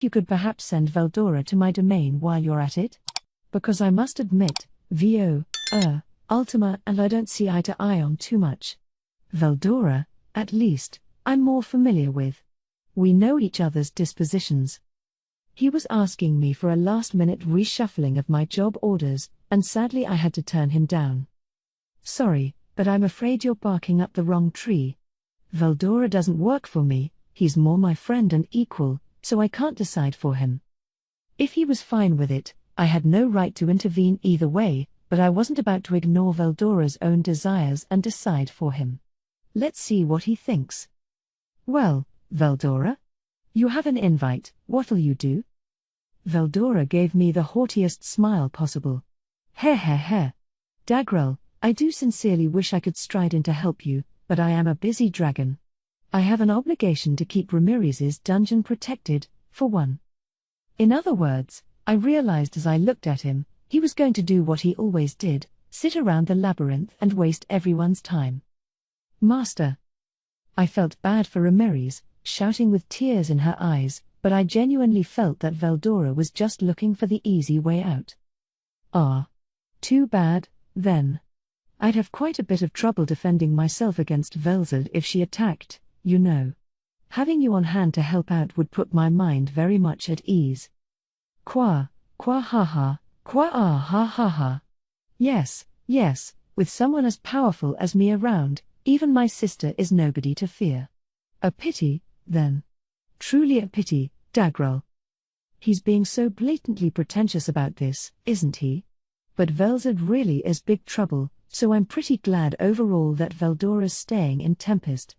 You could perhaps send Veldora to my domain while you're at it? Because I must admit, Ultima and I don't see eye to eye on too much. Veldora, at least, I'm more familiar with. We know each other's dispositions. He was asking me for a last-minute reshuffling of my job orders, and sadly I had to turn him down. Sorry, but I'm afraid you're barking up the wrong tree. Veldora doesn't work for me, he's more my friend and equal, so I can't decide for him. If he was fine with it, I had no right to intervene either way, but I wasn't about to ignore Veldora's own desires and decide for him. Let's see what he thinks. Well, Veldora? You have an invite, what'll you do? Veldora gave me the haughtiest smile possible. Heh. Dagrel, I do sincerely wish I could stride in to help you, but I am a busy dragon. I have an obligation to keep Ramirez's dungeon protected, for one. In other words, I realized as I looked at him, he was going to do what he always did, sit around the labyrinth and waste everyone's time. Master. I felt bad for Ramirez, shouting with tears in her eyes, but I genuinely felt that Veldora was just looking for the easy way out. Ah. Too bad, then. I'd have quite a bit of trouble defending myself against Velzard if she attacked, you know. Having you on hand to help out would put my mind very much at ease. Qua ha ha. Yes, with someone as powerful as me around, even my sister is nobody to fear. A pity, then. Truly a pity, Dagrel. He's being so blatantly pretentious about this, isn't he? But Velzard really is big trouble, so I'm pretty glad overall that Veldora's staying in Tempest.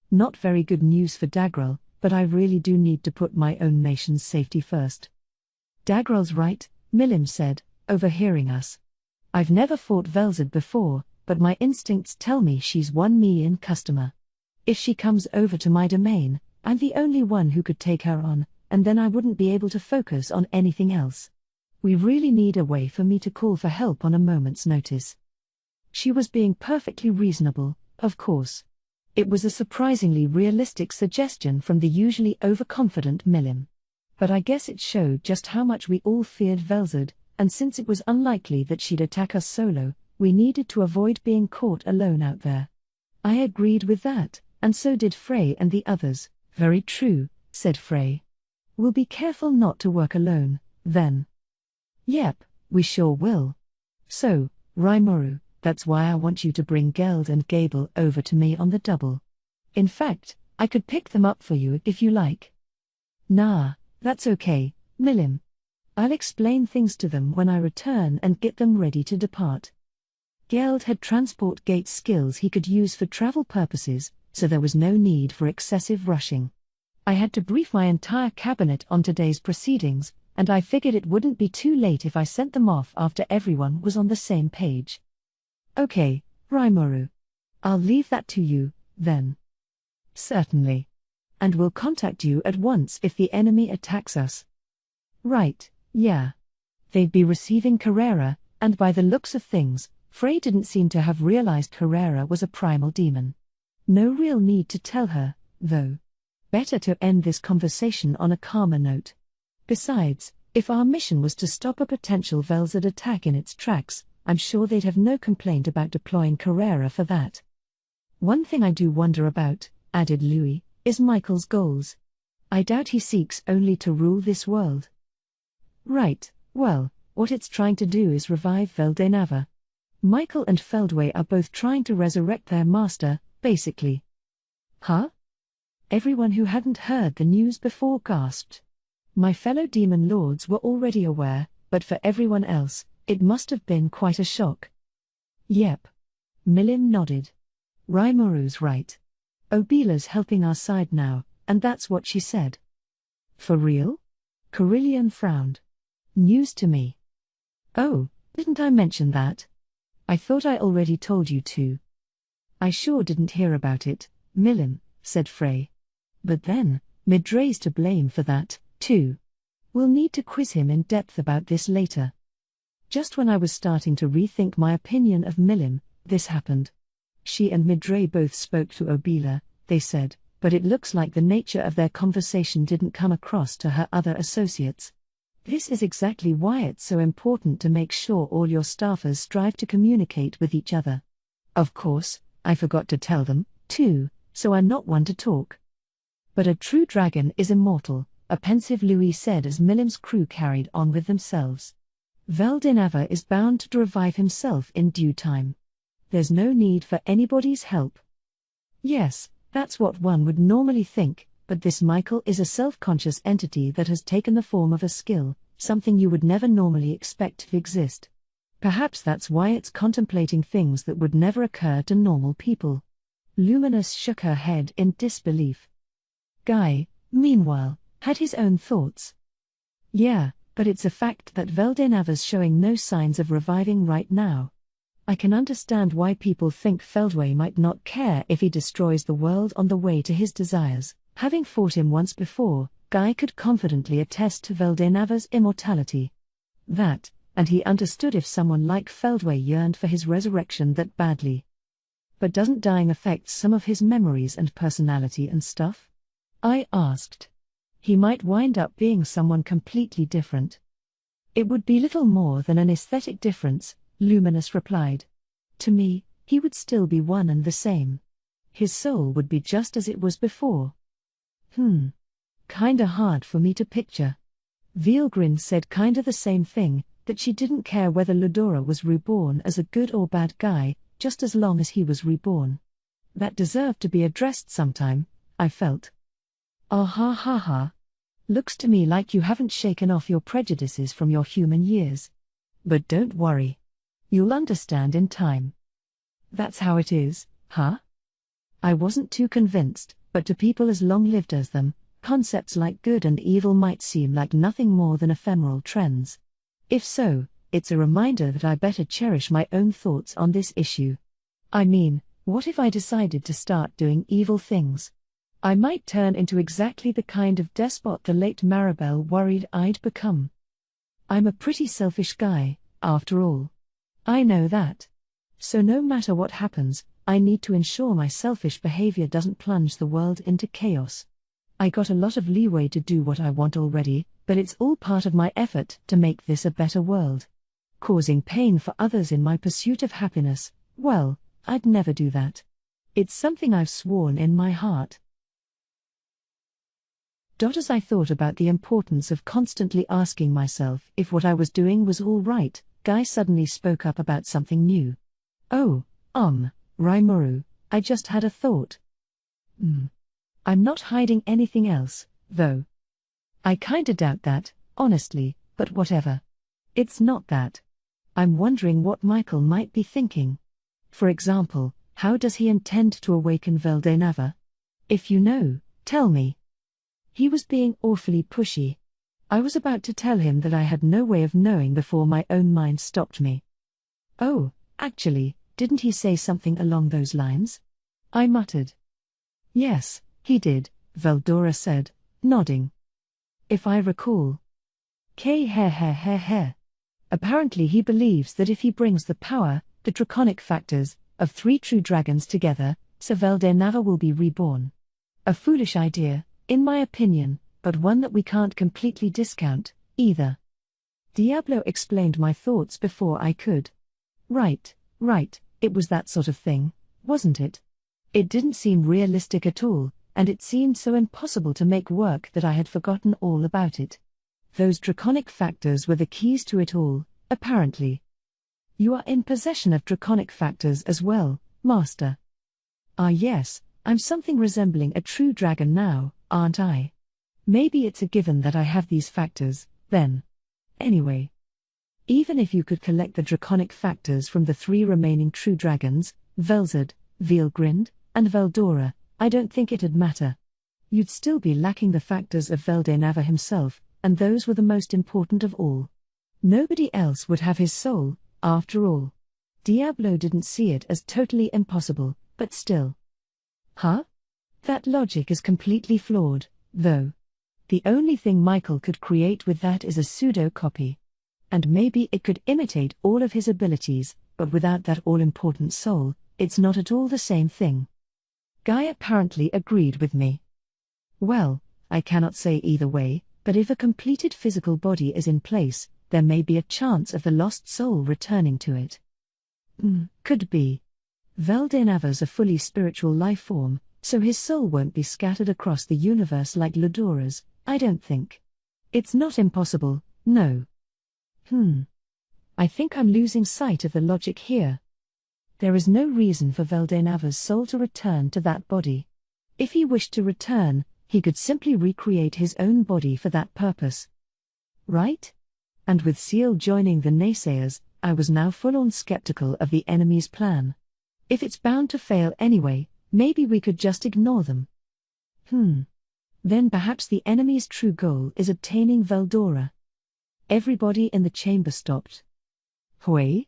Not very good news for Dagrel, but I really do need to put my own nation's safety first. Dagrel's right, Milim said, overhearing us. I've never fought Velzard before, but my instincts tell me she's one me-in customer. If she comes over to my domain, I'm the only one who could take her on, and then I wouldn't be able to focus on anything else. We really need a way for me to call for help on a moment's notice. She was being perfectly reasonable, of course. It was a surprisingly realistic suggestion from the usually overconfident Milim. But I guess it showed just how much we all feared Velzard, and since it was unlikely that she'd attack us solo, we needed to avoid being caught alone out there. I agreed with that, and so did Frey and the others. Very true, said Frey. We'll be careful not to work alone, then. Yep, we sure will. So, Rimuru, that's why I want you to bring Geld and Gable over to me on the double. In fact, I could pick them up for you if you like. Nah, that's okay, Milim. I'll explain things to them when I return and get them ready to depart. Geld had transport gate skills he could use for travel purposes, so there was no need for excessive rushing. I had to brief my entire cabinet on today's proceedings, and I figured it wouldn't be too late if I sent them off after everyone was on the same page. Okay, Rimuru. I'll leave that to you, then. Certainly. And we'll contact you at once if the enemy attacks us. Right, yeah. They'd be receiving Carrera, and by the looks of things, Frey didn't seem to have realized Carrera was a primal demon. No real need to tell her, though. Better to end this conversation on a calmer note. Besides, if our mission was to stop a potential Velzard attack in its tracks, I'm sure they'd have no complaint about deploying Carrera for that. One thing I do wonder about, added Louis, is Michael's goals. I doubt he seeks only to rule this world. Right, well, what it's trying to do is revive Veldenava. Michael and Feldway are both trying to resurrect their master, basically. Huh? Everyone who hadn't heard the news before gasped. My fellow demon lords were already aware, but for everyone else, it must have been quite a shock. Yep. Milim nodded. Rimuru's right. Obila's helping our side now, and that's what she said. For real? Carillion frowned. News to me. Oh, didn't I mention that? I thought I already told you to. I sure didn't hear about it, Milim, said Frey. But then, Midray's to blame for that, too. We'll need to quiz him in depth about this later. Just when I was starting to rethink my opinion of Milim, this happened. She and Midray both spoke to Obila, they said, But it looks like the nature of their conversation didn't come across to her other associates. This is exactly why it's so important to make sure all your staffers strive to communicate with each other. Of course, I forgot to tell them, too, so I'm not one to talk. But a true dragon is immortal, a pensive Louis said as Milim's crew carried on with themselves. Veldinava is bound to revive himself in due time. There's no need for anybody's help. Yes, that's what one would normally think, but this Michael is a self-conscious entity that has taken the form of a skill, something you would never normally expect to exist. Perhaps that's why it's contemplating things that would never occur to normal people. Luminous shook her head in disbelief. Guy, meanwhile, had his own thoughts. Yeah, but it's a fact that Veldinava's showing no signs of reviving right now. I can understand why people think Feldway might not care if he destroys the world on the way to his desires. Having fought him once before, Guy could confidently attest to Veldinava's immortality. That, and he understood if someone like Feldway yearned for his resurrection that badly. But doesn't dying affect some of his memories and personality and stuff? I asked. He might wind up being someone completely different. It would be little more than an aesthetic difference, Luminous replied. To me, he would still be one and the same. His soul would be just as it was before. Kinda hard for me to picture. Veilgrind said kinda the same thing, that she didn't care whether Ludora was reborn as a good or bad guy, just as long as he was reborn. That deserved to be addressed sometime, I felt. Ah ha ha ha. Looks to me like you haven't shaken off your prejudices from your human years. But don't worry. You'll understand in time. That's how it is, huh? I wasn't too convinced, but to people as long-lived as them, concepts like good and evil might seem like nothing more than ephemeral trends. If so, it's a reminder that I better cherish my own thoughts on this issue. I mean, what if I decided to start doing evil things? I might turn into exactly the kind of despot the late Maribel worried I'd become. I'm a pretty selfish guy, after all. I know that. So no matter what happens, I need to ensure my selfish behavior doesn't plunge the world into chaos. I got a lot of leeway to do what I want already, but it's all part of my effort to make this a better world. Causing pain for others in my pursuit of happiness, well, I'd never do that. It's something I've sworn in my heart. As I thought about the importance of constantly asking myself if what I was doing was all right, Guy suddenly spoke up about something new. Oh, Rimuru, I just had a thought. I'm not hiding anything else, though. I kinda doubt that, honestly, but whatever. It's not that. I'm wondering what Michael might be thinking. For example, how does he intend to awaken Veldinava? If you know, tell me. He was being awfully pushy. I was about to tell him that I had no way of knowing before my own mind stopped me. Oh, actually, didn't he say something along those lines? I muttered. Yes, he did, Veldora said, nodding. If I recall. Apparently he believes that if he brings the power, the draconic factors, of 3 true dragons together, Sir Veldinava will be reborn. A foolish idea, in my opinion, but one that we can't completely discount, either. Diablo explained my thoughts before I could. Right, it was that sort of thing, wasn't it? It didn't seem realistic at all, and it seemed so impossible to make work that I had forgotten all about it. Those draconic factors were the keys to it all, apparently. You are in possession of draconic factors as well, Master. Ah yes, I'm something resembling a true dragon now, aren't I? Maybe it's a given that I have these factors, then. Anyway. Even if you could collect the draconic factors from the 3 remaining true dragons, Velzard, Veilgrind, and Veldora, I don't think it'd matter. You'd still be lacking the factors of Veldinava himself, and those were the most important of all. Nobody else would have his soul, after all. Diablo didn't see it as totally impossible, but still. Huh? That logic is completely flawed, though. The only thing Michael could create with that is a pseudo-copy. And maybe it could imitate all of his abilities, but without that all-important soul, it's not at all the same thing. Guy apparently agreed with me. Well, I cannot say either way, but if a completed physical body is in place, there may be a chance of the lost soul returning to it. Could be. Veldenava's a fully spiritual life form, so his soul won't be scattered across the universe like Ludora's, I don't think. It's not impossible, no. I think I'm losing sight of the logic here. There is no reason for Veldenava's soul to return to that body. If he wished to return, he could simply recreate his own body for that purpose. Right? And with Seal joining the naysayers, I was now full-on skeptical of the enemy's plan. If it's bound to fail anyway, maybe we could just ignore them. Then perhaps the enemy's true goal is obtaining Veldora. Everybody in the chamber stopped. Hui?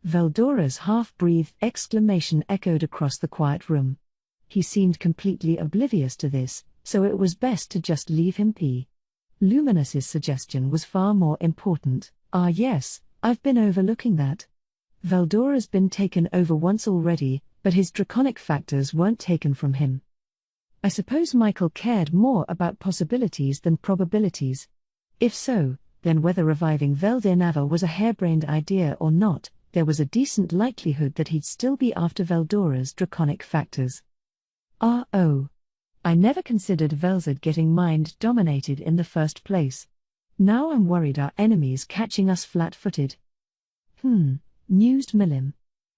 Veldora's half-breathed exclamation echoed across the quiet room. He seemed completely oblivious to this, so it was best to just leave him be. Luminous's suggestion was far more important. Yes, I've been overlooking that. Veldora's been taken over once already, but his draconic factors weren't taken from him. I suppose Michael cared more about possibilities than probabilities. If so, then whether reviving Veldenava was a harebrained idea or not, there was a decent likelihood that he'd still be after Veldora's draconic factors. I never considered Velzad getting mind-dominated in the first place. Now I'm worried our enemy's catching us flat-footed. Mused Milim.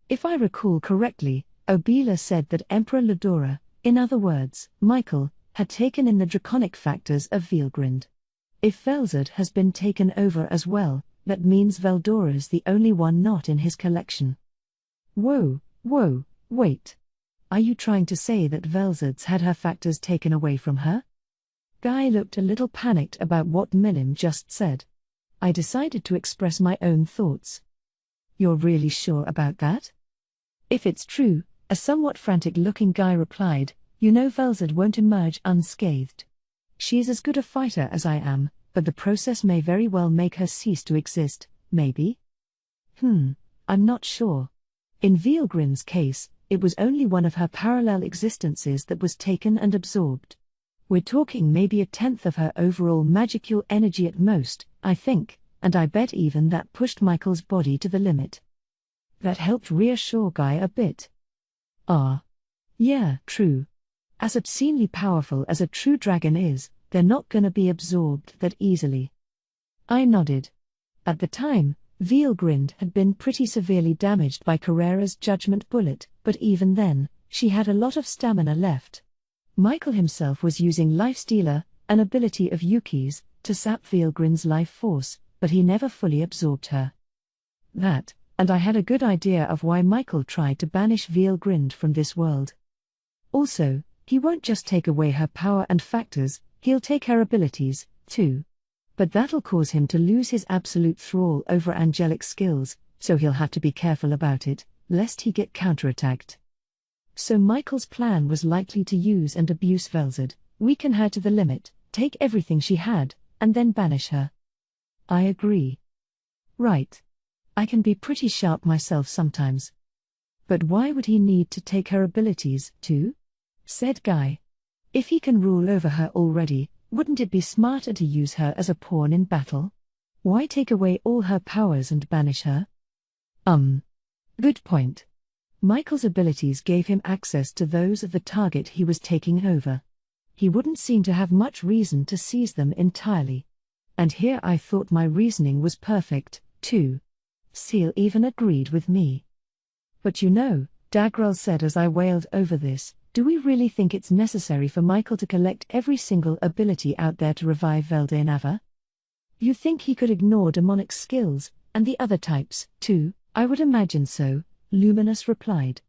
If I recall correctly, Obila said that Emperor Ludora, in other words, Michael, had taken in the draconic factors of Veelgrind. If Velzad has been taken over as well, that means Veldora's the only one not in his collection. Whoa, wait. Are you trying to say that Velzad's had her factors taken away from her? Guy looked a little panicked about what Milim just said. I decided to express my own thoughts. You're really sure about that? If it's true, a somewhat frantic-looking Guy replied, you know Velzad won't emerge unscathed. She's as good a fighter as I am, but the process may very well make her cease to exist, maybe? I'm not sure. In Veelgrin's case, it was only one of her parallel existences that was taken and absorbed. We're talking maybe 1/10 of her overall magical energy at most, I think, and I bet even that pushed Michael's body to the limit. That helped reassure Guy a bit. Yeah, true. As obscenely powerful as a true dragon is, they're not gonna be absorbed that easily. I nodded. At the time, Veelgrind had been pretty severely damaged by Carrera's judgment bullet, but even then, she had a lot of stamina left. Michael himself was using Lifestealer, an ability of Yuki's, to sap Veelgrind's life force, but he never fully absorbed her. That, and I had a good idea of why Michael tried to banish Veelgrind from this world. Also, he won't just take away her power and factors, he'll take her abilities, too. But that'll cause him to lose his absolute thrall over angelic skills, so he'll have to be careful about it, lest he get counterattacked. So Michael's plan was likely to use and abuse Velzad, weaken her to the limit, take everything she had, and then banish her. I agree. Right. I can be pretty sharp myself sometimes. But why would he need to take her abilities, too? Said Guy. If he can rule over her already, wouldn't it be smarter to use her as a pawn in battle? Why take away all her powers and banish her? Good point. Michael's abilities gave him access to those of the target he was taking over. He wouldn't seem to have much reason to seize them entirely. And here I thought my reasoning was perfect, too. Seal even agreed with me. But you know, Dagrel said as I wailed over this, do we really think it's necessary for Michael to collect every single ability out there to revive Veldenava? You think he could ignore demonic skills, and the other types, too? I would imagine so, Luminous replied.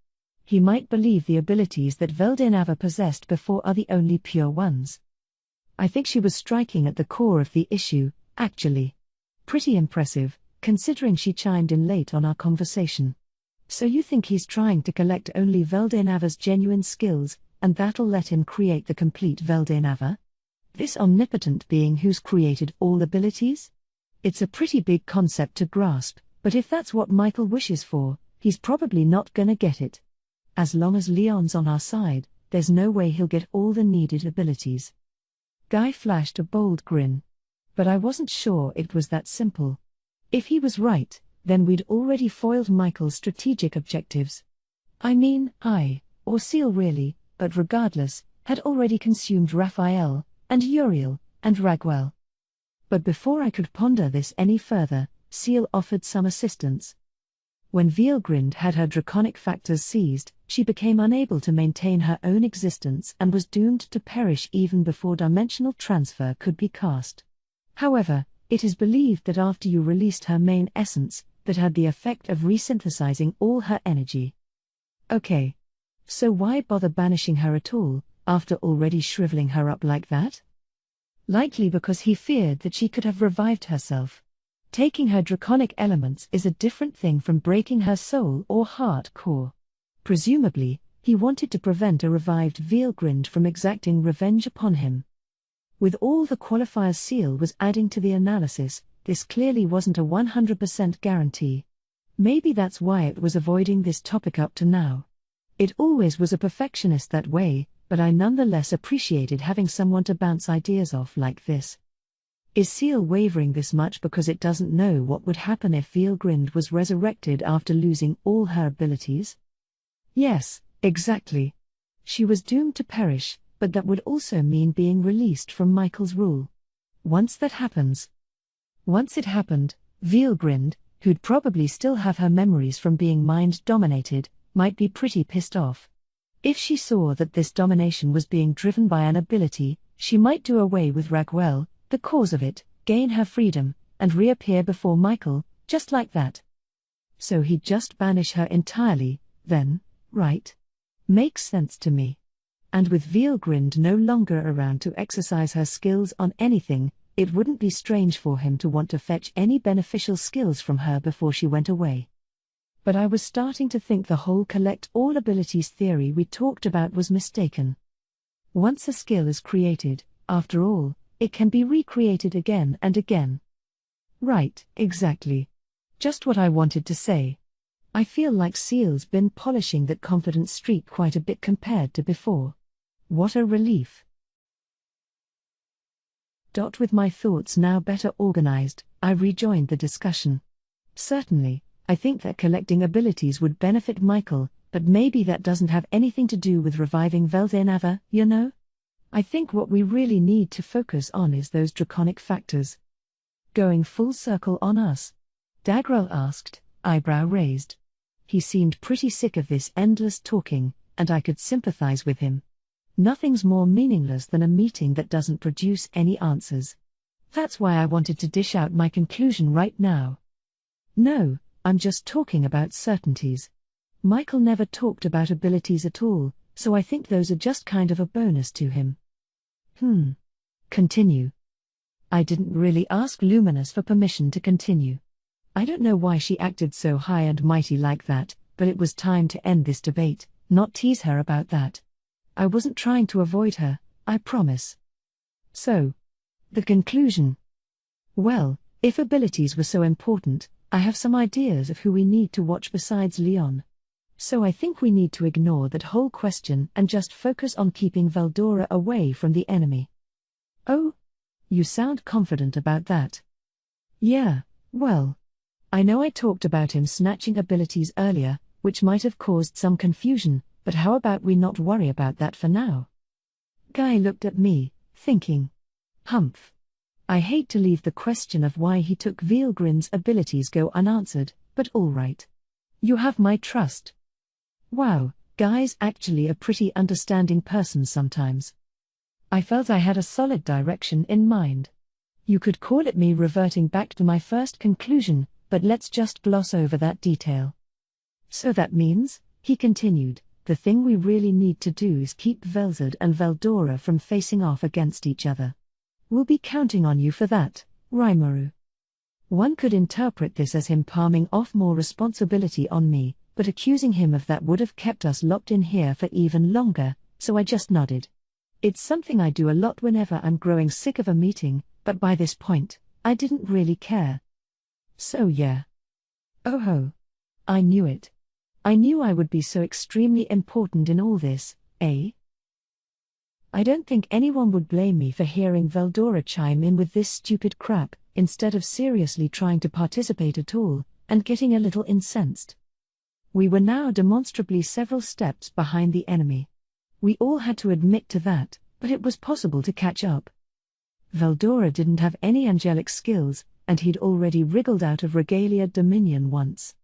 He might believe the abilities that Veldenava possessed before are the only pure ones. I think she was striking at the core of the issue, actually. Pretty impressive, considering she chimed in late on our conversation. So you think he's trying to collect only Veldenava's genuine skills, and that'll let him create the complete Veldenava? This omnipotent being who's created all abilities? It's a pretty big concept to grasp, but if that's what Michael wishes for, he's probably not gonna get it. As long as Leon's on our side, there's no way he'll get all the needed abilities. Guy flashed a bold grin. But I wasn't sure it was that simple. If he was right, then we'd already foiled Michael's strategic objectives. I mean, or Seal really, but regardless, had already consumed Raphael, and Uriel, and Raguel. But before I could ponder this any further, Seal offered some assistance. When Vielgrind had her draconic factors seized, she became unable to maintain her own existence and was doomed to perish even before dimensional transfer could be cast. However, it is believed that after you released her main essence, that had the effect of resynthesizing all her energy. Okay. So why bother banishing her at all, after already shriveling her up like that? Likely because he feared that she could have revived herself. Taking her draconic elements is a different thing from breaking her soul or heart core. Presumably, he wanted to prevent a revived Vielgrind from exacting revenge upon him. With all the qualifiers Seal was adding to the analysis, this clearly wasn't a 100% guarantee. Maybe that's why it was avoiding this topic up to now. It always was a perfectionist that way, but I nonetheless appreciated having someone to bounce ideas off like this. Is Seal wavering this much because it doesn't know what would happen if Vielgrind was resurrected after losing all her abilities? Yes, exactly. She was doomed to perish, but that would also mean being released from Michael's rule. Once it happened, Vielgrind, who'd probably still have her memories from being mind-dominated, might be pretty pissed off. If she saw that this domination was being driven by an ability, she might do away with Raguel, the cause of it, gain her freedom, and reappear before Michael, just like that. So he'd just banish her entirely, then, right? Makes sense to me. And with Vielgrind no longer around to exercise her skills on anything, it wouldn't be strange for him to want to fetch any beneficial skills from her before she went away. But I was starting to think the whole collect all abilities theory we talked about was mistaken. Once a skill is created, after all, it can be recreated again and again. Right, exactly. Just what I wanted to say. I feel like Seal's been polishing that confidence streak quite a bit compared to before. What a relief. With my thoughts now better organized, I rejoined the discussion. Certainly, I think that collecting abilities would benefit Michael, but maybe that doesn't have anything to do with reviving Veldenava, you know? I think what we really need to focus on is those draconic factors. Going full circle on us? Dagrel asked, eyebrow raised. He seemed pretty sick of this endless talking, and I could sympathize with him. Nothing's more meaningless than a meeting that doesn't produce any answers. That's why I wanted to dish out my conclusion right now. No, I'm just talking about certainties. Michael never talked about abilities at all, so I think those are just kind of a bonus to him. Continue. I didn't really ask Luminous for permission to continue. I don't know why she acted so high and mighty like that, but it was time to end this debate, not tease her about that. I wasn't trying to avoid her, I promise. So, the conclusion. Well, if abilities were so important, I have some ideas of who we need to watch besides Leon. So I think we need to ignore that whole question and just focus on keeping Veldora away from the enemy. Oh? You sound confident about that. Yeah, well. I know I talked about him snatching abilities earlier, which might have caused some confusion, but how about we not worry about that for now? Guy looked at me, thinking. Humph. I hate to leave the question of why he took Vielgrind's abilities go unanswered, but all right. You have my trust. Wow, Guy's actually a pretty understanding person sometimes. I felt I had a solid direction in mind. You could call it me reverting back to my first conclusion, but let's just gloss over that detail. So that means, he continued, the thing we really need to do is keep Velzard and Veldora from facing off against each other. We'll be counting on you for that, Rimuru. One could interpret this as him palming off more responsibility on me, but accusing him of that would have kept us locked in here for even longer, so I just nodded. It's something I do a lot whenever I'm growing sick of a meeting, but by this point, I didn't really care. So yeah. Oh ho. I knew it. I knew I would be so extremely important in all this, eh? I don't think anyone would blame me for hearing Veldora chime in with this stupid crap, instead of seriously trying to participate at all, and getting a little incensed. We were now demonstrably several steps behind the enemy. We all had to admit to that, but it was possible to catch up. Veldora didn't have any angelic skills, and he'd already wriggled out of Regalia Dominion once.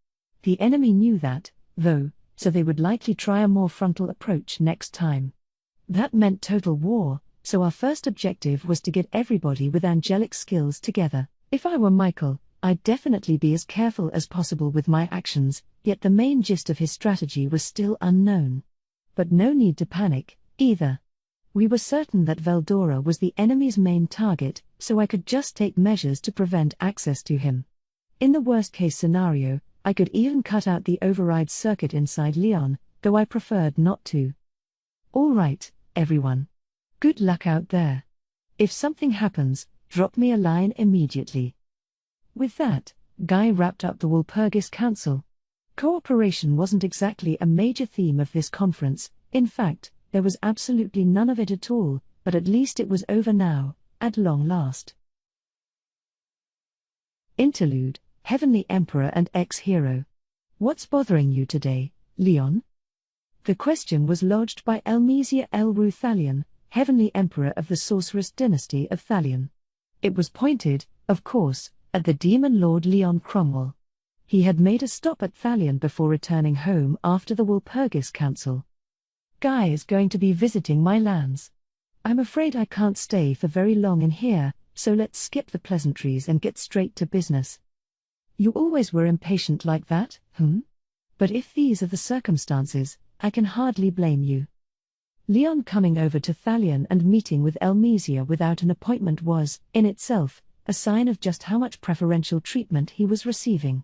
The enemy knew that, though, so they would likely try a more frontal approach next time. That meant total war, so our first objective was to get everybody with angelic skills together. If I were Michael, I'd definitely be as careful as possible with my actions, yet the main gist of his strategy was still unknown. But no need to panic, either. We were certain that Veldora was the enemy's main target, so I could just take measures to prevent access to him. In the worst-case scenario, I could even cut out the override circuit inside Leon, though I preferred not to. All right, everyone. Good luck out there. If something happens, drop me a line immediately. With that, Guy wrapped up the Walpurgis Council. Cooperation wasn't exactly a major theme of this conference. In fact, there was absolutely none of it at all, but at least it was over now, at long last. Interlude, Heavenly Emperor and Ex-Hero. What's bothering you today, Leon? The question was lodged by Elmesia Elru Thalion, Heavenly Emperor of the Sorceress Dynasty of Thalion. It was pointed, of course, at the Demon Lord Leon Cromwell. He had made a stop at Thalion before returning home after the Walpurgis Council. Guy is going to be visiting my lands. I'm afraid I can't stay for very long in here, so let's skip the pleasantries and get straight to business. You always were impatient like that, But if these are the circumstances, I can hardly blame you. Leon coming over to Thalion and meeting with Elmesia without an appointment was, in itself, a sign of just how much preferential treatment he was receiving.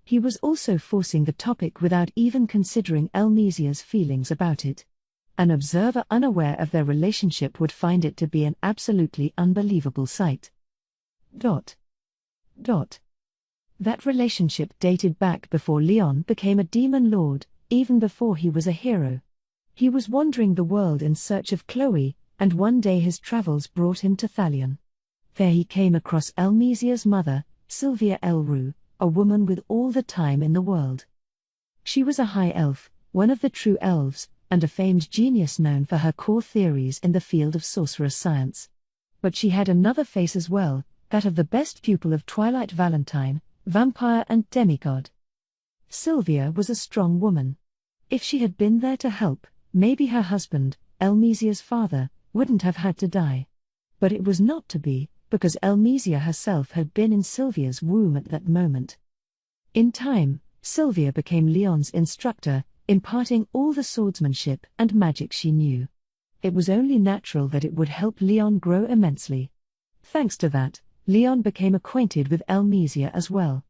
He was also forcing the topic without even considering Elmesia's feelings about it. An observer unaware of their relationship would find it to be an absolutely unbelievable sight. That relationship dated back before Leon became a demon lord, even before he was a hero. He was wandering the world in search of Chloe, and one day his travels brought him to Thalion. There he came across Elmesia's mother, Sylvia Elru, a woman with all the time in the world. She was a high elf, one of the true elves, and a famed genius known for her core theories in the field of sorcerous science. But she had another face as well, that of the best pupil of Twilight Valentine, vampire and demigod. Sylvia was a strong woman. If she had been there to help, maybe her husband, Elmesia's father, wouldn't have had to die. But it was not to be, because Elmesia herself had been in Sylvia's womb at that moment. In time, Sylvia became Leon's instructor, imparting all the swordsmanship and magic she knew. It was only natural that it would help Leon grow immensely. Thanks to that, Leon became acquainted with Elmesia as well.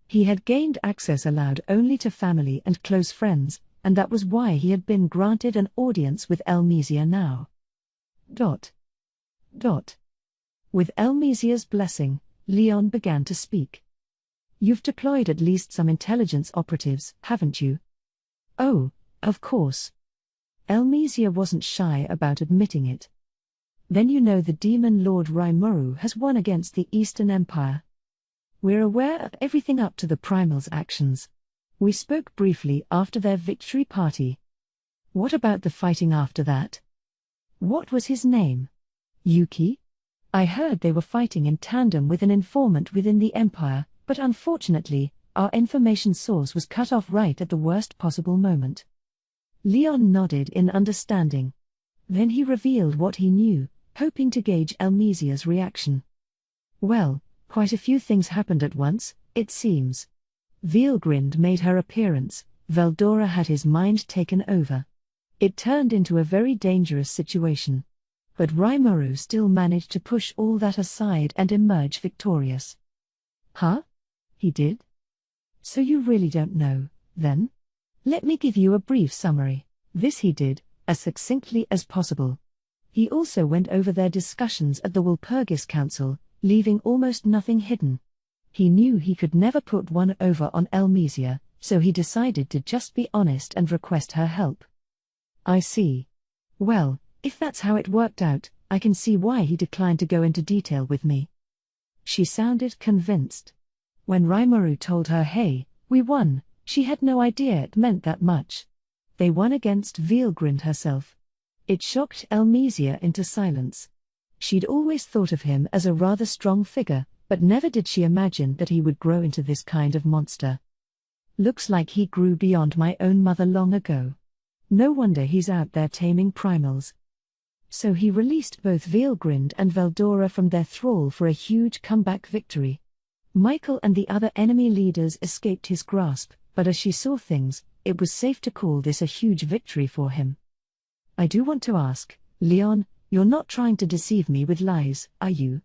He had gained access allowed only to family and close friends, and that was why he had been granted an audience with Elmesia now. With Elmesia's blessing, Leon began to speak. You've deployed at least some intelligence operatives, haven't you? Oh, of course. Elmesia wasn't shy about admitting it. Then you know the demon lord Rimuru has won against the Eastern Empire. We're aware of everything up to the Primal's actions. We spoke briefly after their victory party. What about the fighting after that? What was his name? Yuki? I heard they were fighting in tandem with an informant within the Empire, but unfortunately, our information source was cut off right at the worst possible moment. Leon nodded in understanding. Then he revealed what he knew, hoping to gauge Elmesia's reaction. Well, quite a few things happened at once, it seems. Veilgrind made her appearance, Veldora had his mind taken over. It turned into a very dangerous situation. But Rimuru still managed to push all that aside and emerge victorious. Huh? He did? So you really don't know, then? Let me give you a brief summary. This he did, as succinctly as possible. He also went over their discussions at the Walpurgis Council, leaving almost nothing hidden. He knew he could never put one over on Elmesia, so he decided to just be honest and request her help. I see. Well, If that's how it worked out, I can see why he declined to go into detail with me. She sounded convinced. When Rimuru told her, "Hey, we won," she had no idea it meant that much. They won against Veilgrind herself. It shocked Elmesia into silence. She'd always thought of him as a rather strong figure, but never did she imagine that he would grow into this kind of monster. Looks like he grew beyond my own mother long ago. No wonder he's out there taming primals. So he released both Veilgrind and Veldora from their thrall for a huge comeback victory. Michael and the other enemy leaders escaped his grasp, but as she saw things, it was safe to call this a huge victory for him. I do want to ask, Leon, you're not trying to deceive me with lies, are you?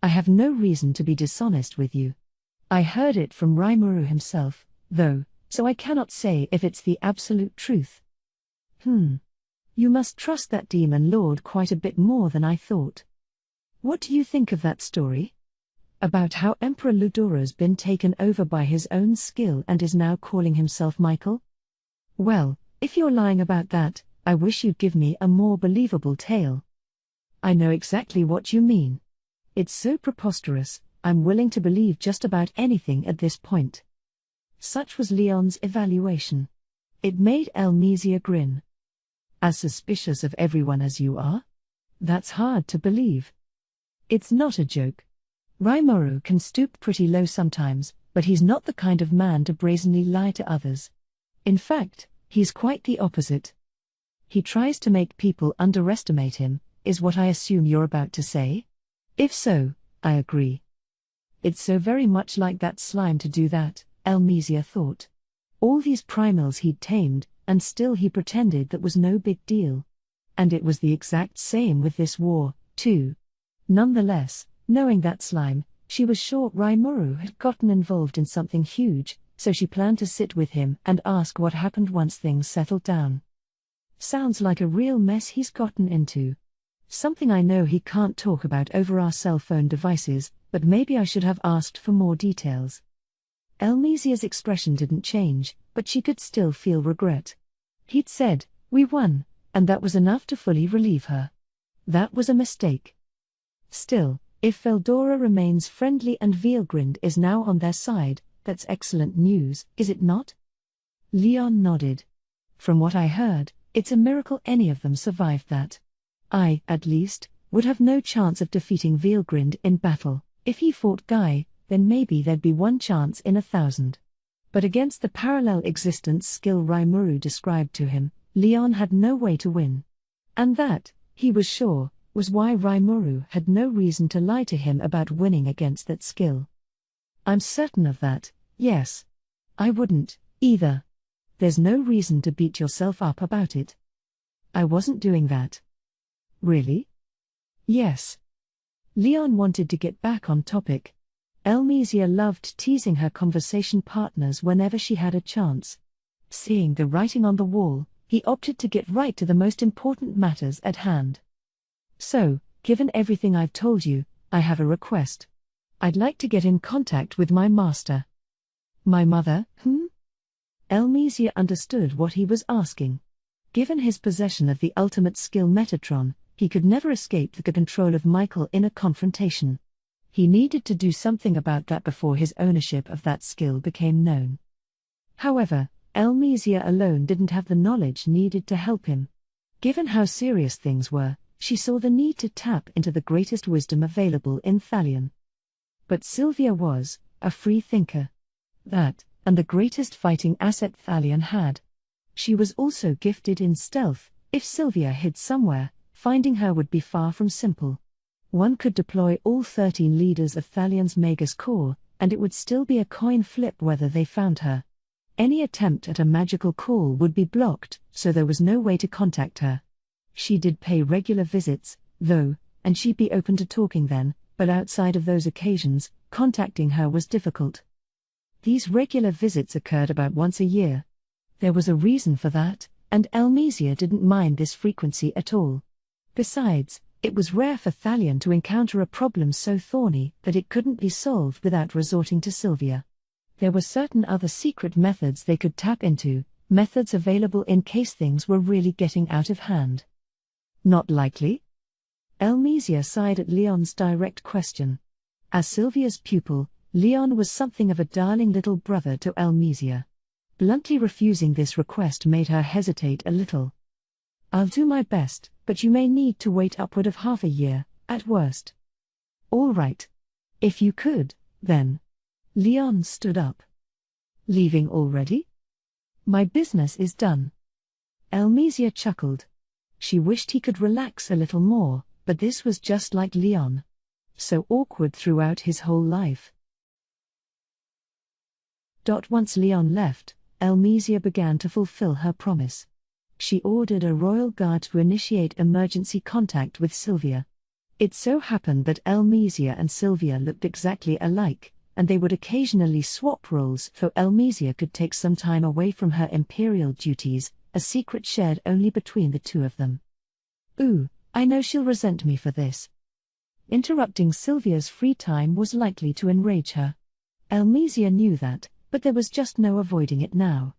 I have no reason to be dishonest with you. I heard it from Rimuru himself, though, so I cannot say if it's the absolute truth. You must trust that demon lord quite a bit more than I thought. What do you think of that story? About how Emperor Ludora's been taken over by his own skill and is now calling himself Michael? Well, if you're lying about that, I wish you'd give me a more believable tale. I know exactly what you mean. It's so preposterous, I'm willing to believe just about anything at this point. Such was Leon's evaluation. It made Elmesia grin. As suspicious of everyone as you are? That's hard to believe. It's not a joke. Rimuru can stoop pretty low sometimes, but he's not the kind of man to brazenly lie to others. In fact, he's quite the opposite. He tries to make people underestimate him, is what I assume you're about to say? If so, I agree. It's so very much like that slime to do that, Elmesia thought. All these primals he'd tamed, and still he pretended that was no big deal. And it was the exact same with this war, too. Nonetheless, knowing that slime, she was sure Rimuru had gotten involved in something huge, so she planned to sit with him and ask what happened once things settled down. Sounds like a real mess he's gotten into. Something I know he can't talk about over our cell phone devices, but maybe I should have asked for more details. Elmesia's expression didn't change, but she could still feel regret. He'd said, "We won," and that was enough to fully relieve her. That was a mistake. Still, if Veldora remains friendly and Veilgrind is now on their side, that's excellent news, is it not? Leon nodded. From what I heard, it's a miracle any of them survived that. I, at least, would have no chance of defeating Veilgrind in battle. If he fought Guy, then maybe there'd be one chance in 1,000. But against the parallel existence skill Rimuru described to him, Leon had no way to win. And that, he was sure, was why Rimuru had no reason to lie to him about winning against that skill. I'm certain of that, yes. I wouldn't, either. There's no reason to beat yourself up about it. I wasn't doing that. Really? Yes. Leon wanted to get back on topic. Elmesia loved teasing her conversation partners whenever she had a chance. Seeing the writing on the wall, he opted to get right to the most important matters at hand. So, given everything I've told you, I have a request. I'd like to get in contact with my master. My mother, Elmesia understood what he was asking. Given his possession of the ultimate skill Metatron, he could never escape the control of Michael in a confrontation. He needed to do something about that before his ownership of that skill became known. However, Elmesia alone didn't have the knowledge needed to help him. Given how serious things were, she saw the need to tap into the greatest wisdom available in Thalion. But Sylvia was a free thinker. That, and the greatest fighting asset Thalion had. She was also gifted in stealth. If Sylvia hid somewhere, finding her would be far from simple. One could deploy all 13 leaders of Thalion's Magus Corps, and it would still be a coin flip whether they found her. Any attempt at a magical call would be blocked, so there was no way to contact her. She did pay regular visits, though, and she'd be open to talking then, but outside of those occasions, contacting her was difficult. These regular visits occurred about once a year. There was a reason for that, and Elmesia didn't mind this frequency at all. Besides, it was rare for Thalion to encounter a problem so thorny that it couldn't be solved without resorting to Sylvia. There were certain other secret methods they could tap into, methods available in case things were really getting out of hand. Not likely? Elmesia sighed at Leon's direct question. As Sylvia's pupil, Leon was something of a darling little brother to Elmesia. Bluntly refusing this request made her hesitate a little. I'll do my best, but you may need to wait upward of half a year, at worst. All right. If you could, then. Leon stood up. Leaving already? My business is done. Elmesia chuckled. She wished he could relax a little more, but this was just like Leon. So awkward throughout his whole life. Once Leon left, Elmesia began to fulfill her promise. She ordered a royal guard to initiate emergency contact with Sylvia. It so happened that Elmesia and Sylvia looked exactly alike, and they would occasionally swap roles so Elmesia could take some time away from her imperial duties, a secret shared only between the two of them. Ooh, I know she'll resent me for this. Interrupting Sylvia's free time was likely to enrage her. Elmesia knew that, but there was just no avoiding it now.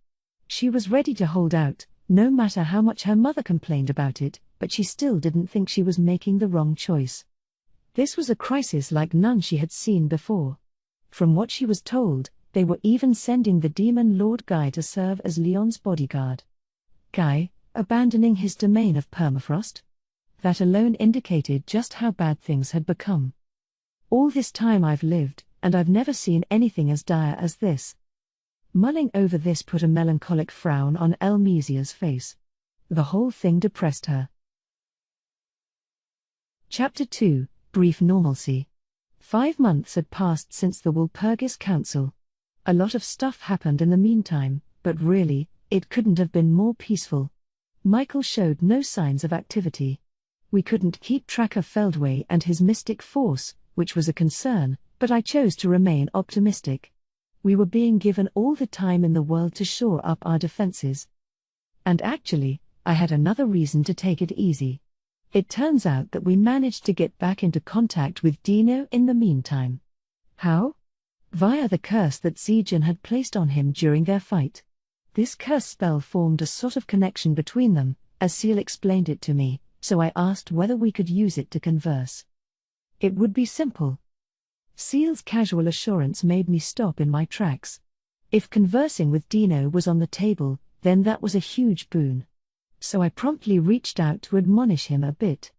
She was ready to hold out, no matter how much her mother complained about it, but she still didn't think she was making the wrong choice. This was a crisis like none she had seen before. From what she was told, they were even sending the demon Lord Guy to serve as Leon's bodyguard. Guy, abandoning his domain of permafrost? That alone indicated just how bad things had become. All this time I've lived, and I've never seen anything as dire as this. Mulling over this put a melancholic frown on Elmesia's face. The whole thing depressed her. Chapter 2, Brief Normalcy. 5 months had passed since the Walpurgis Council. A lot of stuff happened in the meantime, but really, it couldn't have been more peaceful. Michael showed no signs of activity. We couldn't keep track of Feldway and his mystic force, which was a concern, but I chose to remain optimistic. We were being given all the time in the world to shore up our defenses. And actually, I had another reason to take it easy. It turns out that we managed to get back into contact with Dino in the meantime. How? Via the curse that Zejan had placed on him during their fight. This curse spell formed a sort of connection between them, as Seal explained it to me, so I asked whether we could use it to converse. It would be simple. Seal's casual assurance made me stop in my tracks. If conversing with Dino was on the table, then that was a huge boon. So I promptly reached out to admonish him a bit.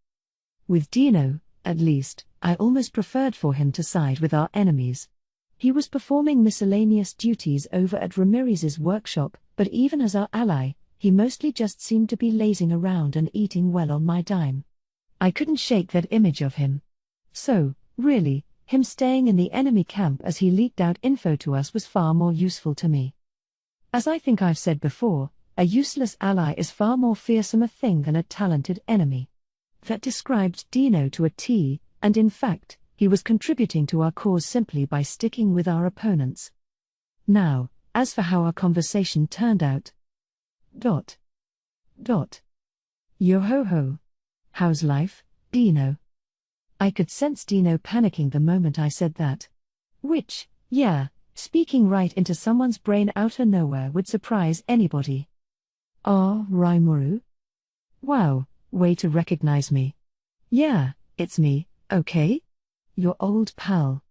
With Dino, at least, I almost preferred for him to side with our enemies. He was performing miscellaneous duties over at Ramirez's workshop, but even as our ally, he mostly just seemed to be lazing around and eating well on my dime. I couldn't shake that image of him. So, really, him staying in the enemy camp as he leaked out info to us was far more useful to me. As I think I've said before, a useless ally is far more fearsome a thing than a talented enemy. That described Dino to a T, and in fact, he was contributing to our cause simply by sticking with our opponents. Now, as for how our conversation turned out. Yo ho ho. How's life, Dino? I could sense Dino panicking the moment I said that. Which, yeah, speaking right into someone's brain out of nowhere would surprise anybody. Raimuru? Wow, way to recognize me. Yeah, it's me, okay? Your old pal.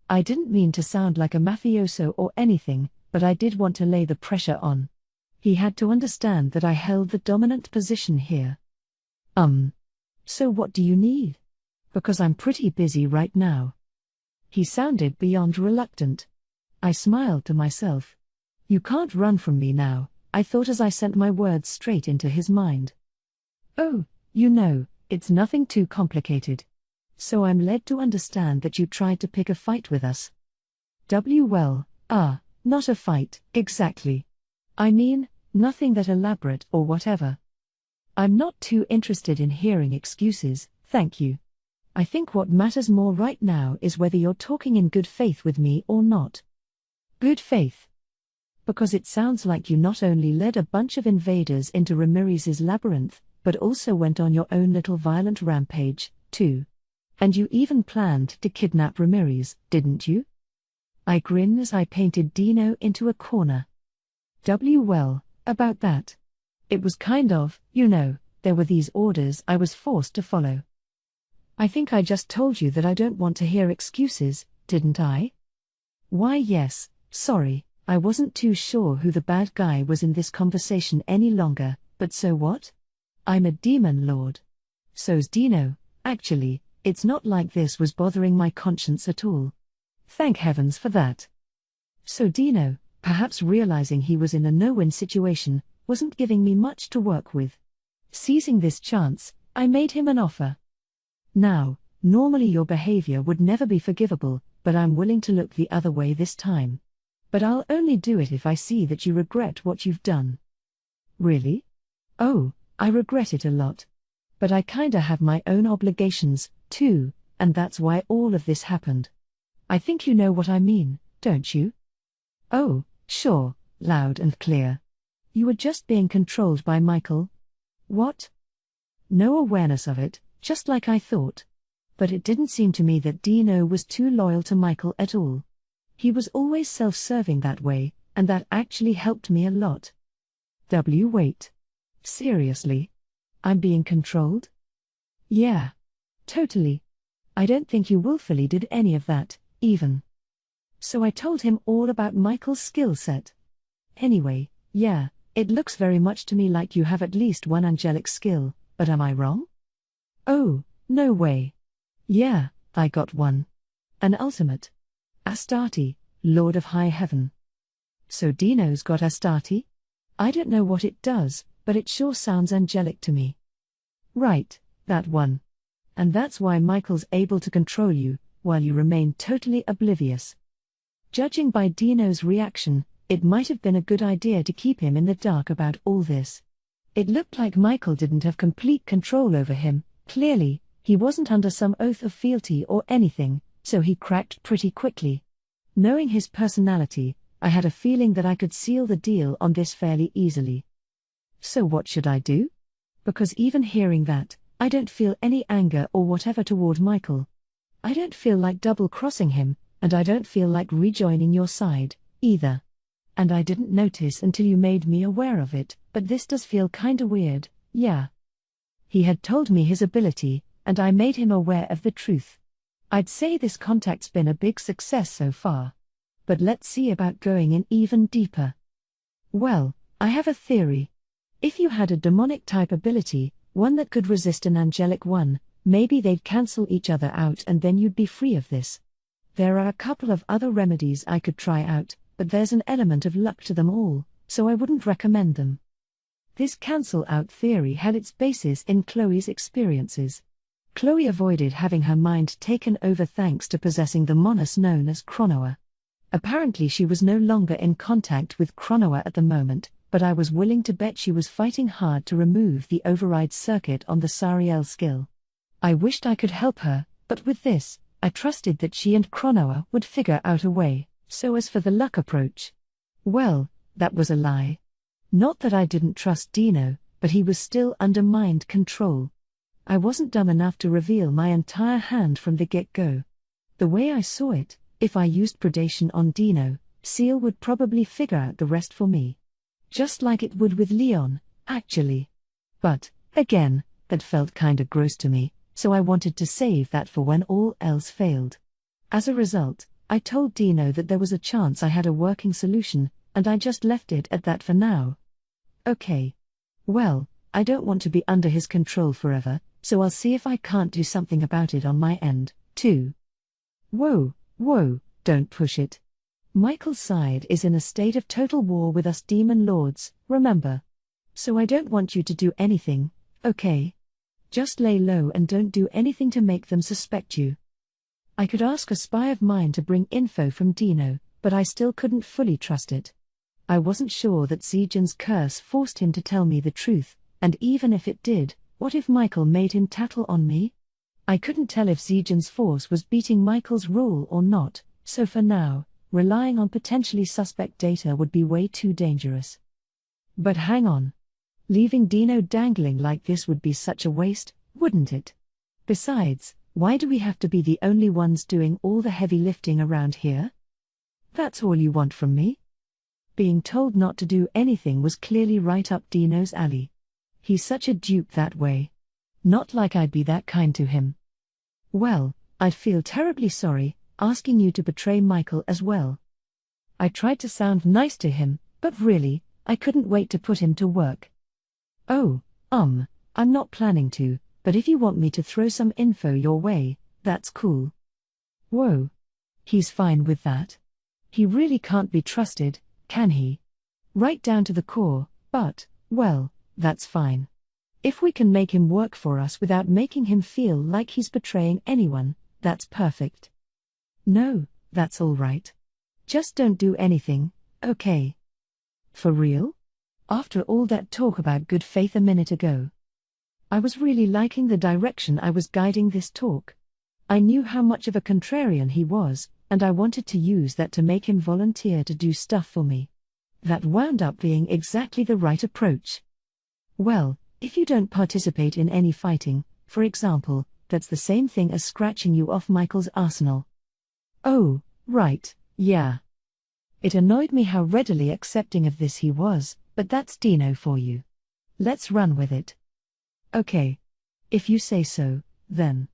I didn't mean to sound like a mafioso or anything, but I did want to lay the pressure on. He had to understand that I held the dominant position here. So what do you need? Because I'm pretty busy right now. He sounded beyond reluctant. I smiled to myself. You can't run from me now, I thought as I sent my words straight into his mind. Oh, it's nothing too complicated. So I'm led to understand that you tried to pick a fight with us. Well, not a fight, exactly. I mean, nothing that elaborate or whatever. I'm not too interested in hearing excuses, thank you. I think what matters more right now is whether you're talking in good faith with me or not. Good faith. Because it sounds like you not only led a bunch of invaders into Ramirez's labyrinth, but also went on your own little violent rampage, too. And you even planned to kidnap Ramirez, didn't you? I grinned as I painted Dino into a corner. Well, about that. It was kind of, there were these orders I was forced to follow. I think I just told you that I don't want to hear excuses, didn't I? Why yes, sorry, I wasn't too sure who the bad guy was in this conversation any longer, but so what? I'm a demon lord. So's Dino. Actually, it's not like this was bothering my conscience at all. Thank heavens for that. So Dino, perhaps realizing he was in a no-win situation, wasn't giving me much to work with. Seizing this chance, I made him an offer. Now, normally your behavior would never be forgivable, but I'm willing to look the other way this time. But I'll only do it if I see that you regret what you've done. Really? Oh, I regret it a lot. But I kinda have my own obligations, too, and that's why all of this happened. I think you know what I mean, don't you? Oh, sure, loud and clear. You were just being controlled by Michael? What? No awareness of it, just like I thought. But it didn't seem to me that Dino was too loyal to Michael at all. He was always self-serving that way, and that actually helped me a lot. Wait. Seriously? I'm being controlled? Yeah. Totally. I don't think you willfully did any of that, even. So I told him all about Michael's skill set. Anyway, yeah, it looks very much to me like you have at least one angelic skill, but am I wrong? Oh, no way. Yeah, I got one. An ultimate. Astarte, Lord of High Heaven. So Dino's got Astarte? I don't know what it does, but it sure sounds angelic to me. Right, that one. And that's why Michael's able to control you, while you remain totally oblivious. Judging by Dino's reaction, it might have been a good idea to keep him in the dark about all this. It looked like Michael didn't have complete control over him. Clearly, he wasn't under some oath of fealty or anything, so he cracked pretty quickly. Knowing his personality, I had a feeling that I could seal the deal on this fairly easily. So what should I do? Because even hearing that, I don't feel any anger or whatever toward Michael. I don't feel like double-crossing him, and I don't feel like rejoining your side, either. And I didn't notice until you made me aware of it, but this does feel kinda weird, yeah. He had told me his ability, and I made him aware of the truth. I'd say this contact's been a big success so far. But let's see about going in even deeper. Well, I have a theory. If you had a demonic type ability, one that could resist an angelic one, maybe they'd cancel each other out and then you'd be free of this. There are a couple of other remedies I could try out, but there's an element of luck to them all, so I wouldn't recommend them. This cancel-out theory had its basis in Chloe's experiences. Chloe avoided having her mind taken over thanks to possessing the monus known as Chronoa. Apparently she was no longer in contact with Chronoa at the moment, but I was willing to bet she was fighting hard to remove the override circuit on the Sariel skill. I wished I could help her, but with this, I trusted that she and Chronoa would figure out a way. So as for the luck approach, well, that was a lie. Not that I didn't trust Dino, but he was still under mind control. I wasn't dumb enough to reveal my entire hand from the get-go. The way I saw it, if I used predation on Dino, Seal would probably figure out the rest for me. Just like it would with Leon, actually. But, again, that felt kinda gross to me, so I wanted to save that for when all else failed. As a result, I told Dino that there was a chance I had a working solution, and I just left it at that for now. Okay. Well, I don't want to be under his control forever, so I'll see if I can't do something about it on my end, too. Whoa, don't push it. Michael's side is in a state of total war with us demon lords, remember. So I don't want you to do anything, okay? Just lay low and don't do anything to make them suspect you. I could ask a spy of mine to bring info from Dino, but I still couldn't fully trust it. I wasn't sure that Zejan's curse forced him to tell me the truth, and even if it did, what if Michael made him tattle on me? I couldn't tell if Zejan's force was beating Michael's rule or not, so for now, relying on potentially suspect data would be way too dangerous. But hang on. Leaving Dino dangling like this would be such a waste, wouldn't it? Besides, why do we have to be the only ones doing all the heavy lifting around here? That's all you want from me? Being told not to do anything was clearly right up Dino's alley. He's such a dupe that way. Not like I'd be that kind to him. Well, I'd feel terribly sorry, asking you to betray Michael as well. I tried to sound nice to him, but really, I couldn't wait to put him to work. Oh, I'm not planning to, but if you want me to throw some info your way, that's cool. Whoa. He's fine with that. He really can't be trusted, can he? Right down to the core, but, well, that's fine. If we can make him work for us without making him feel like he's betraying anyone, that's perfect. No, that's all right. Just don't do anything, okay? For real? After all that talk about good faith a minute ago. I was really liking the direction I was guiding this talk. I knew how much of a contrarian he was, and I wanted to use that to make him volunteer to do stuff for me. That wound up being exactly the right approach. Well, if you don't participate in any fighting, for example, that's the same thing as scratching you off Michael's arsenal. Oh, right, yeah. It annoyed me how readily accepting of this he was, but that's Dino for you. Let's run with it. Okay. If you say so, then.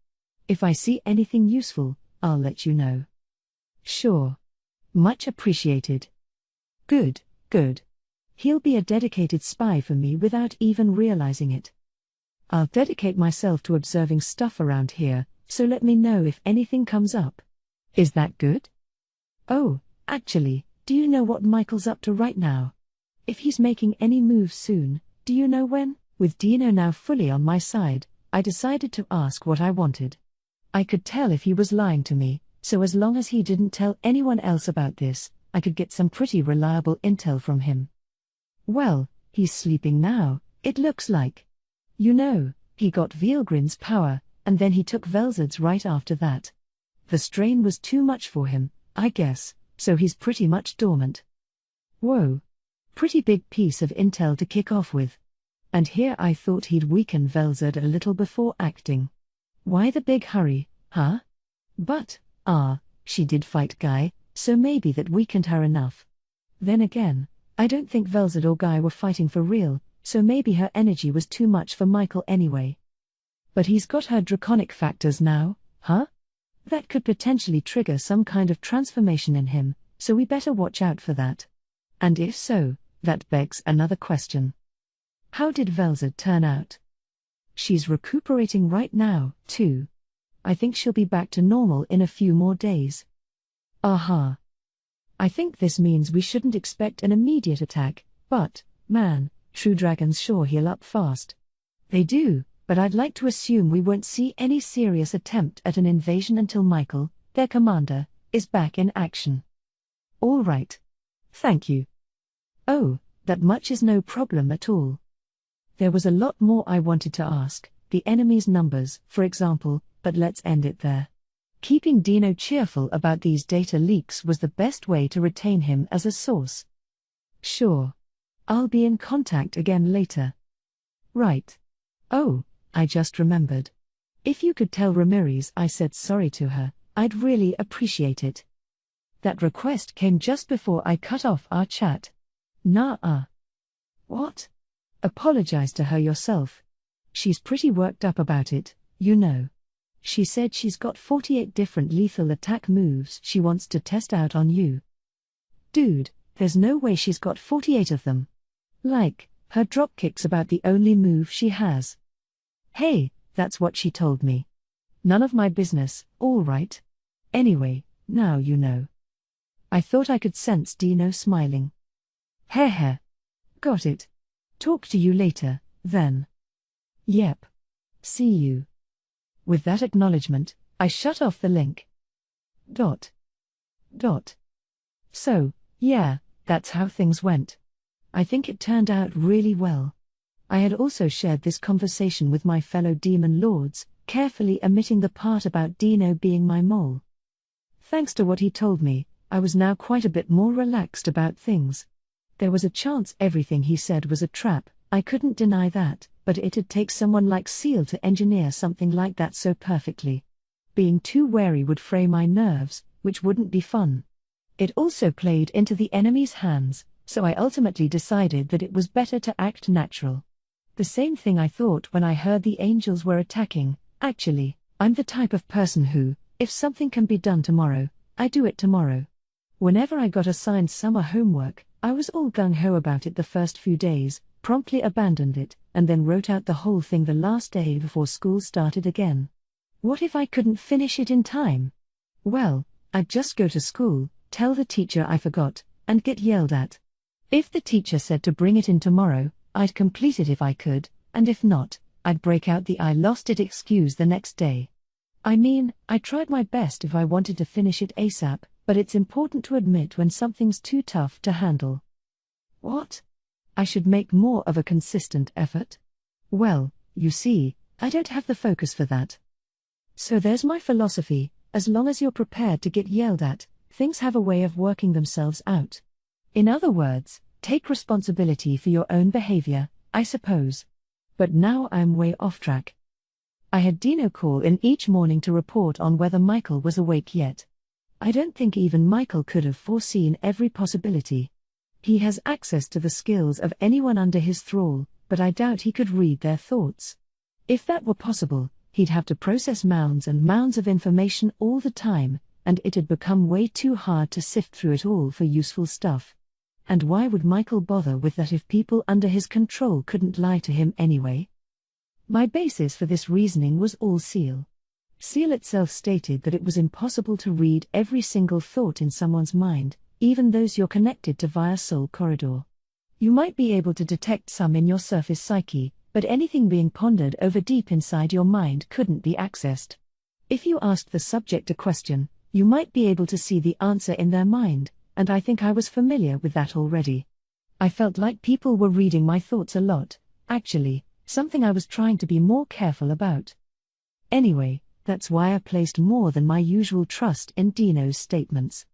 If I see anything useful, I'll let you know. Sure. Much appreciated. Good, good. He'll be a dedicated spy for me without even realizing it. I'll dedicate myself to observing stuff around here, so let me know if anything comes up. Is that good? Oh, actually, do you know what Michael's up to right now? If he's making any moves soon, do you know when? With Dino now fully on my side, I decided to ask what I wanted. I could tell if he was lying to me, so as long as he didn't tell anyone else about this, I could get some pretty reliable intel from him. Well, he's sleeping now, it looks like. You know, he got Veilgrin's power, and then he took Velzard's right after that. The strain was too much for him, I guess, so he's pretty much dormant. Whoa. Pretty big piece of intel to kick off with. And here I thought he'd weaken Velzard a little before acting. Why the big hurry, huh? But, she did fight Guy, so maybe that weakened her enough. Then again, I don't think Velzard or Guy were fighting for real, so maybe her energy was too much for Michael anyway. But he's got her draconic factors now, huh? That could potentially trigger some kind of transformation in him, so we better watch out for that. And if so, that begs another question. How did Velzard turn out? She's recuperating right now, too. I think she'll be back to normal in a few more days. Aha. I think this means we shouldn't expect an immediate attack, but, man, true dragons sure heal up fast. They do, but I'd like to assume we won't see any serious attempt at an invasion until Michael, their commander, is back in action. All right. Thank you. Oh, that much is no problem at all. There was a lot more I wanted to ask, the enemy's numbers, for example, but let's end it there. Keeping Dino cheerful about these data leaks was the best way to retain him as a source. Sure. I'll be in contact again later. Right. Oh, I just remembered. If you could tell Ramirez I said sorry to her, I'd really appreciate it. That request came just before I cut off our chat. Nah. What? Apologize to her yourself. She's pretty worked up about it, you know. She said she's got 48 different lethal attack moves she wants to test out on you. Dude, there's no way she's got 48 of them. Like, her dropkick's about the only move she has. Hey, that's what she told me. None of my business, all right. Anyway, now you know. I thought I could sense Dino smiling. Heh. Got it. Talk to you later, then. Yep. See you. With that acknowledgement, I shut off the link. So, yeah, that's how things went. I think it turned out really well. I had also shared this conversation with my fellow demon lords, carefully omitting the part about Dino being my mole. Thanks to what he told me, I was now quite a bit more relaxed about things. There was a chance everything he said was a trap, I couldn't deny that, but it'd take someone like Seal to engineer something like that so perfectly. Being too wary would fray my nerves, which wouldn't be fun. It also played into the enemy's hands, so I ultimately decided that it was better to act natural. The same thing I thought when I heard the angels were attacking. Actually, I'm the type of person who, if something can be done tomorrow, I do it tomorrow. Whenever I got assigned summer homework, I was all gung-ho about it the first few days, promptly abandoned it, and then wrote out the whole thing the last day before school started again. What if I couldn't finish it in time? Well, I'd just go to school, tell the teacher I forgot, and get yelled at. If the teacher said to bring it in tomorrow, I'd complete it if I could, and if not, I'd break out the I lost it excuse the next day. I mean, I tried my best if I wanted to finish it ASAP, but it's important to admit when something's too tough to handle. What? I should make more of a consistent effort? Well, you see, I don't have the focus for that. So there's my philosophy: as long as you're prepared to get yelled at, things have a way of working themselves out. In other words, take responsibility for your own behavior, I suppose. But now I'm way off track. I had Dino call in each morning to report on whether Michael was awake yet. I don't think even Michael could have foreseen every possibility. He has access to the skills of anyone under his thrall, but I doubt he could read their thoughts. If that were possible, he'd have to process mounds and mounds of information all the time, and it'd become way too hard to sift through it all for useful stuff. And why would Michael bother with that if people under his control couldn't lie to him anyway? My basis for this reasoning was all Seal. Seal itself stated that it was impossible to read every single thought in someone's mind, even those you're connected to via soul corridor. You might be able to detect some in your surface psyche, but anything being pondered over deep inside your mind couldn't be accessed. If you asked the subject a question, you might be able to see the answer in their mind, and I think I was familiar with that already. I felt like people were reading my thoughts a lot, actually, something I was trying to be more careful about. Anyway, that's why I placed more than my usual trust in Dino's statements.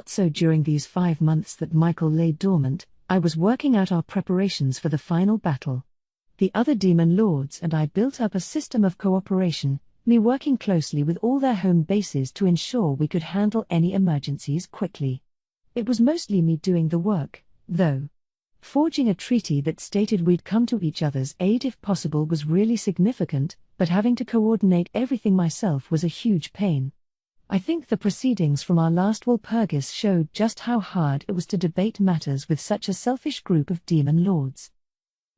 So during these 5 months that Michael lay dormant, I was working out our preparations for the final battle. The other demon lords and I built up a system of cooperation, me working closely with all their home bases to ensure we could handle any emergencies quickly. It was mostly me doing the work, though. Forging a treaty that stated we'd come to each other's aid if possible was really significant, but having to coordinate everything myself was a huge pain. I think the proceedings from our last Walpurgis showed just how hard it was to debate matters with such a selfish group of demon lords.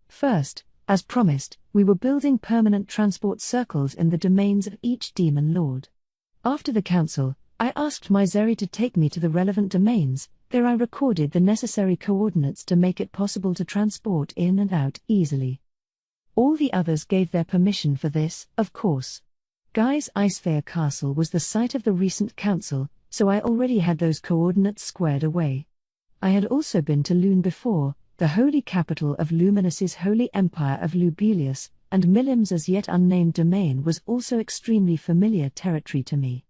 First, as promised, we were building permanent transport circles in the domains of each demon lord. After the council, I asked Misery to take me to the relevant domains. There I recorded the necessary coordinates to make it possible to transport in and out easily. All the others gave their permission for this, of course. Guy's Icefire Castle was the site of the recent council, so I already had those coordinates squared away. I had also been to Lune before, the holy capital of Luminous's holy empire of Lubelius, and Milim's as yet unnamed domain was also extremely familiar territory to me.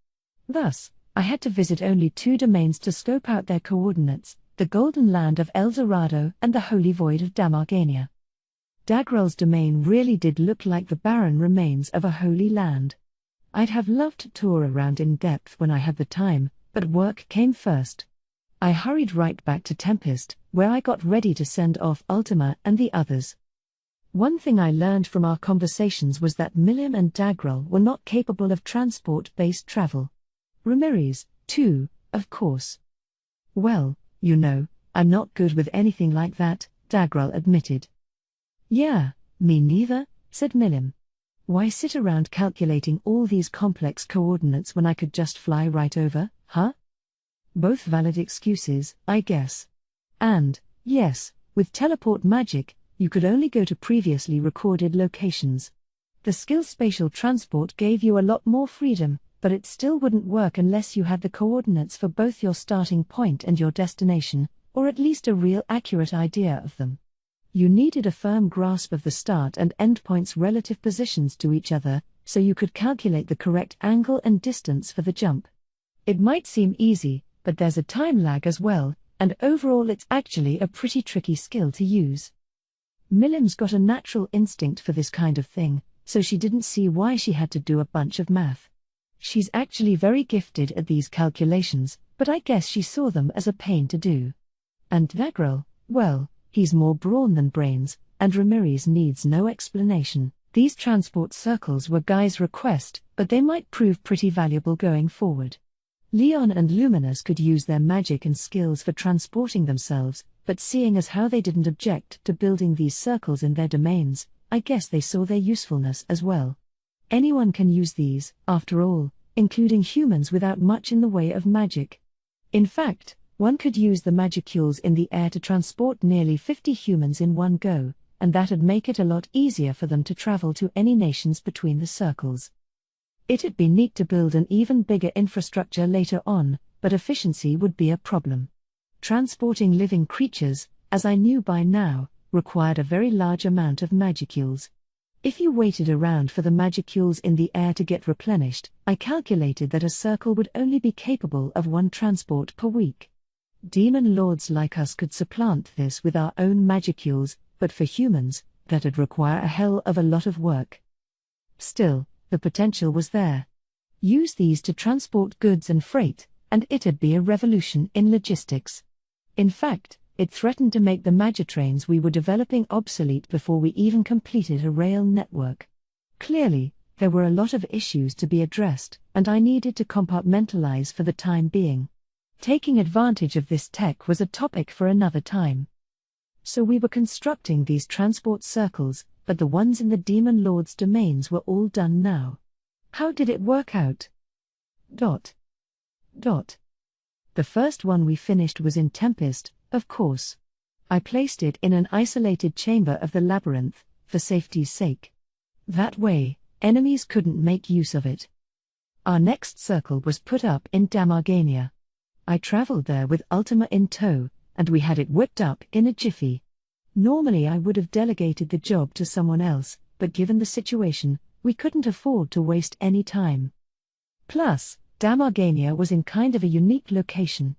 Thus, I had to visit only 2 domains to scope out their coordinates, the Golden Land of El Dorado and the Holy Void of Damargania. Dagrel's domain really did look like the barren remains of a holy land. I'd have loved to tour around in depth when I had the time, but work came first. I hurried right back to Tempest, where I got ready to send off Ultima and the others. One thing I learned from our conversations was that Milim and Dagrel were not capable of transport-based travel. Ramirez, too, of course. Well, you know, I'm not good with anything like that, Dagrel admitted. Yeah, me neither, said Milim. Why sit around calculating all these complex coordinates when I could just fly right over, huh? Both valid excuses, I guess. And, yes, with teleport magic, you could only go to previously recorded locations. The skill spatial transport gave you a lot more freedom, but it still wouldn't work unless you had the coordinates for both your starting point and your destination, or at least a real accurate idea of them. You needed a firm grasp of the start and end points' relative positions to each other, so you could calculate the correct angle and distance for the jump. It might seem easy, but there's a time lag as well, and overall it's actually a pretty tricky skill to use. Milim's got a natural instinct for this kind of thing, so she didn't see why she had to do a bunch of math. She's actually very gifted at these calculations, but I guess she saw them as a pain to do. And Dagrel, well, He's more brawn than brains, and Ramirez needs no explanation. These transport circles were Guy's request, but they might prove pretty valuable going forward. Leon and Luminous could use their magic and skills for transporting themselves, but seeing as how they didn't object to building these circles in their domains, I guess they saw their usefulness as well. Anyone can use these, after all, including humans without much in the way of magic. In fact, one could use the magicules in the air to transport nearly 50 humans in one go, and that'd make it a lot easier for them to travel to any nations between the circles. It'd be neat to build an even bigger infrastructure later on, but efficiency would be a problem. Transporting living creatures, as I knew by now, required a very large amount of magicules. If you waited around for the magicules in the air to get replenished, I calculated that a circle would only be capable of one transport per week. Demon lords like us could supplant this with our own magicules, but for humans, that'd require a hell of a lot of work. Still, the potential was there. Use these to transport goods and freight, and it'd be a revolution in logistics. In fact, it threatened to make the magitrains we were developing obsolete before we even completed a rail network. Clearly, there were a lot of issues to be addressed, and I needed to compartmentalize for the time being. Taking advantage of this tech was a topic for another time. So we were constructing these transport circles, but the ones in the Demon Lord's domains were all done now. How did it work out? The first one we finished was in Tempest, of course. I placed it in an isolated chamber of the labyrinth, for safety's sake. That way, enemies couldn't make use of it. Our next circle was put up in Damargania. I traveled there with Ultima in tow, and we had it whipped up in a jiffy. Normally I would have delegated the job to someone else, but given the situation, we couldn't afford to waste any time. Plus, Damargania was in kind of a unique location.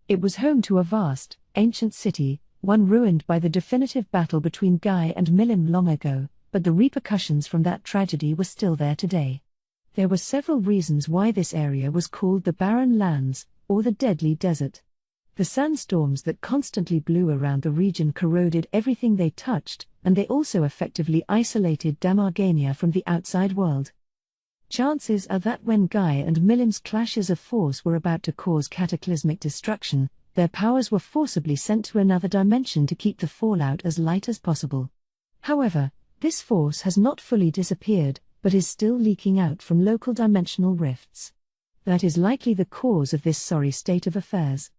It was home to a vast, ancient city, one ruined by the definitive battle between Guy and Milim long ago, but the repercussions from that tragedy were still there today. There were several reasons why this area was called the Barren Lands, or the Deadly Desert. The sandstorms that constantly blew around the region corroded everything they touched, and they also effectively isolated Damargania from the outside world. Chances are that when Guy and Milim's clashes of force were about to cause cataclysmic destruction, their powers were forcibly sent to another dimension to keep the fallout as light as possible. However, this force has not fully disappeared, but is still leaking out from local dimensional rifts. That is likely the cause of this sorry state of affairs.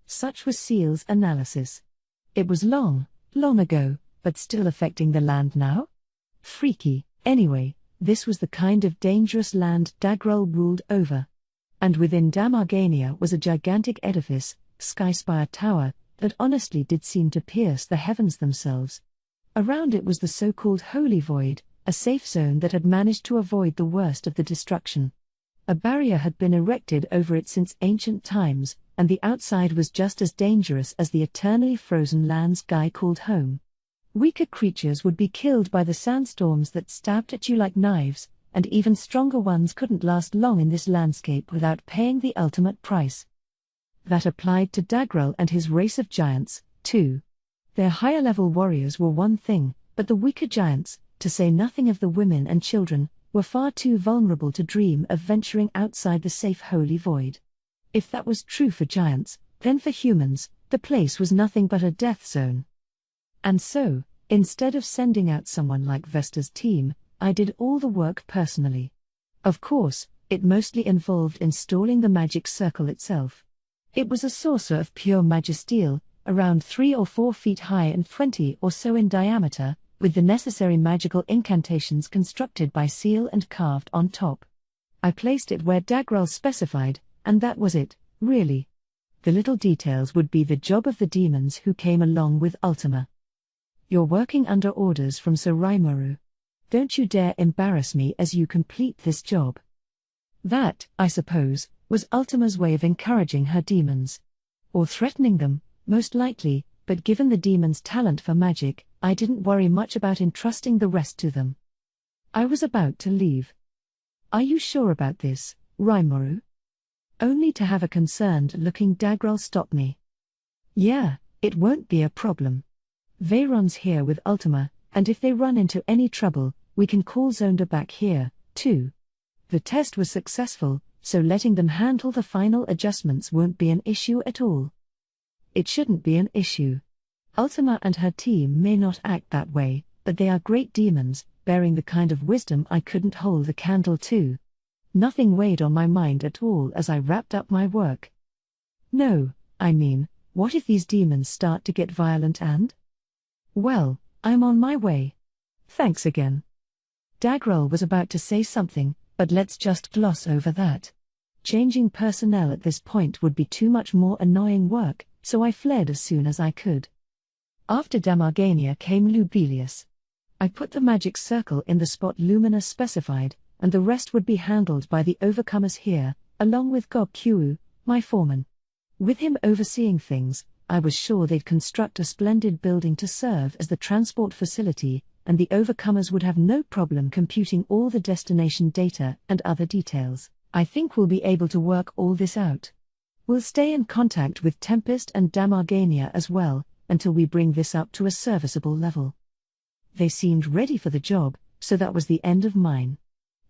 Such was Seal's analysis. It was long ago, but still affecting the land now? Freaky. Anyway, this was the kind of dangerous land Dagrel ruled over. And within Damargania was a gigantic edifice, Skyspire Tower, that honestly did seem to pierce the heavens themselves. Around it was the so-called Holy Void, a safe zone that had managed to avoid the worst of the destruction. A barrier had been erected over it since ancient times, and the outside was just as dangerous as the eternally frozen lands Guy called home. Weaker creatures would be killed by the sandstorms that stabbed at you like knives, and even stronger ones couldn't last long in this landscape without paying the ultimate price. That applied to Dagrel and his race of giants, too. Their higher-level warriors were one thing, but the weaker giants, to say nothing of the women and children, were far too vulnerable to dream of venturing outside the safe Holy Void. If that was true for giants, then for humans, the place was nothing but a death zone. And so, instead of sending out someone like Vesta's team, I did all the work personally. Of course, it mostly involved installing the magic circle itself. It was a saucer of pure magisteel, around 3 or 4 feet high and 20 or so in diameter, with the necessary magical incantations constructed by Seal and carved on top. I placed it where Dagrel specified, and that was it, really. The little details would be the job of the demons who came along with Ultima. You're working under orders from Sir Rimuru. Don't you dare embarrass me as you complete this job. That, I suppose, was Ultima's way of encouraging her demons. Or threatening them, most likely, but given the demons' talent for magic, I didn't worry much about entrusting the rest to them. I was about to leave. Are you sure about this, Rimuru? Only to have a concerned-looking Dagrel stop me. Yeah, it won't be a problem. Veyron's here with Ultima, and if they run into any trouble, we can call Zonda back here, too. The test was successful, so letting them handle the final adjustments won't be an issue at all. It shouldn't be an issue. Ultima and her team may not act that way, but they are great demons, bearing the kind of wisdom I couldn't hold a candle to. Nothing weighed on my mind at all as I wrapped up my work. No, I mean, what if these demons start to get violent and? Well, I'm on my way. Thanks again. Dagrel was about to say something, but let's just gloss over that. Changing personnel at this point would be too much more annoying work, so I fled as soon as I could. After Damargania came Lubelius. I put the magic circle in the spot Luminous specified, and the rest would be handled by the overcomers here, along with Gokyu, my foreman. With him overseeing things, I was sure they'd construct a splendid building to serve as the transport facility, and the overcomers would have no problem computing all the destination data and other details. I think we'll be able to work all this out. We'll stay in contact with Tempest and Damargania as well, until we bring this up to a serviceable level. They seemed ready for the job, so that was the end of mine.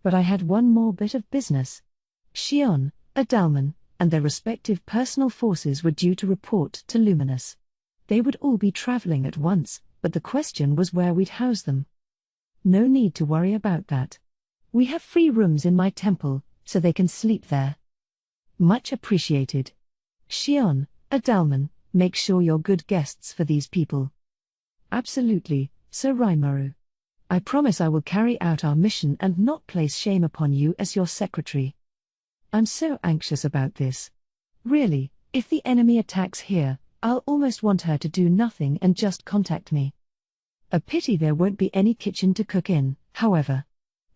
But I had one more bit of business. Shion, Adalman, and their respective personal forces were due to report to Luminous. They would all be traveling at once, but the question was where we'd house them. No need to worry about that. We have free rooms in my temple, so they can sleep there. Much appreciated. Shion, Adalman, make sure you're good guests for these people. Absolutely, Sir Rimuru. I promise I will carry out our mission and not place shame upon you as your secretary. I'm so anxious about this. Really, if the enemy attacks here, I'll almost want her to do nothing and just contact me. A pity there won't be any kitchen to cook in, however.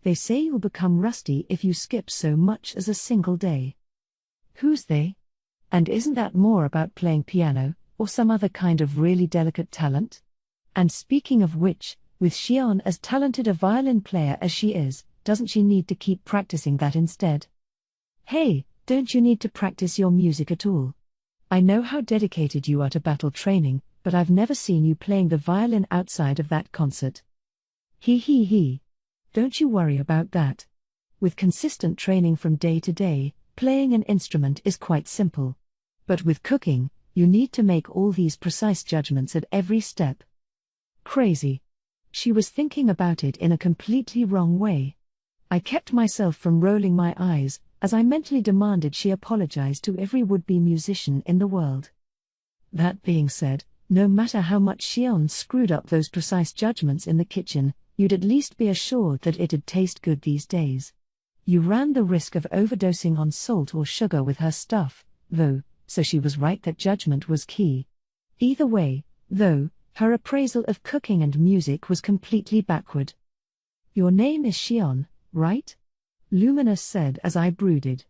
They say you'll become rusty if you skip so much as a single day. Who's they? And isn't that more about playing piano, or some other kind of really delicate talent? And speaking of which, with Shion as talented a violin player as she is, doesn't she need to keep practicing that instead? Hey, don't you need to practice your music at all? I know how dedicated you are to battle training, but I've never seen you playing the violin outside of that concert. He. Don't you worry about that. With consistent training from day to day, playing an instrument is quite simple. But with cooking, you need to make all these precise judgments at every step. Crazy. She was thinking about it in a completely wrong way. I kept myself from rolling my eyes, as I mentally demanded she apologize to every would-be musician in the world. That being said, no matter how much Shion screwed up those precise judgments in the kitchen, you'd at least be assured that it'd taste good these days. You ran the risk of overdosing on salt or sugar with her stuff, though, so she was right that judgment was key. Either way, though, her appraisal of cooking and music was completely backward. Your name is Shion, right? Luminous said as I brooded.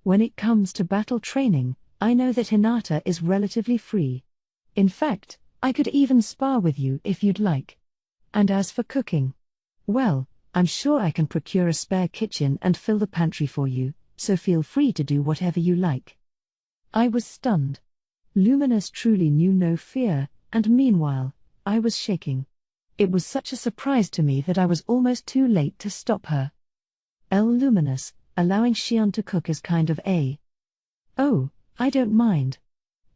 When it comes to battle training, I know that Hinata is relatively free. In fact, I could even spar with you if you'd like. And as for cooking, well, I'm sure I can procure a spare kitchen and fill the pantry for you, so feel free to do whatever you like. I was stunned. Luminous truly knew no fear, and meanwhile, I was shaking. It was such a surprise to me that I was almost too late to stop her. Luminous, allowing Shion to cook is kind of a... Oh, I don't mind.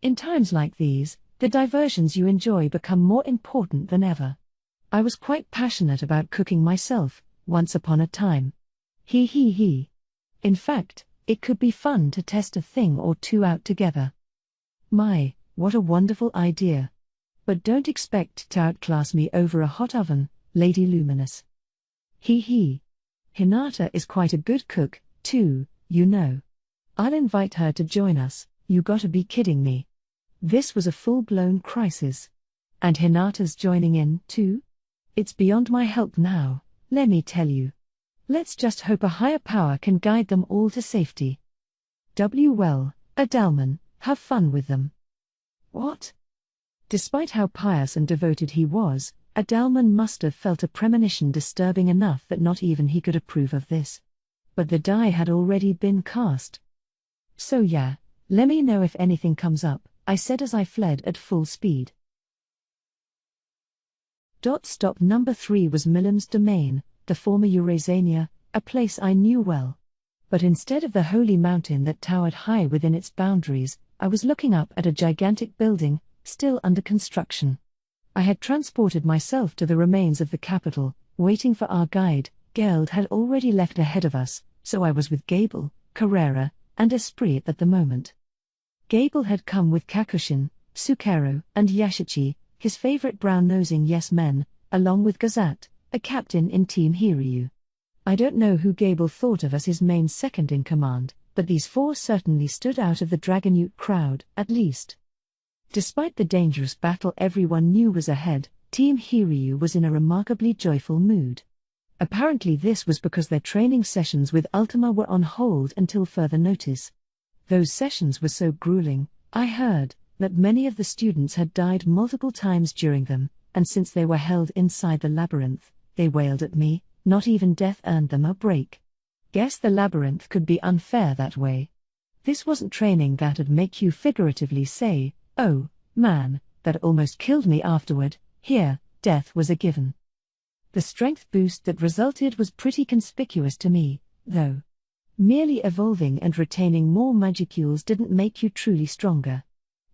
In times like these, the diversions you enjoy become more important than ever. I was quite passionate about cooking myself, once upon a time. He. In fact, it could be fun to test a thing or two out together. My, what a wonderful idea. But don't expect to outclass me over a hot oven, Lady Luminous. He. Hinata is quite a good cook, too, you know. I'll invite her to join us, you gotta be kidding me. This was a full-blown crisis. And Hinata's joining in, too? It's beyond my help now, let me tell you. Let's just hope a higher power can guide them all to safety. Well, Adalman, have fun with them. What? Despite how pious and devoted he was, Adalman must have felt a premonition disturbing enough that not even he could approve of this. But the die had already been cast. So yeah, let me know if anything comes up, I said as I fled at full speed. Number 3 was Milim's domain, the former Eurasania, a place I knew well. But instead of the holy mountain that towered high within its boundaries, I was looking up at a gigantic building, still under construction. I had transported myself to the remains of the capital, waiting for our guide. Geld had already left ahead of us, so I was with Gable, Carrera, and Esprit at the moment. Gable had come with Kakushin, Sukero, and Yashichi, his favorite brown-nosing yes-men, along with Gazat, a captain in Team Hiryu. I don't know who Gable thought of as his main second-in-command, but these 4 certainly stood out of the Dragonute crowd, at least. Despite the dangerous battle everyone knew was ahead, Team Hiryu was in a remarkably joyful mood. Apparently this was because their training sessions with Ultima were on hold until further notice. Those sessions were so grueling, I heard, that many of the students had died multiple times during them, and since they were held inside the labyrinth, they wailed at me. Not even death earned them a break. Guess the labyrinth could be unfair that way. This wasn't training that'd make you figuratively say, "Oh, man, that almost killed me afterward." Here, death was a given. The strength boost that resulted was pretty conspicuous to me, though. Merely evolving and retaining more magicules didn't make you truly stronger.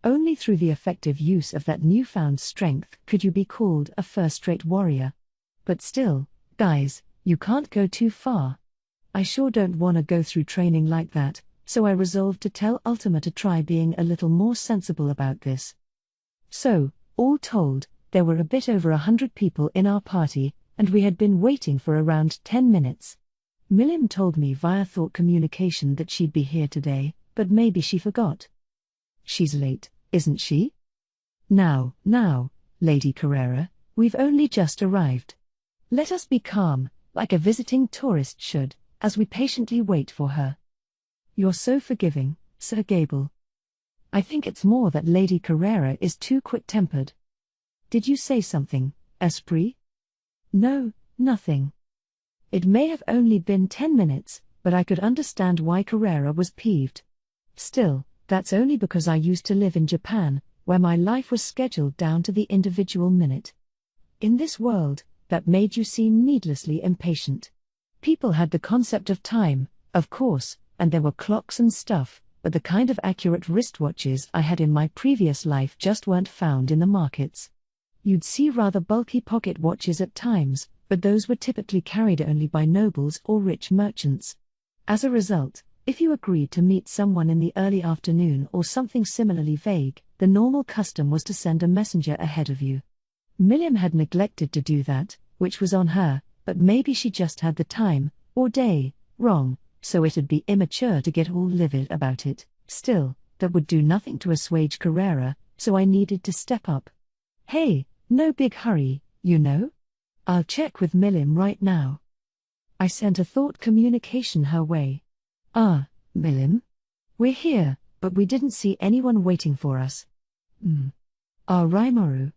Only through the effective use of that newfound strength could you be called a first-rate warrior. But still, guys, you can't go too far. I sure don't want to go through training like that, so I resolved to tell Ultima to try being a little more sensible about this. So, all told, there were a bit over 100 people in our party, and we had been waiting for around 10 minutes. Milim told me via thought communication that she'd be here today, but maybe she forgot. She's late, isn't she? Now, Lady Carrera, we've only just arrived. Let us be calm, like a visiting tourist should, as we patiently wait for her. You're so forgiving, Sir Gable. I think it's more that Lady Carrera is too quick-tempered. Did you say something, Esprit? No, nothing. It may have only been 10 minutes, but I could understand why Carrera was peeved. Still, that's only because I used to live in Japan, where my life was scheduled down to the individual minute. In this world, that made you seem needlessly impatient. People had the concept of time, of course, and there were clocks and stuff, but the kind of accurate wristwatches I had in my previous life just weren't found in the markets. You'd see rather bulky pocket watches at times, but those were typically carried only by nobles or rich merchants. As a result, if you agreed to meet someone in the early afternoon or something similarly vague, the normal custom was to send a messenger ahead of you. Milim had neglected to do that, which was on her, but maybe she just had the time, or day, wrong, so it'd be immature to get all livid about it. Still, that would do nothing to assuage Carrera, so I needed to step up. Hey, no big hurry, you know? I'll check with Milim right now. I sent a thought communication her way. Ah, Milim? We're here, but we didn't see anyone waiting for us. Raimaru.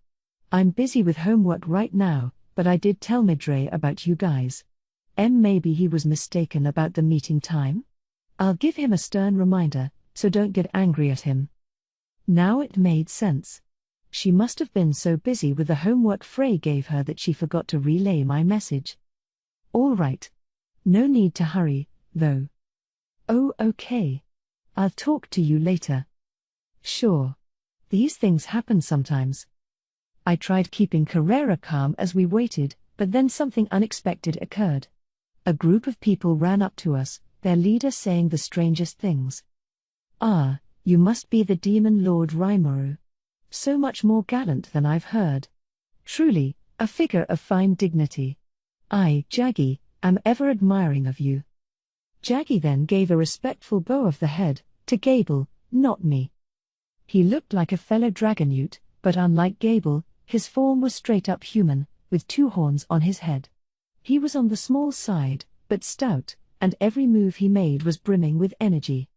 I'm busy with homework right now, but I did tell Midre about you guys. Maybe he was mistaken about the meeting time? I'll give him a stern reminder, so don't get angry at him. Now it made sense. She must have been so busy with the homework Frey gave her that she forgot to relay my message. All right. No need to hurry, though. Oh, okay. I'll talk to you later. Sure. These things happen sometimes. I tried keeping Carrera calm as we waited, but then something unexpected occurred. A group of people ran up to us, their leader saying the strangest things. Ah, you must be the demon lord Raimaru. So much more gallant than I've heard. Truly, a figure of fine dignity. I, Jaggi, am ever admiring of you. Jaggi then gave a respectful bow of the head, to Gable, not me. He looked like a fellow Dragonute, but unlike Gable, his form was straight-up human, with 2 horns on his head. He was on the small side, but stout, and every move he made was brimming with energy.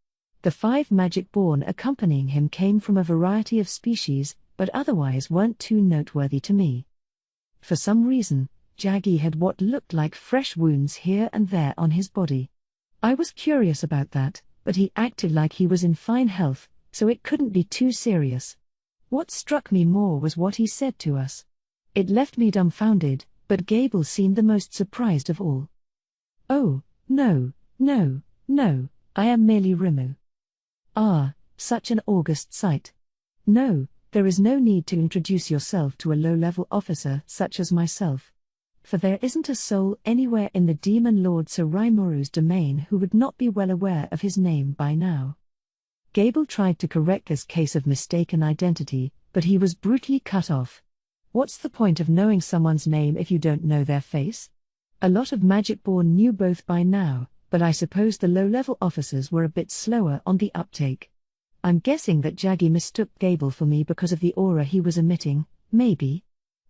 The 5 magic-born accompanying him came from a variety of species, but otherwise weren't too noteworthy to me. For some reason, Jaggi had what looked like fresh wounds here and there on his body. I was curious about that, but he acted like he was in fine health, so it couldn't be too serious. What struck me more was what he said to us. It left me dumbfounded, but Gable seemed the most surprised of all. "Oh, no, no, no, I am merely Rimu." "Ah, such an august sight. No, there is no need to introduce yourself to a low-level officer such as myself. For there isn't a soul anywhere in the Demon Lord Sir Raimuru's domain who would not be well aware of his name by now." Gable tried to correct this case of mistaken identity, but he was brutally cut off. What's the point of knowing someone's name if you don't know their face? A lot of Magicborn knew both by now, but I suppose the low-level officers were a bit slower on the uptake. I'm guessing that Jaggy mistook Gable for me because of the aura he was emitting, maybe.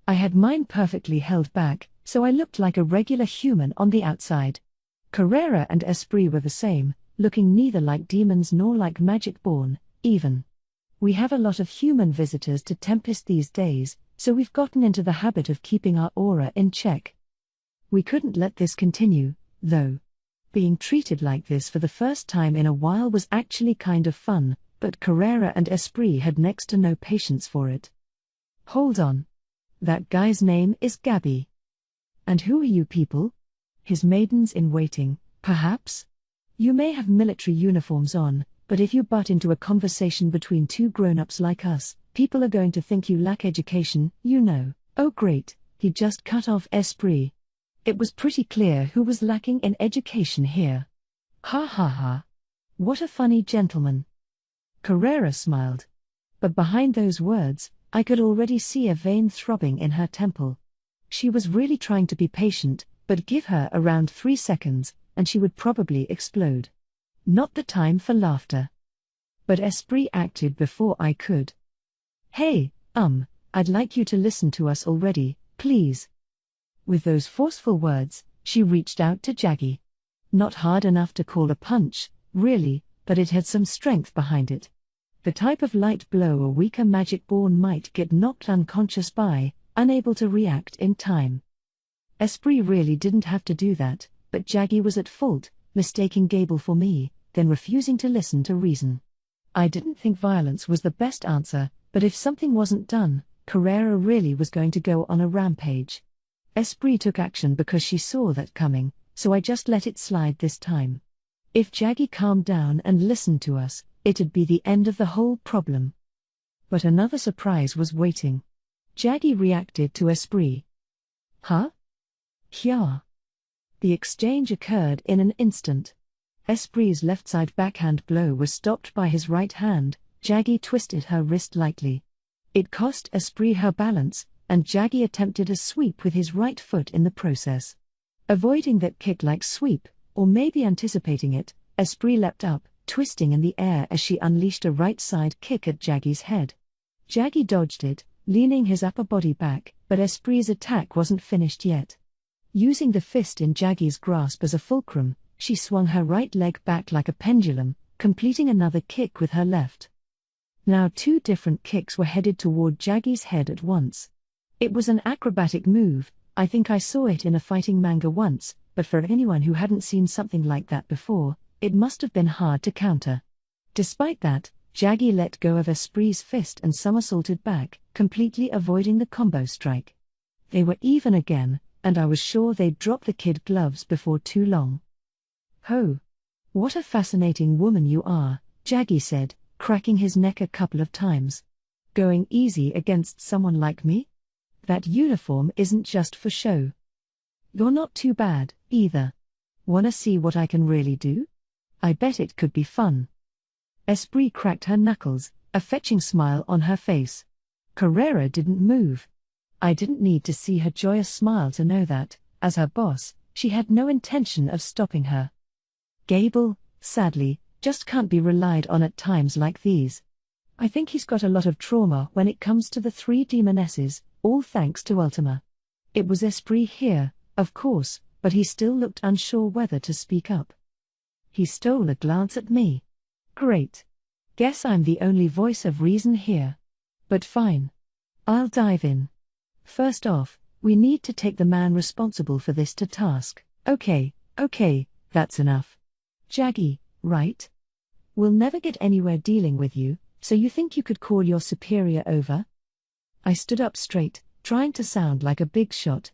I had mine perfectly held back, so I looked like a regular human on the outside. Carrera and Esprit were the same, looking neither like demons nor like Magicborn, even. We have a lot of human visitors to Tempest these days, so we've gotten into the habit of keeping our aura in check. We couldn't let this continue, though. Being treated like this for the first time in a while was actually kind of fun, but Carrera and Esprit had next to no patience for it. "Hold on. That guy's name is Gabby. And who are you people? His maidens in waiting, perhaps? You may have military uniforms on, but if you butt into a conversation between two grown-ups like us, people are going to think you lack education, you know." Oh great, he just cut off Esprit. It was pretty clear who was lacking in education here. Ha ha ha. What a funny gentleman. Carrera smiled. But behind those words, I could already see a vein throbbing in her temple. She was really trying to be patient, but give her around 3 seconds, and she would probably explode. Not the time for laughter. But Esprit acted before I could. "Hey, I'd like you to listen to us already, please." With those forceful words, she reached out to Jaggy. Not hard enough to call a punch, really, but it had some strength behind it. The type of light blow a weaker Magicborn might get knocked unconscious by, unable to react in time. Esprit really didn't have to do that, but Jaggy was at fault, mistaking Gable for me, then refusing to listen to reason. I didn't think violence was the best answer, but if something wasn't done, Carrera really was going to go on a rampage. Esprit took action because she saw that coming, so I just let it slide this time. If Jaggy calmed down and listened to us, it'd be the end of the whole problem. But another surprise was waiting. Jaggy reacted to Esprit. "Huh? Yeah." The exchange occurred in an instant. Esprit's left side backhand blow was stopped by his right hand. Jaggy twisted her wrist lightly. It cost Esprit her balance, and Jaggy attempted a sweep with his right foot in the process. Avoiding that kick-like sweep, or maybe anticipating it, Esprit leapt up, twisting in the air as she unleashed a right-side kick at Jaggy's head. Jaggy dodged it, leaning his upper body back, but Esprit's attack wasn't finished yet. Using the fist in Jaggy's grasp as a fulcrum, she swung her right leg back like a pendulum, completing another kick with her left. Now 2 different kicks were headed toward Jaggy's head at once. It was an acrobatic move. I think I saw it in a fighting manga once, but for anyone who hadn't seen something like that before, it must have been hard to counter. Despite that, Jaggy let go of Esprit's fist and somersaulted back, completely avoiding the combo strike. They were even again, and I was sure they'd drop the kid gloves before too long. "Ho! What a fascinating woman you are," Jaggy said, cracking his neck a couple of times. "Going easy against someone like me? That uniform isn't just for show. You're not too bad, either. Wanna see what I can really do? I bet it could be fun." Esprit cracked her knuckles, a fetching smile on her face. Carrera didn't move. I didn't need to see her joyous smile to know that, as her boss, she had no intention of stopping her. Gable, sadly, just can't be relied on at times like these. I think he's got a lot of trauma when it comes to the 3 demonesses, all thanks to Ultima. It was Esprit here, of course, but he still looked unsure whether to speak up. He stole a glance at me. Great. Guess I'm the only voice of reason here. But fine. I'll dive in. First off, we need to take the man responsible for this to task. Okay, that's enough. Jaggy, right? We'll never get anywhere dealing with you, so you think you could call your superior over? I stood up straight, trying to sound like a big shot.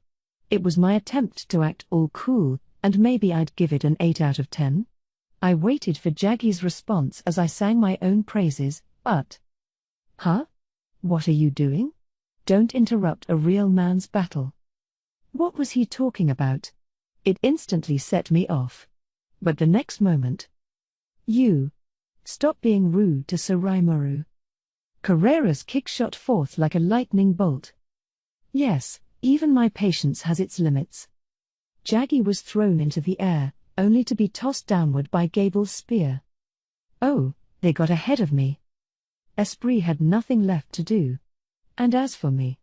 It was my attempt to act all cool, and maybe I'd give it an 8 out of 10. I waited for Jaggy's response as I sang my own praises, but... Huh? What are you doing? Don't interrupt a real man's battle. What was he talking about? It instantly set me off. But the next moment... You. Stop being rude to Sir Rimuru. Carrera's kick shot forth like a lightning bolt. Yes, even my patience has its limits. Jaggy was thrown into the air, only to be tossed downward by Gable's spear. Oh, they got ahead of me. Esprit had nothing left to do. And as for me.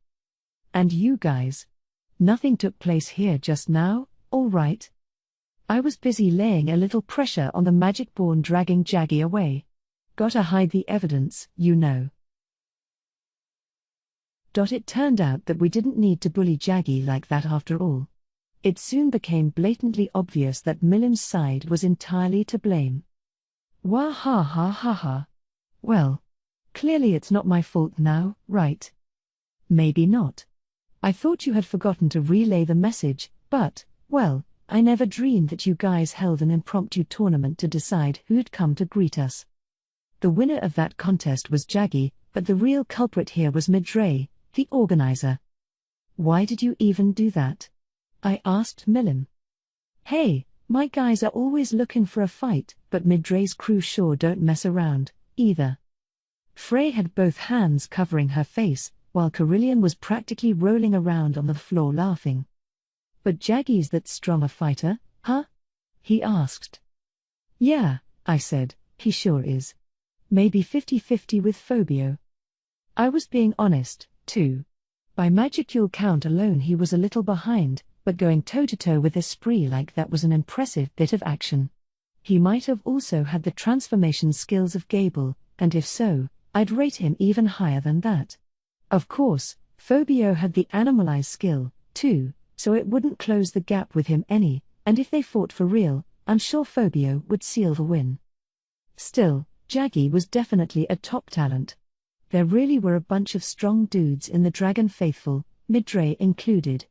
And you guys. Nothing took place here just now, all right? I was busy laying a little pressure on the magic pawn dragging Jaggy away. Gotta hide the evidence, you know. It turned out that we didn't need to bully Jaggy like that after all. It soon became blatantly obvious that Milim's side was entirely to blame. Wah ha ha ha ha. Well, clearly it's not my fault now, right? Maybe not. I thought you had forgotten to relay the message, but, well, I never dreamed that you guys held an impromptu tournament to decide who'd come to greet us. The winner of that contest was Jaggy, but the real culprit here was Midray, the organizer. Why did you even do that? I asked Milim. Hey, my guys are always looking for a fight, but Midray's crew sure don't mess around, either. Frey had both hands covering her face, while Carillion was practically rolling around on the floor laughing. But Jaggy's that strong a fighter, huh? He asked. Yeah, I said, he sure is. Maybe 50-50 with Phobio. I was being honest, too. By magicule count alone he was a little behind, but going toe-to-toe with Esprit like that was an impressive bit of action. He might have also had the transformation skills of Gable, and if so, I'd rate him even higher than that. Of course, Phobio had the animalize skill, too, so it wouldn't close the gap with him any, and if they fought for real, I'm sure Phobio would seal the win. Still, Jaggy was definitely a top talent. There really were a bunch of strong dudes in the Dragon Faithful, Midray included.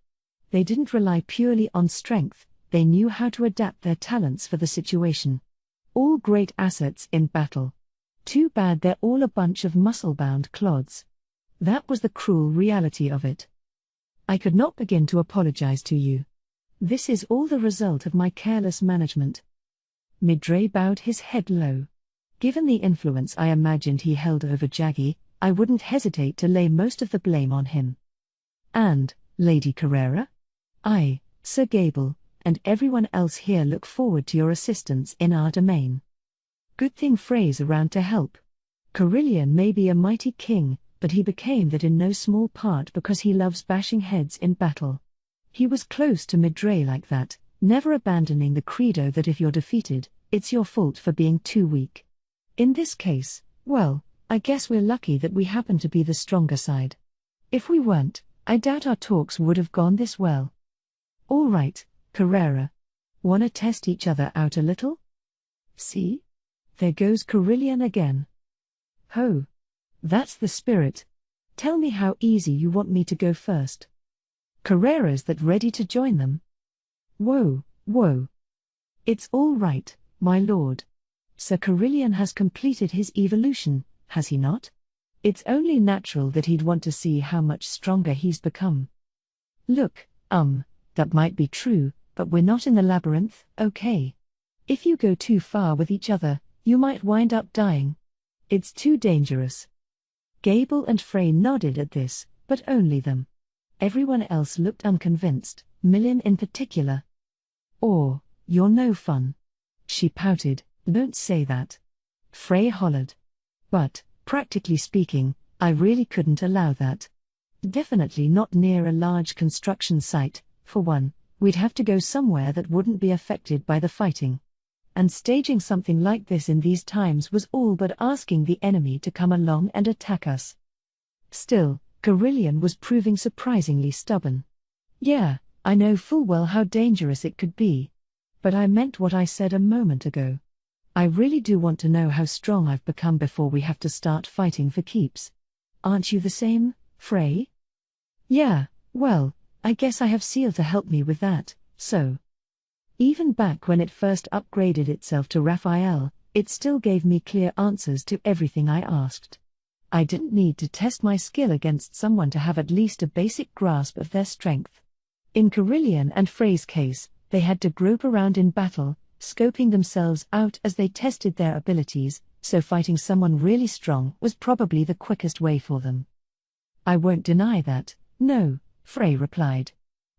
They didn't rely purely on strength, they knew how to adapt their talents for the situation. All great assets in battle. Too bad they're all a bunch of muscle-bound clods. That was the cruel reality of it. I could not begin to apologize to you. This is all the result of my careless management. Midray bowed his head low. Given the influence I imagined he held over Jaggy, I wouldn't hesitate to lay most of the blame on him. And, Lady Carrera? I, Sir Gable, and everyone else here look forward to your assistance in our domain. Good thing Frey's around to help. Carillion may be a mighty king, but he became that in no small part because he loves bashing heads in battle. He was close to Midray like that, never abandoning the credo that if you're defeated, it's your fault for being too weak. In this case, well, I guess we're lucky that we happen to be the stronger side. If we weren't, I doubt our talks would have gone this well. All right, Carrera. Wanna test each other out a little? See? There goes Carillion again. Ho! That's the spirit. Tell me how easy you want me to go first. Carrera's that ready to join them? Whoa, whoa. It's all right, my lord. Sir Carillion has completed his evolution, has he not? It's only natural that he'd want to see how much stronger he's become. Look, that might be true, but we're not in the labyrinth, okay? If you go too far with each other, you might wind up dying. It's too dangerous. Gable and Frey nodded at this, but only them. Everyone else looked unconvinced, Milim in particular. Or, you're no fun. She pouted, don't say that. Frey hollered. But, practically speaking, I really couldn't allow that. Definitely not near a large construction site, for one, we'd have to go somewhere that wouldn't be affected by the fighting. And staging something like this in these times was all but asking the enemy to come along and attack us. Still, Carillion was proving surprisingly stubborn. Yeah, I know full well how dangerous it could be. But I meant what I said a moment ago. I really do want to know how strong I've become before we have to start fighting for keeps. Aren't you the same, Frey? Yeah, well, I guess I have Seal to help me with that, so. Even back when it first upgraded itself to Raphael, it still gave me clear answers to everything I asked. I didn't need to test my skill against someone to have at least a basic grasp of their strength. In Carillion and Frey's case, they had to grope around in battle, scoping themselves out as they tested their abilities, so fighting someone really strong was probably the quickest way for them. I won't deny that, no, Frey replied.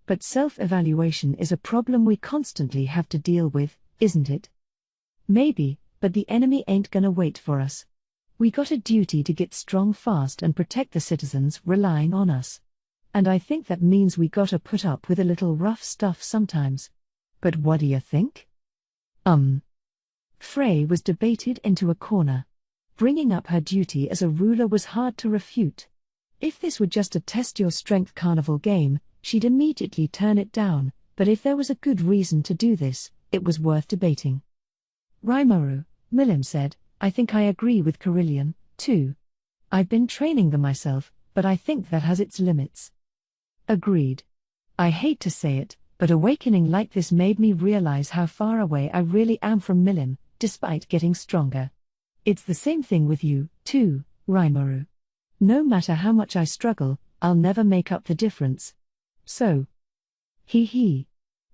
But self-evaluation is a problem we constantly have to deal with, isn't it? Maybe, but the enemy ain't gonna wait for us. We got a duty to get strong fast and protect the citizens relying on us. And I think that means we gotta put up with a little rough stuff sometimes. But what do you think? Frey was debated into a corner. Bringing up her duty as a ruler was hard to refute. If this were just a test your strength carnival game, she'd immediately turn it down, but if there was a good reason to do this, it was worth debating. Rimuru, Milim said, I think I agree with Carillion, too. I've been training them myself, but I think that has its limits. Agreed. I hate to say it, but awakening like this made me realize how far away I really am from Milim, despite getting stronger. It's the same thing with you, too, Rimuru. No matter how much I struggle, I'll never make up the difference. So.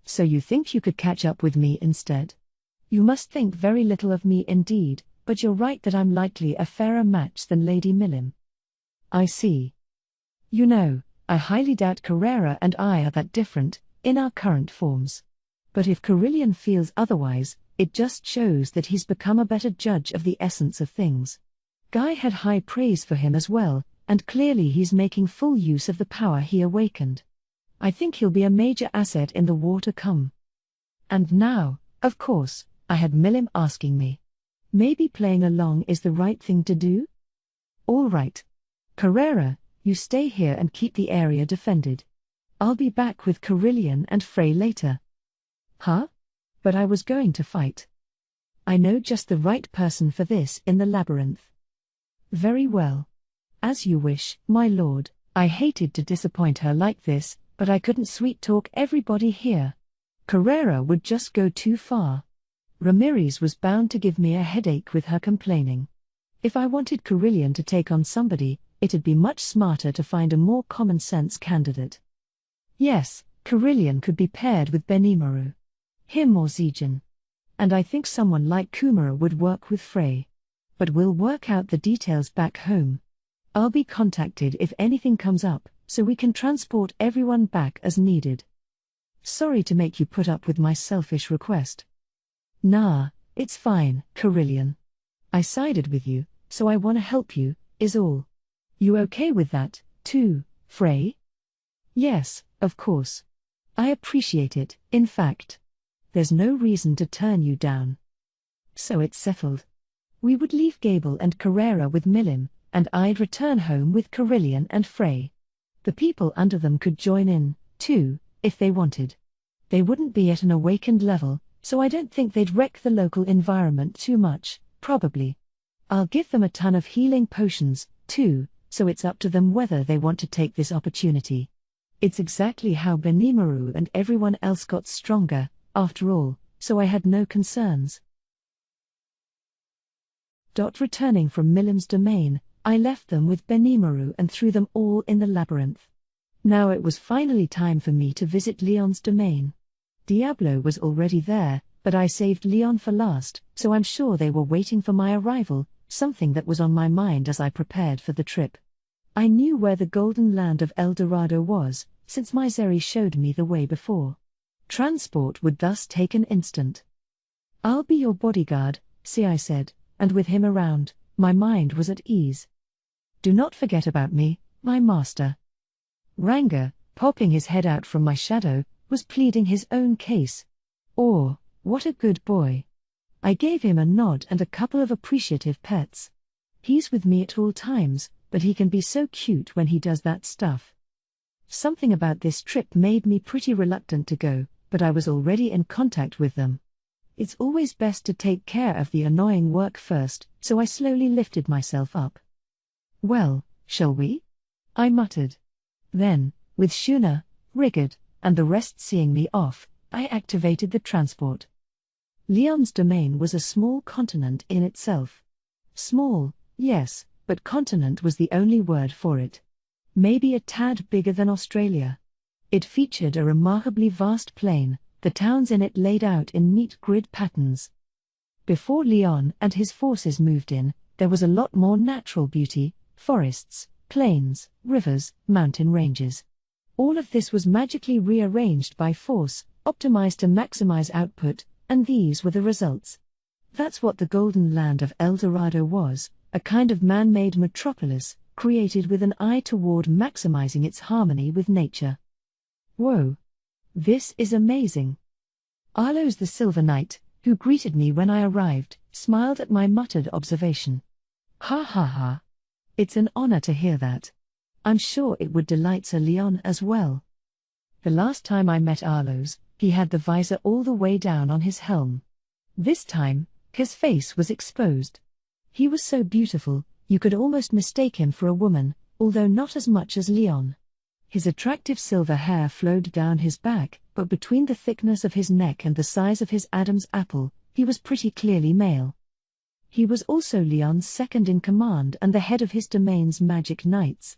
So you think you could catch up with me instead? You must think very little of me indeed, but you're right that I'm likely a fairer match than Lady Milim. I see. You know, I highly doubt Carrera and I are that different, in our current forms. But if Carillion feels otherwise, it just shows that he's become a better judge of the essence of things. Guy had high praise for him as well, and clearly he's making full use of the power he awakened. I think he'll be a major asset in the war to come. And now, of course, I had Milim asking me. Maybe playing along is the right thing to do? All right. Carrera, you stay here and keep the area defended. I'll be back with Carillion and Frey later. Huh? But I was going to fight. I know just the right person for this in the labyrinth. Very well. As you wish, my lord. I hated to disappoint her like this, but I couldn't sweet-talk everybody here. Carrera would just go too far. Ramirez was bound to give me a headache with her complaining. If I wanted Carillion to take on somebody, it'd be much smarter to find a more common-sense candidate. Yes, Carillion could be paired with Benimaru. Him or Zijin. And I think someone like Kumara would work with Frey. But we'll work out the details back home. I'll be contacted if anything comes up, so we can transport everyone back as needed. Sorry to make you put up with my selfish request. Nah, it's fine, Carillion. I sided with you, so I want to help you, is all. You okay with that, too, Frey? Yes, of course. I appreciate it, in fact. There's no reason to turn you down. So it's settled. We would leave Gable and Carrera with Milim, and I'd return home with Carillion and Frey. The people under them could join in, too, if they wanted. They wouldn't be at an awakened level, so I don't think they'd wreck the local environment too much, probably. I'll give them a ton of healing potions, too, so it's up to them whether they want to take this opportunity. It's exactly how Benimaru and everyone else got stronger, after all, so I had no concerns. Returning from Milim's domain, I left them with Benimaru and threw them all in the labyrinth. Now it was finally time for me to visit Leon's domain. Diablo was already there, but I saved Leon for last, so I'm sure they were waiting for my arrival, something that was on my mind as I prepared for the trip. I knew where the golden land of El Dorado was, since my Zeri showed me the way before. Transport would thus take an instant. I'll be your bodyguard, I said, and with him around, my mind was at ease. Do not forget about me, my master. Ranga, popping his head out from my shadow, was pleading his own case. Oh, what a good boy. I gave him a nod and a couple of appreciative pets. He's with me at all times, but he can be so cute when he does that stuff. Something about this trip made me pretty reluctant to go, but I was already in contact with them. It's always best to take care of the annoying work first, so I slowly lifted myself up. Well, shall we? I muttered. Then, With schooner, rigged, and the rest seeing me off, I activated the transport. Leon's domain was a small continent in itself. Small, yes, but continent was the only word for it. Maybe a tad bigger than Australia. It featured a remarkably vast plain, the towns in it laid out in neat grid patterns. Before Leon and his forces moved in, there was a lot more natural beauty: forests, plains, rivers, mountain ranges. All of this was magically rearranged by force, optimized to maximize output, and these were the results. That's what the golden land of El Dorado was, a kind of man-made metropolis, created with an eye toward maximizing its harmony with nature. Whoa! This is amazing. Arlos the Silver Knight, who greeted me when I arrived, smiled at my muttered observation. Ha ha ha. It's an honor to hear that. I'm sure it would delight Sir Leon as well. The last time I met Arlos, he had the visor all the way down on his helm. This time, his face was exposed. He was so beautiful, you could almost mistake him for a woman, although not as much as Leon. His attractive silver hair flowed down his back, but between the thickness of his neck and the size of his Adam's apple, he was pretty clearly male. He was also Leon's second in command and the head of his domain's magic knights.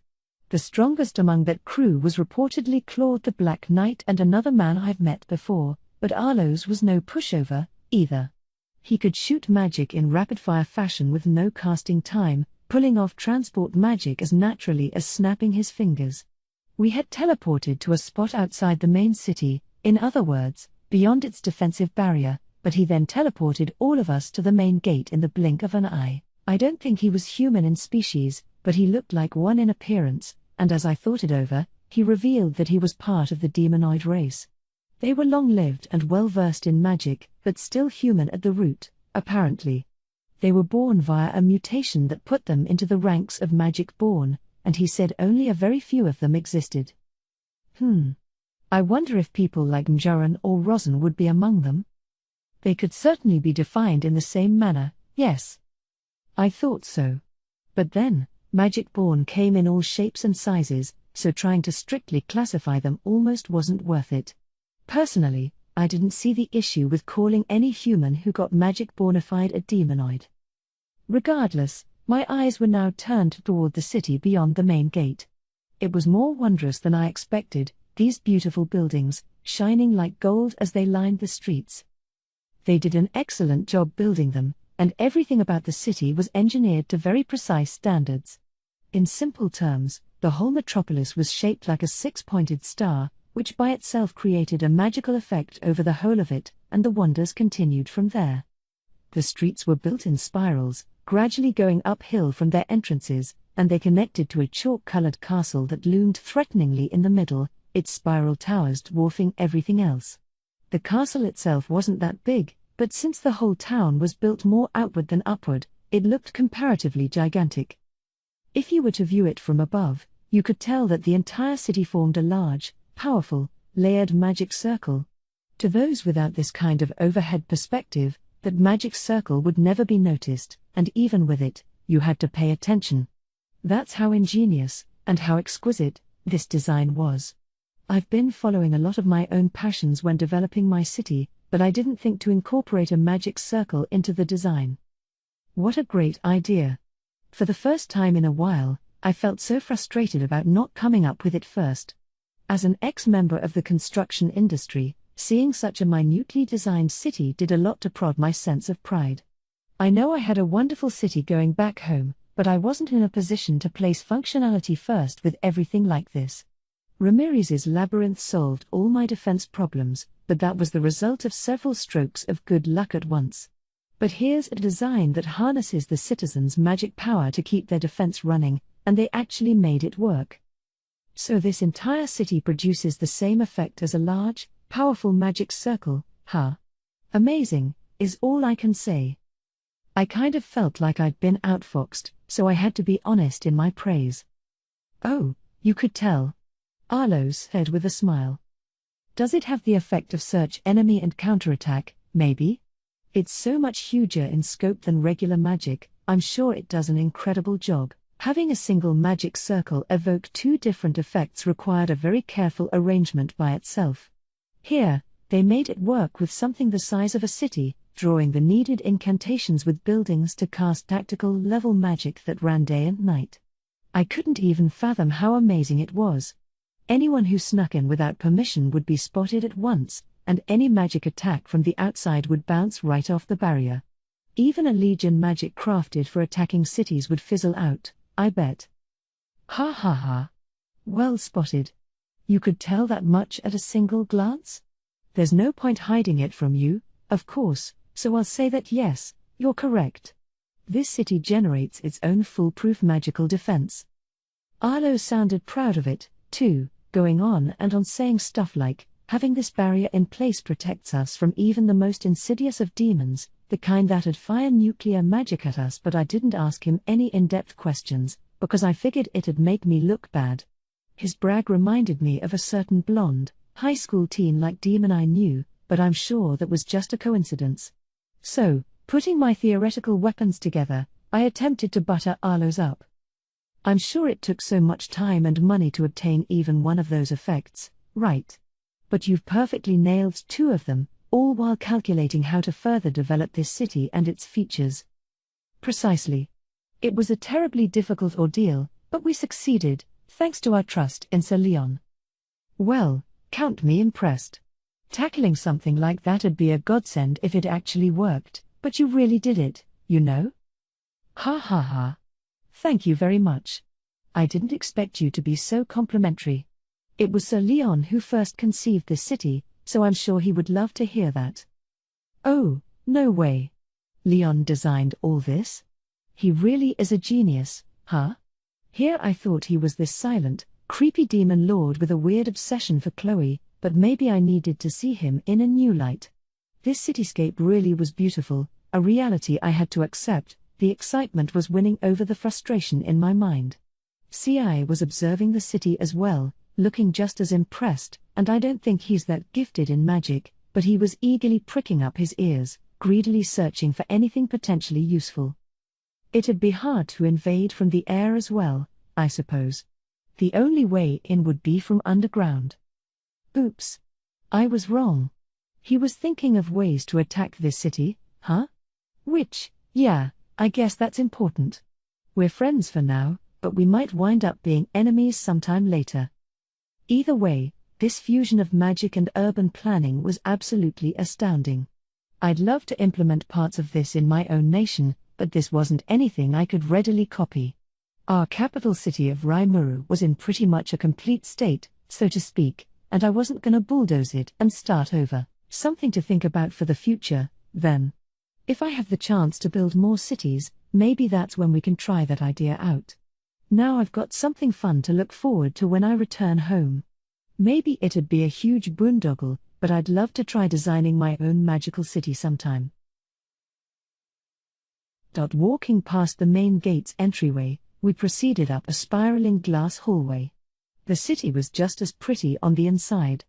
The strongest among that crew was reportedly Claude the Black Knight and another man I've met before, but Arlos was no pushover, either. He could shoot magic in rapid-fire fashion with no casting time, pulling off transport magic as naturally as snapping his fingers. We had teleported to a spot outside the main city, in other words, beyond its defensive barrier, but he then teleported all of us to the main gate in the blink of an eye. I don't think he was human in species, but he looked like one in appearance, and as I thought it over, he revealed that he was part of the demonoid race. They were long-lived and well-versed in magic, but still human at the root, apparently. They were born via a mutation that put them into the ranks of magic-born, and he said only a very few of them existed. I wonder if people like Mjaran or Rosin would be among them? They could certainly be defined in the same manner, yes. I thought so. But then, magic-born came in all shapes and sizes, so trying to strictly classify them almost wasn't worth it. Personally, I didn't see the issue with calling any human who got magic bornified a demonoid. Regardless, my eyes were now turned toward the city beyond the main gate. It was more wondrous than I expected, these beautiful buildings, shining like gold as they lined the streets. They did an excellent job building them, and everything about the city was engineered to very precise standards. In simple terms, the whole metropolis was shaped like a six-pointed star, which by itself created a magical effect over the whole of it, and the wonders continued from there. The streets were built in spirals, gradually going uphill from their entrances, and they connected to a chalk-colored castle that loomed threateningly in the middle, its spiral towers dwarfing everything else. The castle itself wasn't that big, but since the whole town was built more outward than upward, it looked comparatively gigantic. If you were to view it from above, you could tell that the entire city formed a large, powerful, layered magic circle. To those without this kind of overhead perspective, that magic circle would never be noticed, and even with it, you had to pay attention. That's how ingenious, and how exquisite, this design was. I've been following a lot of my own passions when developing my city, but I didn't think to incorporate a magic circle into the design. What a great idea! For the first time in a while, I felt so frustrated about not coming up with it first. As an ex-member of the construction industry, seeing such a minutely designed city did a lot to prod my sense of pride. I know I had a wonderful city going back home, but I wasn't in a position to place functionality first with everything like this. Ramirez's labyrinth solved all my defense problems, but that was the result of several strokes of good luck at once. But here's a design that harnesses the citizens' magic power to keep their defense running, and they actually made it work. So this entire city produces the same effect as a large, powerful magic circle, huh? Amazing, is all I can say. I kind of felt like I'd been outfoxed, so I had to be honest in my praise. Oh, you could tell. Arlos said with a smile. Does it have the effect of search enemy and counterattack, maybe? It's so much huger in scope than regular magic, I'm sure it does an incredible job. Having a single magic circle evoke two different effects required a very careful arrangement by itself. Here, they made it work with something the size of a city, drawing the needed incantations with buildings to cast tactical level magic that ran day and night. I couldn't even fathom how amazing it was. Anyone who snuck in without permission would be spotted at once, and any magic attack from the outside would bounce right off the barrier. Even a legion magic crafted for attacking cities would fizzle out, I bet. Ha ha ha. Well spotted. You could tell that much at a single glance? There's no point hiding it from you, of course, so I'll say that yes, you're correct. This city generates its own foolproof magical defense. Arlo sounded proud of it, too, going on and on saying stuff like, having this barrier in place protects us from even the most insidious of demons, the kind that'd fire nuclear magic at us, but I didn't ask him any in-depth questions, because I figured it'd make me look bad. His brag reminded me of a certain blonde, high school teen-like demon I knew, but I'm sure that was just a coincidence. So, putting my theoretical weapons together, I attempted to butter Arlo's up. I'm sure it took so much time and money to obtain even one of those effects, right? But you've perfectly nailed two of them, all while calculating how to further develop this city and its features. Precisely. It was a terribly difficult ordeal, but we succeeded, thanks to our trust in Sir Leon. Well, count me impressed. Tackling something like that'd be a godsend if it actually worked, but you really did it, you know? Ha ha ha. Thank you very much. I didn't expect you to be so complimentary. It was Sir Leon who first conceived this city, so I'm sure he would love to hear that. Oh, no way. Leon designed all this? He really is a genius, huh? Here I thought he was this silent, creepy demon lord with a weird obsession for Chloe, but maybe I needed to see him in a new light. This cityscape really was beautiful, a reality I had to accept. The excitement was winning over the frustration in my mind. CI was observing the city as well, looking just as impressed, and I don't think he's that gifted in magic, but he was eagerly pricking up his ears, greedily searching for anything potentially useful. It'd be hard to invade from the air as well, I suppose. The only way in would be from underground. Oops. I was wrong. He was thinking of ways to attack this city, huh? Which, yeah, I guess that's important. We're friends for now, but we might wind up being enemies sometime later. Either way, this fusion of magic and urban planning was absolutely astounding. I'd love to implement parts of this in my own nation, but this wasn't anything I could readily copy. Our capital city of Raimuru was in pretty much a complete state, so to speak, and I wasn't gonna bulldoze it and start over. Something to think about for the future, then. If I have the chance to build more cities, maybe that's when we can try that idea out. Now I've got something fun to look forward to when I return home. Maybe it'd be a huge boondoggle, but I'd love to try designing my own magical city sometime. Walking past the main gate's entryway, we proceeded up a spiraling glass hallway. The city was just as pretty on the inside.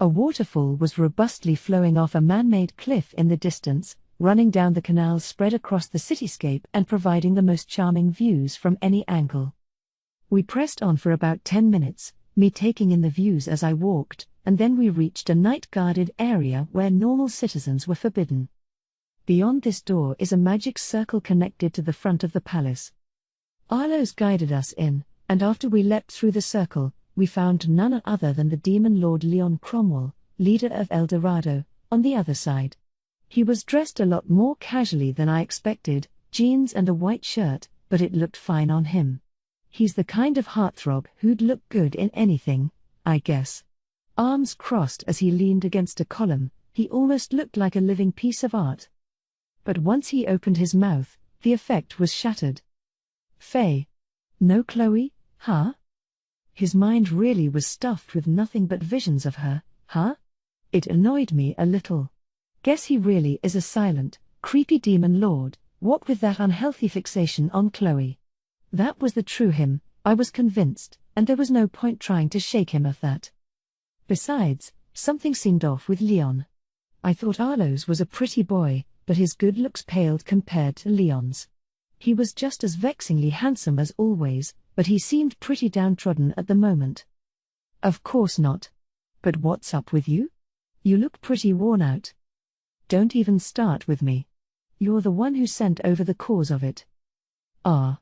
A waterfall was robustly flowing off a man-made cliff in the distance, running down the canal spread across the cityscape and providing the most charming views from any angle. We pressed on for about 10 minutes, me taking in the views as I walked, and then we reached a night-guarded area where normal citizens were forbidden. Beyond this door is a magic circle connected to the front of the palace. Arlo's guided us in, and after we leapt through the circle, we found none other than the demon lord Leon Cromwell, leader of El Dorado, on the other side. He was dressed a lot more casually than I expected, jeans and a white shirt, but it looked fine on him. He's the kind of heartthrob who'd look good in anything, I guess. Arms crossed as he leaned against a column, he almost looked like a living piece of art. But once he opened his mouth, the effect was shattered. Faye. No Chloe, huh? His mind really was stuffed with nothing but visions of her, huh? It annoyed me a little. Guess he really is a silent, creepy demon lord, what with that unhealthy fixation on Chloe. That was the true him, I was convinced, and there was no point trying to shake him of that. Besides, something seemed off with Leon. I thought Arlo's was a pretty boy, but his good looks paled compared to Leon's. He was just as vexingly handsome as always, but he seemed pretty downtrodden at the moment. Of course not. But what's up with you? You look pretty worn out. Don't even start with me. You're the one who sent over the cause of it. Ah.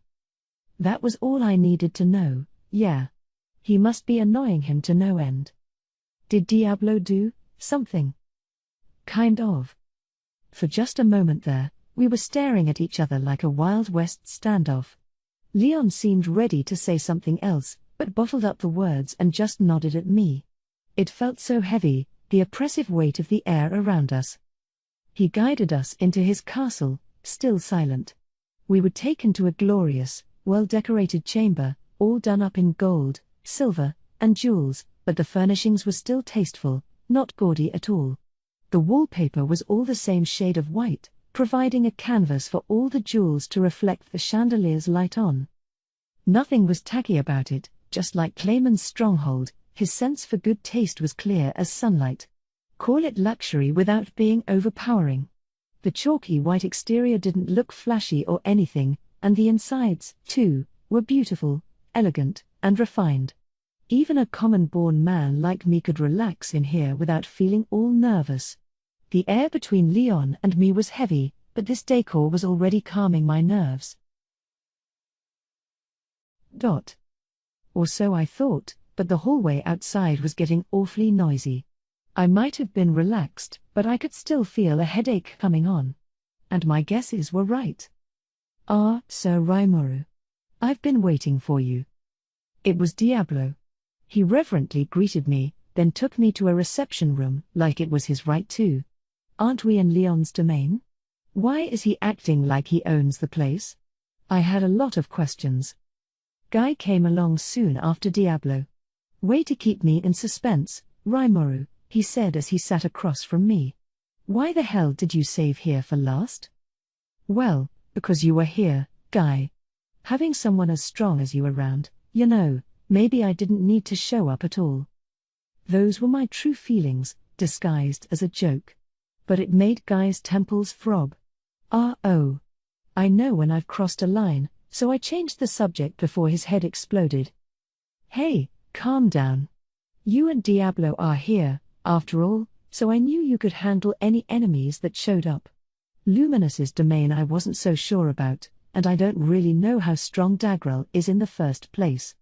That was all I needed to know, yeah. He must be annoying him to no end. Did Diablo do something? Kind of. For just a moment there, we were staring at each other like a Wild West standoff. Leon seemed ready to say something else, but bottled up the words and just nodded at me. It felt so heavy, the oppressive weight of the air around us. He guided us into his castle, still silent. We were taken to a glorious, well-decorated chamber, all done up in gold, silver, and jewels, but the furnishings were still tasteful, not gaudy at all. The wallpaper was all the same shade of white, providing a canvas for all the jewels to reflect the chandelier's light on. Nothing was tacky about it, just like Clayman's stronghold, his sense for good taste was clear as sunlight. Call it luxury without being overpowering. The chalky white exterior didn't look flashy or anything, and the insides, too, were beautiful, elegant, and refined. Even a common-born man like me could relax in here without feeling all nervous. The air between Leon and me was heavy, but this decor was already calming my nerves. Or so I thought, but the hallway outside was getting awfully noisy. I might have been relaxed, but I could still feel a headache coming on. And my guesses were right. Ah, Sir Rimuru. I've been waiting for you. It was Diablo. He reverently greeted me, then took me to a reception room, like it was his right to. Aren't we in Leon's domain? Why is he acting like he owns the place? I had a lot of questions. Guy came along soon after Diablo. Way to keep me in suspense, Rimuru, he said as he sat across from me. Why the hell did you save here for last? Well, because you were here, Guy. Having someone as strong as you around, you know, maybe I didn't need to show up at all. Those were my true feelings, disguised as a joke. But it made Guy's temples throb. Oh. I know when I've crossed a line, so I changed the subject before his head exploded. Hey, calm down. You and Diablo are here, after all, so I knew you could handle any enemies that showed up. Luminous's domain I wasn't so sure about, and I don't really know how strong Dagrel is in the first place.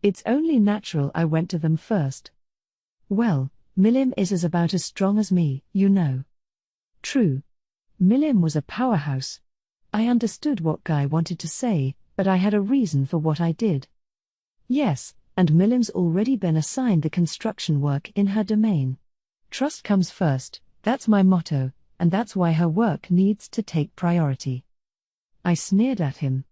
It's only natural I went to them first. Well, Milim is about as strong as me, you know. True. Milim was a powerhouse. I understood what Guy wanted to say, but I had a reason for what I did. Yes, and Milim's already been assigned the construction work in her domain. Trust comes first, that's my motto, and that's why her work needs to take priority. I sneered at him.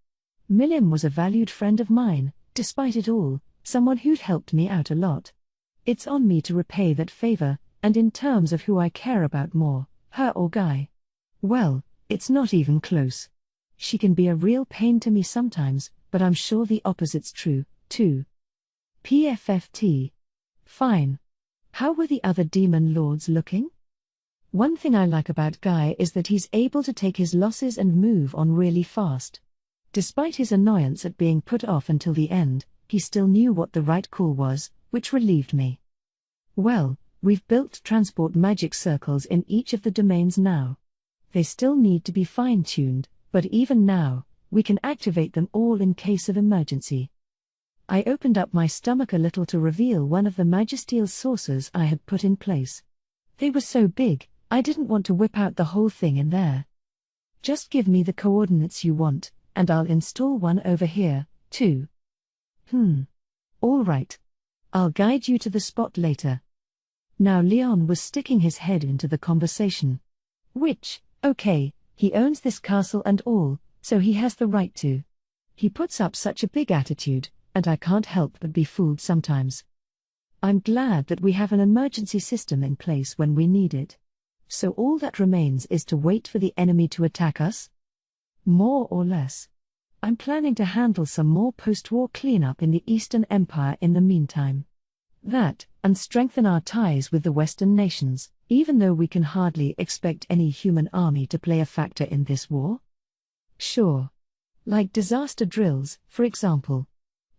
Milim was a valued friend of mine, despite it all, someone who'd helped me out a lot. It's on me to repay that favor, and in terms of who I care about more, her or Guy. Well, it's not even close. She can be a real pain to me sometimes, but I'm sure the opposite's true, too. PFFT. Fine. How were the other demon lords looking? One thing I like about Guy is that he's able to take his losses and move on really fast. Despite his annoyance at being put off until the end, he still knew what the right call was, which relieved me. Well, we've built transport magic circles in each of the domains now. They still need to be fine-tuned, but even now, we can activate them all in case of emergency. I opened up my stomach a little to reveal one of the magisteel saucers I had put in place. They were so big, I didn't want to whip out the whole thing in there. Just give me the coordinates you want, and I'll install one over here, too. All right. I'll guide you to the spot later. Now Leon was sticking his head into the conversation. Okay, he owns this castle and all, so he has the right to. He puts up such a big attitude, and I can't help but be fooled sometimes. I'm glad that we have an emergency system in place when we need it. So all that remains is to wait for the enemy to attack us? More or less. I'm planning to handle some more post-war cleanup in the Eastern Empire in the meantime. That, and strengthen our ties with the Western nations, even though we can hardly expect any human army to play a factor in this war. Sure. Like disaster drills, for example.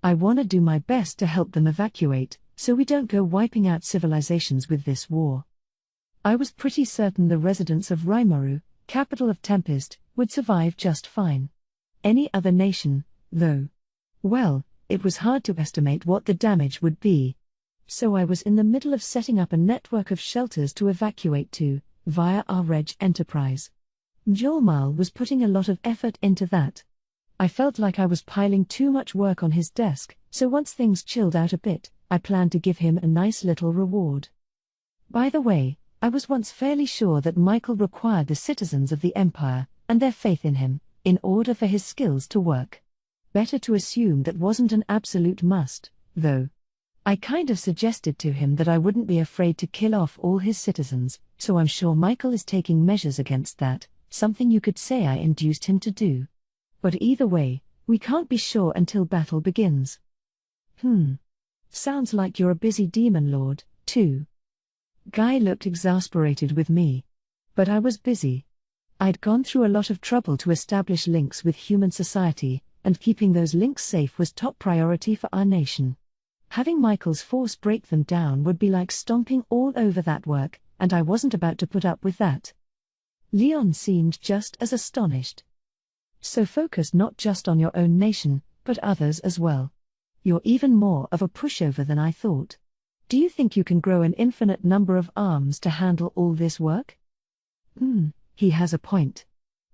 I want to do my best to help them evacuate, so we don't go wiping out civilizations with this war. I was pretty certain the residents of Raimaru, capital of Tempest, would survive just fine. Any other nation, though. Well, it was hard to estimate what the damage would be. So I was in the middle of setting up a network of shelters to evacuate to, via our Reg enterprise. Mjolmal was putting a lot of effort into that. I felt like I was piling too much work on his desk, so once things chilled out a bit, I planned to give him a nice little reward. By the way, I was once fairly sure that Michael required the citizens of the Empire, and their faith in him, in order for his skills to work. Better to assume that wasn't an absolute must, though. I kind of suggested to him that I wouldn't be afraid to kill off all his citizens, so I'm sure Michael is taking measures against that, something you could say I induced him to do. But either way, we can't be sure until battle begins. Sounds like you're a busy demon lord, too. Guy looked exasperated with me. But I was busy. I'd gone through a lot of trouble to establish links with human society, and keeping those links safe was top priority for our nation. Having Michael's force break them down would be like stomping all over that work, and I wasn't about to put up with that. Leon seemed just as astonished. So focus not just on your own nation, but others as well. You're even more of a pushover than I thought. Do you think you can grow an infinite number of arms to handle all this work? He has a point.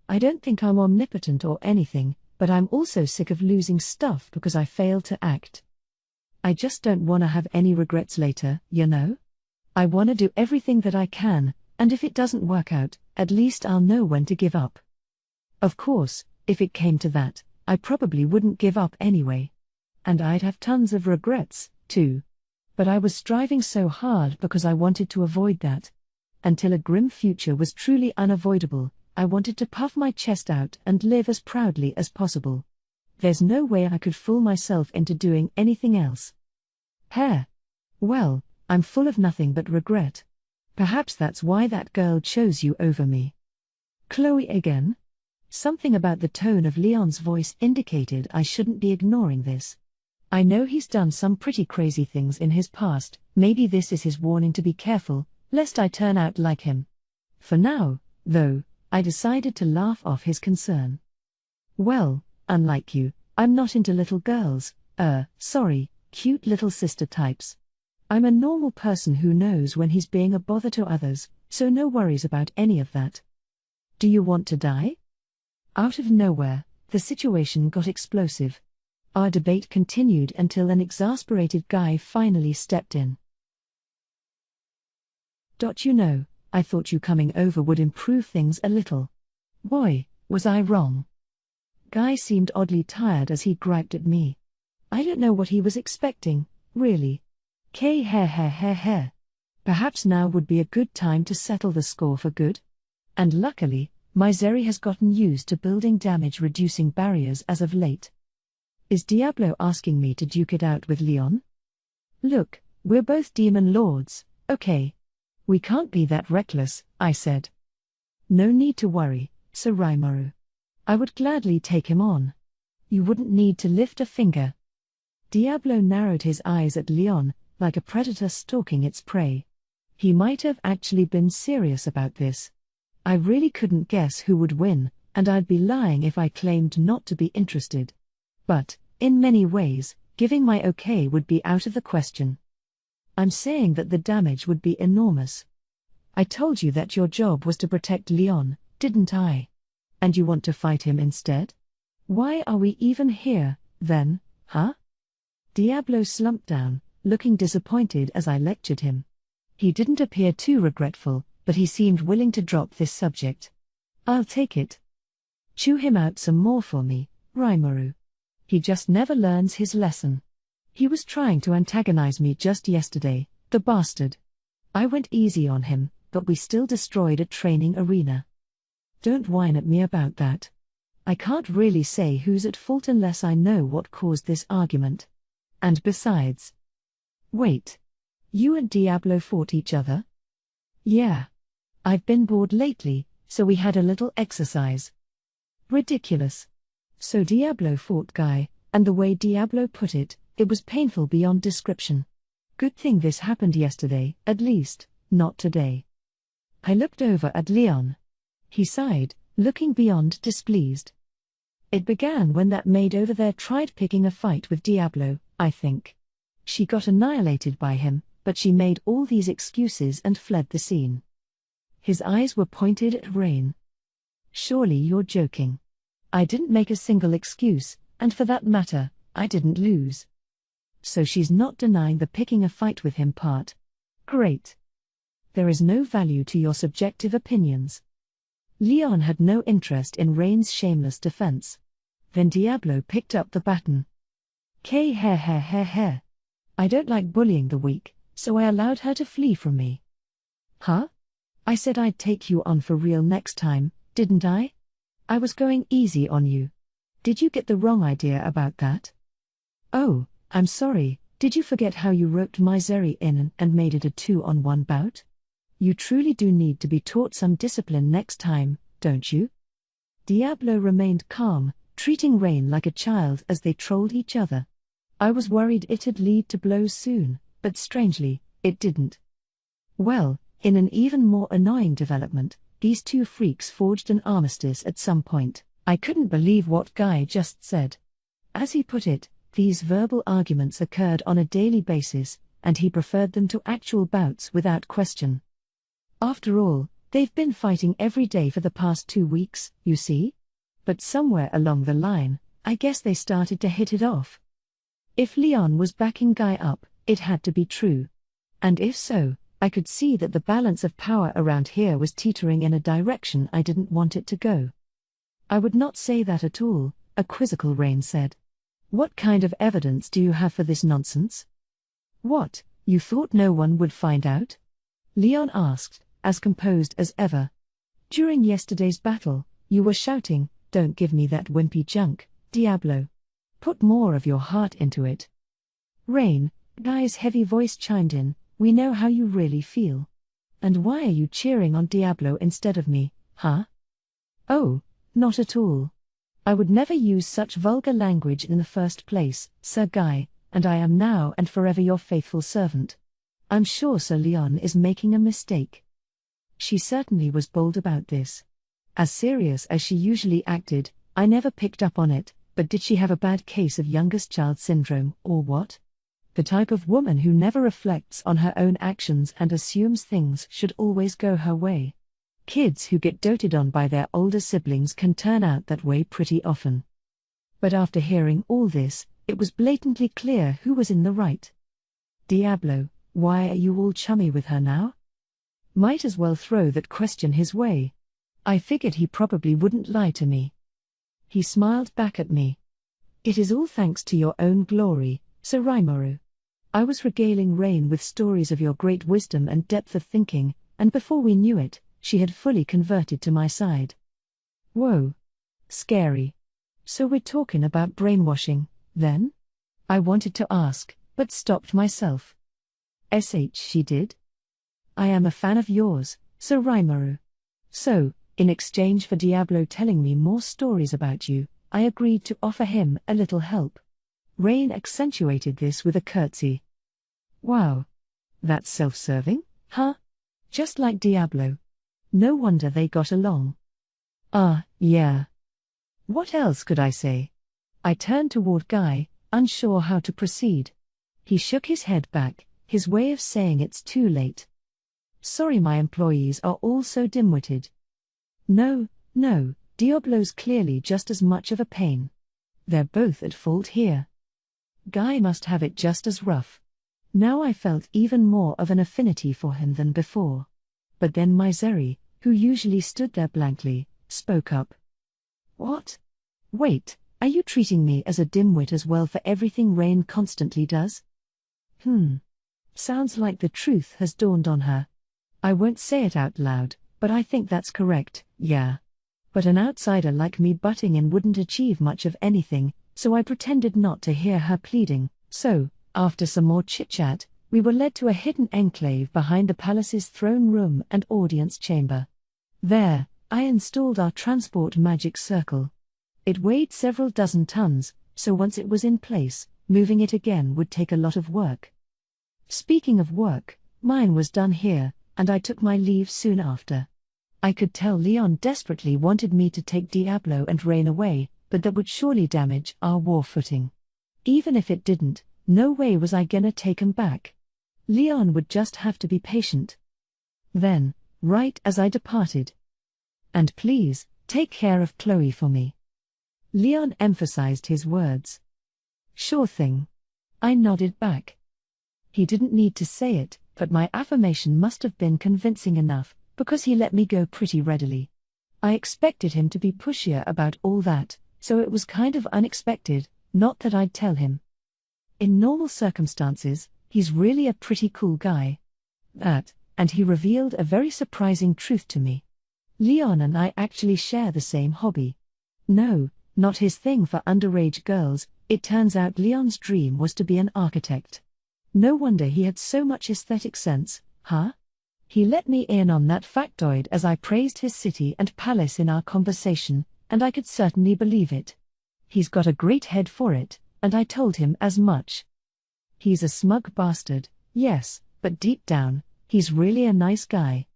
I don't think I'm omnipotent or anything, but I'm also sick of losing stuff because I failed to act. I just don't want to have any regrets later, you know? I want to do everything that I can, and if it doesn't work out, at least I'll know when to give up. Of course, if it came to that, I probably wouldn't give up anyway. And I'd have tons of regrets, too. But I was striving so hard because I wanted to avoid that. Until a grim future was truly unavoidable, I wanted to puff my chest out and live as proudly as possible. There's no way I could fool myself into doing anything else. Well, I'm full of nothing but regret. Perhaps that's why that girl chose you over me. Chloe again? Something about the tone of Leon's voice indicated I shouldn't be ignoring this. I know he's done some pretty crazy things in his past, maybe this is his warning to be careful, lest I turn out like him. For now, though, I decided to laugh off his concern. Well, unlike you, I'm not into little girls, cute little sister types. I'm a normal person who knows when he's being a bother to others, so no worries about any of that. Do you want to die? Out of nowhere, the situation got explosive. Our debate continued until an exasperated Guy finally stepped in. You know, I thought you coming over would improve things a little. Boy, was I wrong. Guy seemed oddly tired as he griped at me. I don't know what he was expecting, really. Perhaps now would be a good time to settle the score for good? And luckily, my Zeri has gotten used to building damage-reducing barriers as of late. Is Diablo asking me to duke it out with Leon? Look, we're both demon lords, okay? We can't be that reckless, I said. No need to worry, Sir Raimaru. I would gladly take him on. You wouldn't need to lift a finger. Diablo narrowed his eyes at Leon, like a predator stalking its prey. He might have actually been serious about this. I really couldn't guess who would win, and I'd be lying if I claimed not to be interested. But, in many ways, giving my okay would be out of the question. I'm saying that the damage would be enormous. I told you that your job was to protect Leon, didn't I? And you want to fight him instead? Why are we even here, then, huh? Diablo slumped down, looking disappointed as I lectured him. He didn't appear too regretful, but he seemed willing to drop this subject. I'll take it. Chew him out some more for me, Raimaru. He just never learns his lesson. He was trying to antagonize me just yesterday, the bastard. I went easy on him, but we still destroyed a training arena. Don't whine at me about that. I can't really say who's at fault unless I know what caused this argument. And besides... Wait. You and Diablo fought each other? Yeah. I've been bored lately, so we had a little exercise. Ridiculous. So Diablo fought Guy, and the way Diablo put it, it was painful beyond description. Good thing this happened yesterday, at least, not today. I looked over at Leon. He sighed, looking beyond displeased. It began when that maid over there tried picking a fight with Diablo, I think. She got annihilated by him, but she made all these excuses and fled the scene. His eyes were pointed at Rain. Surely you're joking. I didn't make a single excuse, and for that matter, I didn't lose. So she's not denying the picking a fight with him part. Great. There is no value to your subjective opinions. Leon had no interest in Rain's shameless defense. Then Diablo picked up the baton. I don't like bullying the weak, so I allowed her to flee from me. Huh? I said I'd take you on for real next time, didn't I? I was going easy on you. Did you get the wrong idea about that? Oh, I'm sorry, did you forget how you roped Misery in and made it a 2-on-1 bout? You truly do need to be taught some discipline next time, don't you? Diablo remained calm, treating Rain like a child as they trolled each other. I was worried it'd lead to blows soon, but strangely, it didn't. Well, in an even more annoying development, these two freaks forged an armistice at some point. I couldn't believe what Guy just said. As he put it, these verbal arguments occurred on a daily basis, and he preferred them to actual bouts without question. After all, they've been fighting every day for the past 2 weeks, you see? But somewhere along the line, I guess they started to hit it off. If Leon was backing Guy up, it had to be true. And if so, I could see that the balance of power around here was teetering in a direction I didn't want it to go. I would not say that at all, a quizzical Rain said. What kind of evidence do you have for this nonsense? What, you thought no one would find out? Leon asked, as composed as ever. During yesterday's battle, you were shouting, "Don't give me that wimpy junk, Diablo. Put more of your heart into it." Rain, Guy's heavy voice chimed in, "We know how you really feel. And why are you cheering on Diablo instead of me, huh?" "Oh, not at all. I would never use such vulgar language in the first place, Sir Guy, and I am now and forever your faithful servant. I'm sure Sir Leon is making a mistake." She certainly was bold about this. As serious as she usually acted, I never picked up on it, but did she have a bad case of youngest child syndrome, or what? The type of woman who never reflects on her own actions and assumes things should always go her way. Kids who get doted on by their older siblings can turn out that way pretty often. But after hearing all this, it was blatantly clear who was in the right. Diablo, why are you all chummy with her now? Might as well throw that question his way. I figured he probably wouldn't lie to me. He smiled back at me. "It is all thanks to your own glory, Sir Rimuru. I was regaling Rain with stories of your great wisdom and depth of thinking, and before we knew it, she had fully converted to my side." Whoa. Scary. So we're talking about brainwashing, then? I wanted to ask, but stopped myself. She did? I am a fan of yours, Sir Rimuru. So, in exchange for Diablo telling me more stories about you, I agreed to offer him a little help. Rain accentuated this with a curtsy. Wow. That's self-serving, huh? Just like Diablo. No wonder they got along. Yeah. What else could I say? I turned toward Guy, unsure how to proceed. He shook his head back, his way of saying it's too late. Sorry my employees are all so dim-witted. No, Diablo's clearly just as much of a pain. They're both at fault here. Guy must have it just as rough. Now I felt even more of an affinity for him than before. But then Misery, who usually stood there blankly, spoke up. What? Wait, are you treating me as a dimwit as well for everything Rain constantly does? Sounds like the truth has dawned on her. I won't say it out loud, but I think that's correct, yeah. But an outsider like me butting in wouldn't achieve much of anything, so I pretended not to hear her pleading. So, after some more chit-chat, we were led to a hidden enclave behind the palace's throne room and audience chamber. There, I installed our transport magic circle. It weighed several dozen tons, so once it was in place, moving it again would take a lot of work. Speaking of work, mine was done here, and I took my leave soon after. I could tell Leon desperately wanted me to take Diablo and Rain away, but that would surely damage our war footing. Even if it didn't, no way was I gonna take 'em back. Leon would just have to be patient. Then, right as I departed, "And please, take care of Chloe for me." Leon emphasized his words. "Sure thing." I nodded back. He didn't need to say it, but my affirmation must have been convincing enough, because he let me go pretty readily. I expected him to be pushier about all that, so it was kind of unexpected, not that I'd tell him. In normal circumstances, he's really a pretty cool guy. And he revealed a very surprising truth to me. Leon and I actually share the same hobby. No, not his thing for underage girls. It turns out Leon's dream was to be an architect. No wonder he had so much aesthetic sense, huh? He let me in on that factoid as I praised his city and palace in our conversation, and I could certainly believe it. He's got a great head for it, and I told him as much. He's a smug bastard, yes, but deep down, he's really a nice guy.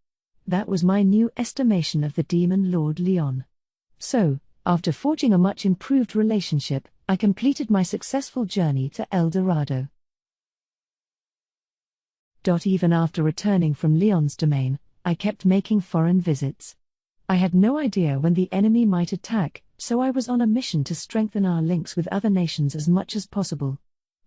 That was my new estimation of the Demon Lord Leon. So, after forging a much improved relationship, I completed my successful journey to El Dorado. Even after returning from Leon's domain, I kept making foreign visits. I had no idea when the enemy might attack, so I was on a mission to strengthen our links with other nations as much as possible.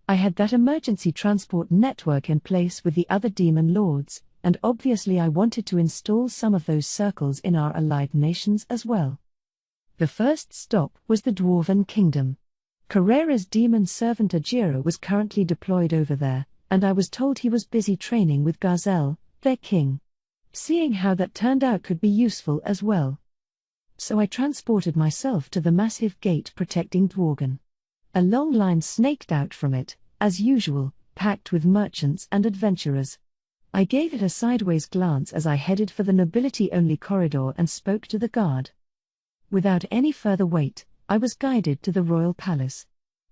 I had that emergency transport network in place with the other demon lords, and obviously I wanted to install some of those circles in our allied nations as well. The first stop was the Dwarven Kingdom. Carrera's demon servant Ajira was currently deployed over there, and I was told he was busy training with Garzel, their king. Seeing how that turned out could be useful as well. So I transported myself to the massive gate protecting Dworgen. A long line snaked out from it, as usual, packed with merchants and adventurers. I gave it a sideways glance as I headed for the nobility-only corridor and spoke to the guard. Without any further wait, I was guided to the royal palace.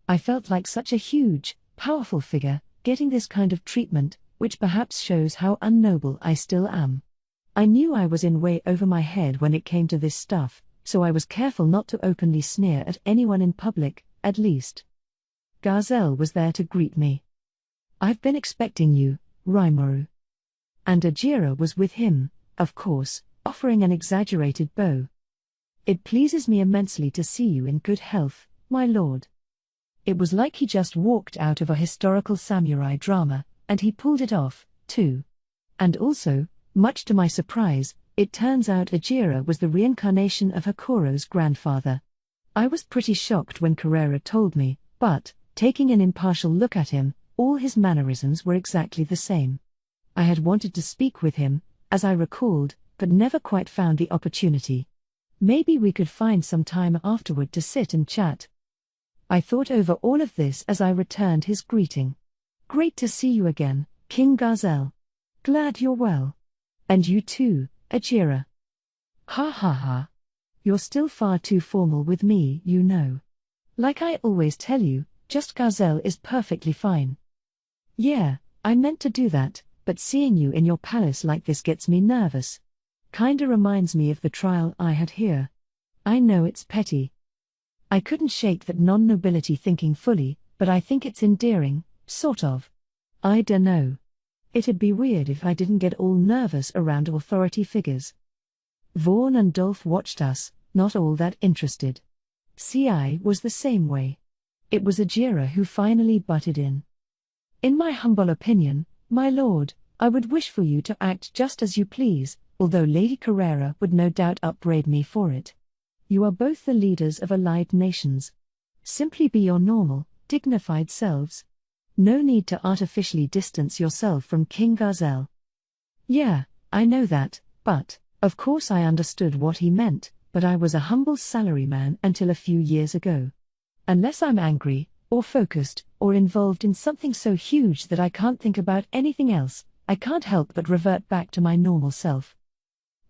I felt like such a huge, powerful figure, getting this kind of treatment, which perhaps shows how unnoble I still am. I knew I was in way over my head when it came to this stuff, so I was careful not to openly sneer at anyone in public, at least. Garzel was there to greet me. "I've been expecting you, Rimuru." And Ajira was with him, of course, offering an exaggerated bow. "It pleases me immensely to see you in good health, my lord." It was like he just walked out of a historical samurai drama, and he pulled it off, too. And also, much to my surprise, it turns out Ajira was the reincarnation of Hakuro's grandfather. I was pretty shocked when Carrera told me, but, taking an impartial look at him, all his mannerisms were exactly the same. I had wanted to speak with him, as I recalled, but never quite found the opportunity. Maybe we could find some time afterward to sit and chat. I thought over all of this as I returned his greeting. "Great to see you again, King Garzel. Glad you're well. And you too, Ajira." "Ha ha ha. You're still far too formal with me, you know. Like I always tell you, just Garzel is perfectly fine." "Yeah, I meant to do that, but seeing you in your palace like this gets me nervous. Kinda reminds me of the trial I had here. I know it's petty. I couldn't shake that non-nobility thinking fully, but I think it's endearing, sort of. I dunno. It'd be weird if I didn't get all nervous around authority figures." Vaughn and Dolph watched us, not all that interested. CI was the same way. It was Ajira who finally butted in. "In my humble opinion, my lord, I would wish for you to act just as you please, although Lady Carrera would no doubt upbraid me for it. You are both the leaders of allied nations. Simply be your normal, dignified selves. No need to artificially distance yourself from King Garzel." "Yeah, I know that, but, of course I understood what he meant, but I was a humble salaryman until a few years ago. Unless I'm angry, or focused, or involved in something so huge that I can't think about anything else, I can't help but revert back to my normal self."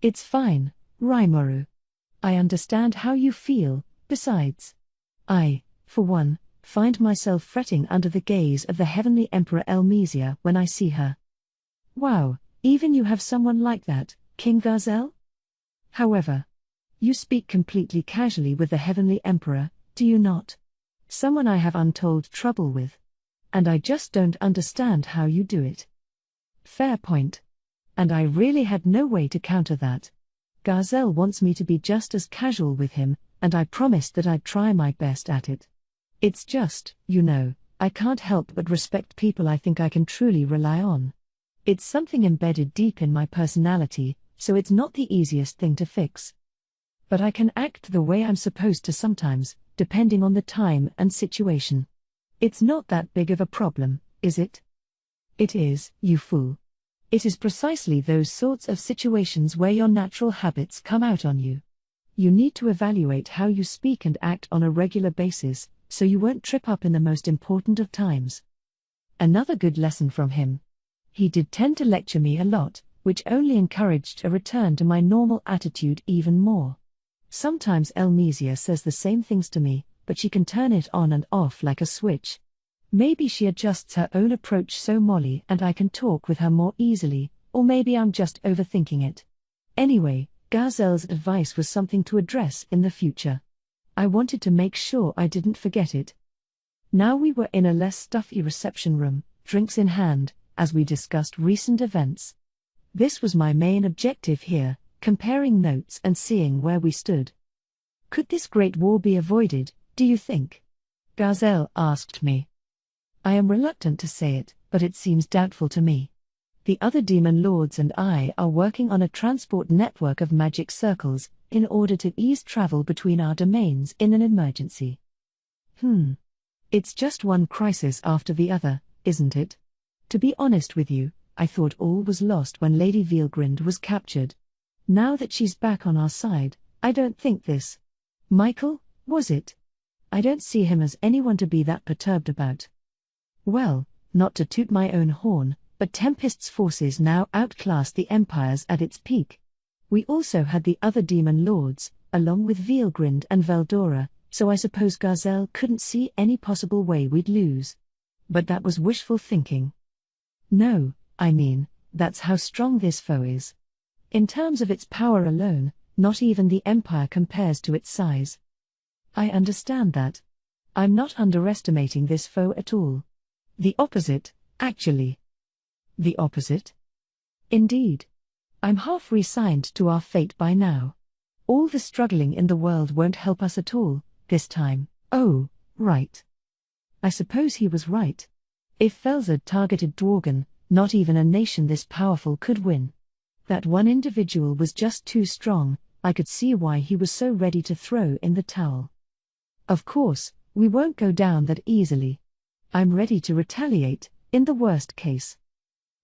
"It's fine, Rimuru. I understand how you feel, Besides, I, for one, find myself fretting under the gaze of the heavenly Emperor Elmesia when I see her. Wow, even you have someone like that, King Garzel? However, you speak completely casually with the heavenly Emperor, do you not? Someone I have untold trouble with. And I just don't understand how you do it. Fair point. And I really had no way to counter that. Garzel wants me to be just as casual with him, and I promised that I'd try my best at it. It's just, I can't help but respect people I think I can truly rely on. It's something embedded deep in my personality, so it's not the easiest thing to fix. But I can act the way I'm supposed to sometimes, depending on the time and situation. It's not that big of a problem, is it? It is, you fool. It is precisely those sorts of situations where your natural habits come out on you. You need to evaluate how you speak and act on a regular basis, so you won't trip up in the most important of times. Another good lesson from him. He did tend to lecture me a lot, which only encouraged a return to my normal attitude even more. Sometimes Elmesia says the same things to me, but she can turn it on and off like a switch. Maybe she adjusts her own approach so Molly and I can talk with her more easily, or maybe I'm just overthinking it. Anyway, Garzel's advice was something to address in the future. I wanted to make sure I didn't forget it. Now we were in a less stuffy reception room, drinks in hand, as we discussed recent events. This was my main objective here, comparing notes and seeing where we stood. Could this great war be avoided, do you think? Garzel asked me. I am reluctant to say it, but it seems doubtful to me. The other demon lords and I are working on a transport network of magic circles, in order to ease travel between our domains in an emergency. It's just one crisis after the other, isn't it? To be honest with you, I thought all was lost when Lady Veilgrind was captured. Now that she's back on our side, I don't think this. Michael, was it? I don't see him as anyone to be that perturbed about. Well, not to toot my own horn, but Tempest's forces now outclass the Empire's at its peak. We also had the other demon lords, along with Veilgrind and Veldora, so I suppose Garzel couldn't see any possible way we'd lose. But that was wishful thinking. No, that's how strong this foe is. In terms of its power alone, not even the Empire compares to its size. I understand that. I'm not underestimating this foe at all. The opposite, actually. The opposite? Indeed. I'm half resigned to our fate by now. All the struggling in the world won't help us at all, this time. Oh, right. I suppose he was right. If Velzad targeted Dworgen, not even a nation this powerful could win. That one individual was just too strong, I could see why he was so ready to throw in the towel. Of course, we won't go down that easily. I'm ready to retaliate, in the worst case.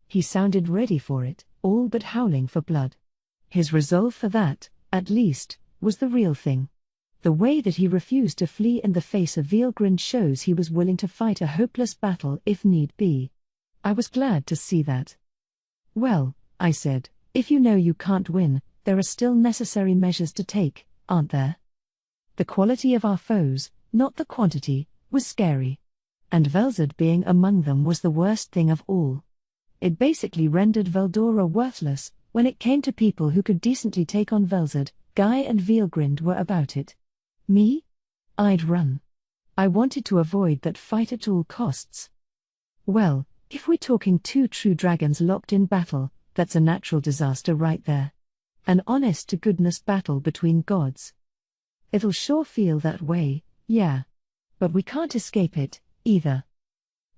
He sounded ready for it, all but howling for blood. His resolve for that, at least, was the real thing. The way that he refused to flee in the face of Veilgrind shows he was willing to fight a hopeless battle if need be. I was glad to see that. Well, I said, if you know you can't win, there are still necessary measures to take, aren't there? The quality of our foes, not the quantity, was scary. And Velzad being among them was the worst thing of all. It basically rendered Veldora worthless. When it came to people who could decently take on Velzad, Guy and Veilgrind were about it. Me? I'd run. I wanted to avoid that fight at all costs. Well, if we're talking two true dragons locked in battle, that's a natural disaster right there. An honest-to-goodness battle between gods. It'll sure feel that way, yeah. But we can't escape it, either.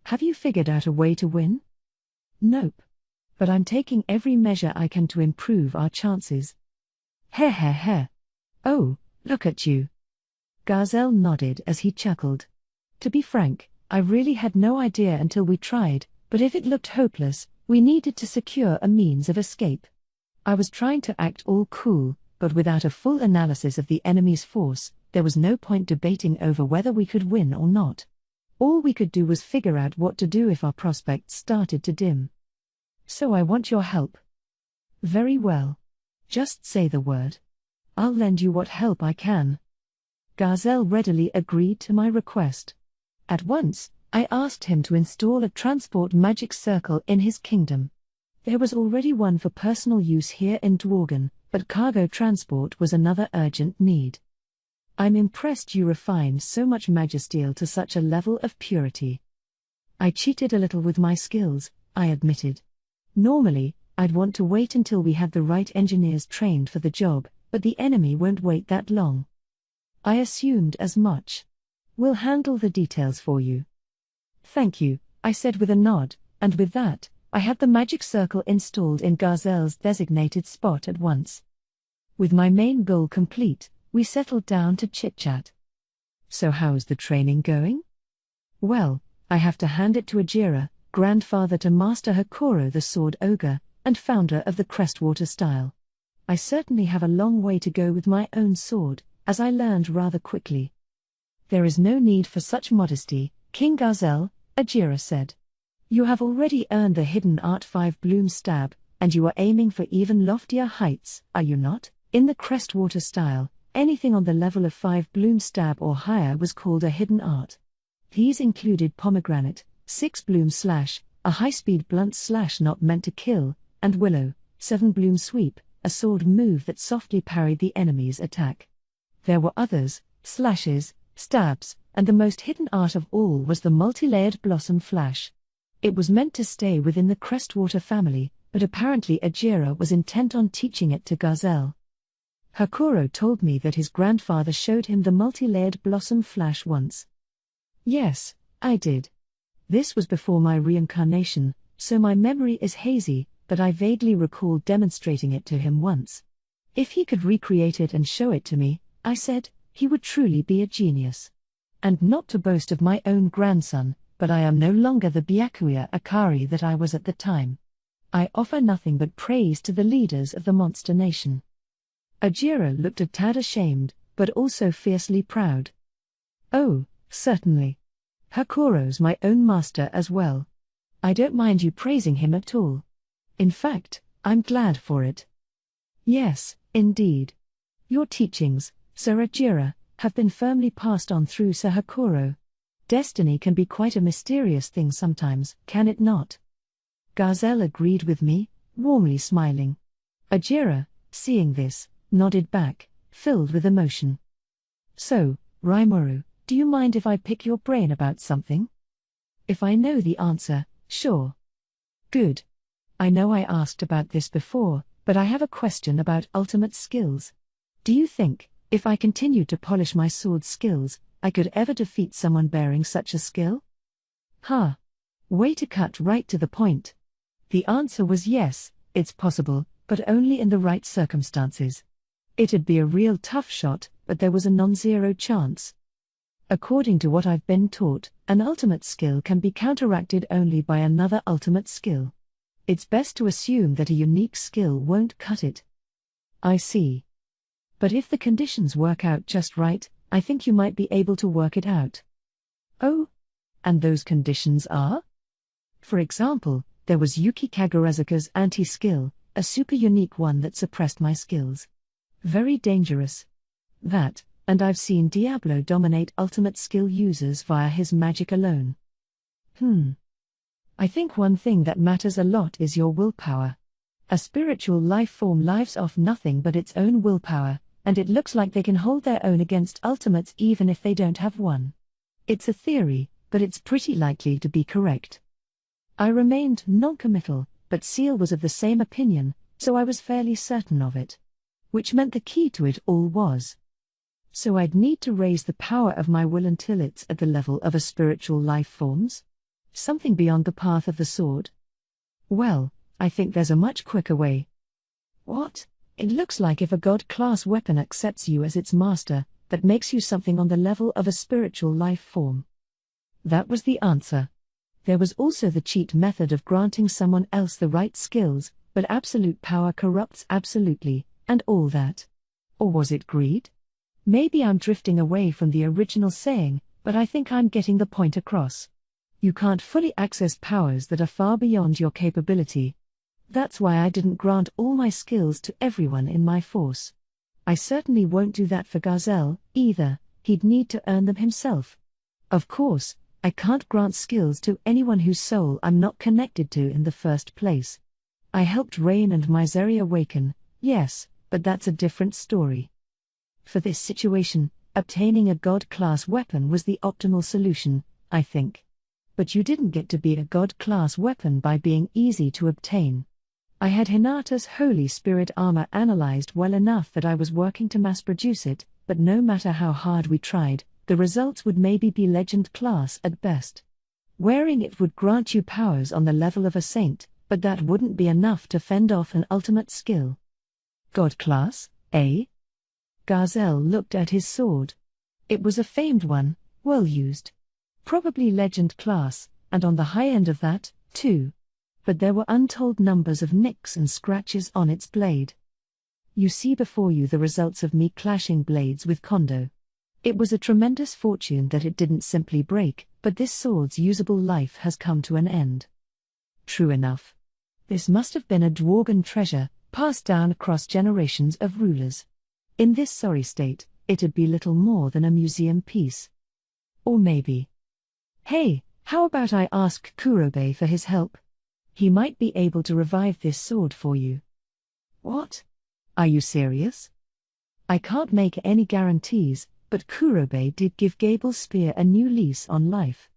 Have you figured out a way to win? Nope. But I'm taking every measure I can to improve our chances. Heh. Oh, look at you. Garzel nodded as he chuckled. To be frank, I really had no idea until we tried, but if it looked hopeless, we needed to secure a means of escape. I was trying to act all cool, but without a full analysis of the enemy's force, there was no point debating over whether we could win or not. All we could do was figure out what to do if our prospects started to dim. So I want your help. Very well. Just say the word. I'll lend you what help I can. Gazelle readily agreed to my request. At once, I asked him to install a transport magic circle in his kingdom. There was already one for personal use here in Dworgen, but cargo transport was another urgent need. I'm impressed you refined so much magisteel to such a level of purity. I cheated a little with my skills, I admitted. Normally, I'd want to wait until we had the right engineers trained for the job, but the enemy won't wait that long. I assumed as much. We'll handle the details for you. Thank you, I said with a nod, and with that, I had the magic circle installed in Gazelle's designated spot at once. With my main goal complete, we settled down to chit-chat. So how's the training going? Well, I have to hand it to Ajira, grandfather to Master Hakoro the Sword Ogre, and founder of the Crestwater style. I certainly have a long way to go with my own sword, as I learned rather quickly. There is no need for such modesty, King Gazelle, Ajira said. You have already earned the hidden art 5 bloom stab, and you are aiming for even loftier heights, are you not? In the Crestwater style, anything on the level of 5 bloom stab or higher was called a hidden art. These included pomegranate, 6 bloom slash, a high-speed blunt slash not meant to kill, and willow, 7 bloom sweep, a sword move that softly parried the enemy's attack. There were others, slashes, stabs, and the most hidden art of all was the multi-layered blossom flash. It was meant to stay within the Crestwater family, but apparently Ajira was intent on teaching it to Gazelle. Hakoro told me that his grandfather showed him the multi-layered blossom flash once. Yes, I did. This was before my reincarnation, so my memory is hazy, but I vaguely recall demonstrating it to him once. If he could recreate it and show it to me, I said, he would truly be a genius. And not to boast of my own grandson, but I am no longer the Byakuya Akari that I was at the time. I offer nothing but praise to the leaders of the monster nation. Ajira looked a tad ashamed, but also fiercely proud. Oh, certainly. Hakoro's my own master as well. I don't mind you praising him at all. In fact, I'm glad for it. Yes, indeed. Your teachings, Sir Ajira, have been firmly passed on through Sir Hakoro. Destiny can be quite a mysterious thing sometimes, can it not? Gazelle agreed with me, warmly smiling. Ajira, seeing this, nodded back, filled with emotion. So, Rimuru, do you mind if I pick your brain about something? If I know the answer, sure. Good. I know I asked about this before, but I have a question about ultimate skills. Do you think, if I continued to polish my sword skills, I could ever defeat someone bearing such a skill? Ha! Way to cut right to the point. The answer was yes, it's possible, but only in the right circumstances. It'd be a real tough shot, but there was a non-zero chance. According to what I've been taught, an ultimate skill can be counteracted only by another ultimate skill. It's best to assume that a unique skill won't cut it. I see. But if the conditions work out just right, I think you might be able to work it out. Oh? And those conditions are? For example, there was Yuki Kagurazuka's anti-skill, a super unique one that suppressed my skills. Very dangerous. That, and I've seen Diablo dominate ultimate skill users via his magic alone. I think one thing that matters a lot is your willpower. A spiritual life form lives off nothing but its own willpower, and it looks like they can hold their own against ultimates even if they don't have one. It's a theory, but it's pretty likely to be correct. I remained non-committal, but Seal was of the same opinion, so I was fairly certain of it. Which meant the key to it all was. So I'd need to raise the power of my will until it's at the level of a spiritual life form's? Something beyond the path of the sword? Well, I think there's a much quicker way. What? It looks like if a god-class weapon accepts you as its master, that makes you something on the level of a spiritual life form. That was the answer. There was also the cheat method of granting someone else the right skills, but absolute power corrupts absolutely, and all that. Or was it greed? Maybe I'm drifting away from the original saying, but I think I'm getting the point across. You can't fully access powers that are far beyond your capability. That's why I didn't grant all my skills to everyone in my force. I certainly won't do that for Gazelle, either, he'd need to earn them himself. Of course, I can't grant skills to anyone whose soul I'm not connected to in the first place. I helped Rain and Misery awaken, yes, but that's a different story. For this situation, obtaining a God-class weapon was the optimal solution, I think. But you didn't get to be a God-class weapon by being easy to obtain. I had Hinata's Holy Spirit armor analyzed well enough that I was working to mass-produce it, but no matter how hard we tried, the results would maybe be Legend class at best. Wearing it would grant you powers on the level of a saint, but that wouldn't be enough to fend off an ultimate skill. God class, eh? Gazelle looked at his sword. It was a famed one, well used. Probably Legend class, and on the high end of that, too. But there were untold numbers of nicks and scratches on its blade. You see before you the results of me clashing blades with Kondo. It was a tremendous fortune that it didn't simply break, but this sword's usable life has come to an end. True enough. This must have been a dwarven treasure, passed down across generations of rulers. In this sorry state, it'd be little more than a museum piece. Or maybe. Hey, how about I ask Kurobe for his help? He might be able to revive this sword for you. What? Are you serious? I can't make any guarantees, but Kurobe did give Gable's spear a new lease on life.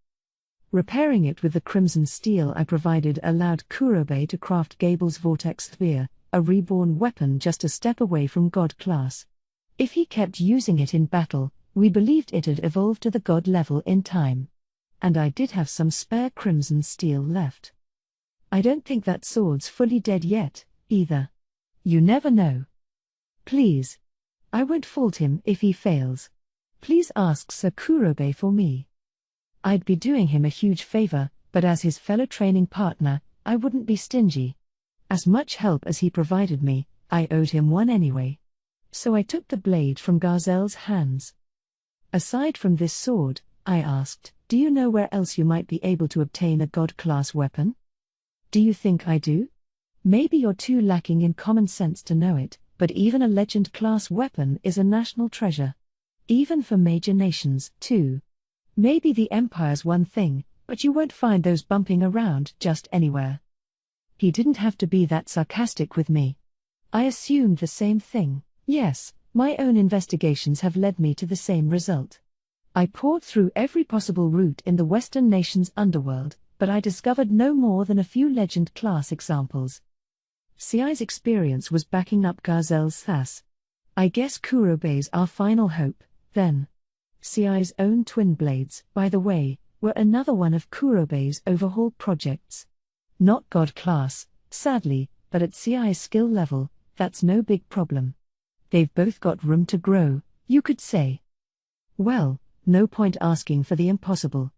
Repairing it with the crimson steel I provided allowed Kurobe to craft Gable's vortex sphere, a reborn weapon just a step away from God class. If he kept using it in battle, we believed it'd evolve to the God level in time. And I did have some spare crimson steel left. I don't think that sword's fully dead yet, either. You never know. Please. I won't fault him if he fails. Please ask Sir Kurobe for me. I'd be doing him a huge favor, but as his fellow training partner, I wouldn't be stingy. As much help as he provided me, I owed him one anyway. So I took the blade from Gazelle's hands. Aside from this sword, I asked, do you know where else you might be able to obtain a God-class weapon? Do you think I do? Maybe you're too lacking in common sense to know it, but even a Legend-class weapon is a national treasure. Even for major nations, too. Maybe the Empire's one thing, but you won't find those bumping around just anywhere. He didn't have to be that sarcastic with me. I assumed the same thing. Yes, my own investigations have led me to the same result. I poured through every possible route in the Western nation's underworld, but I discovered no more than a few Legend-class examples. CI's experience was backing up Gazelle's sass. I guess Kurobe's our final hope, then. CI's own twin blades, by the way, were another one of Kurobe's overhaul projects. Not God class, sadly, but at CI's skill level, that's no big problem. They've both got room to grow, you could say. Well, no point asking for the impossible.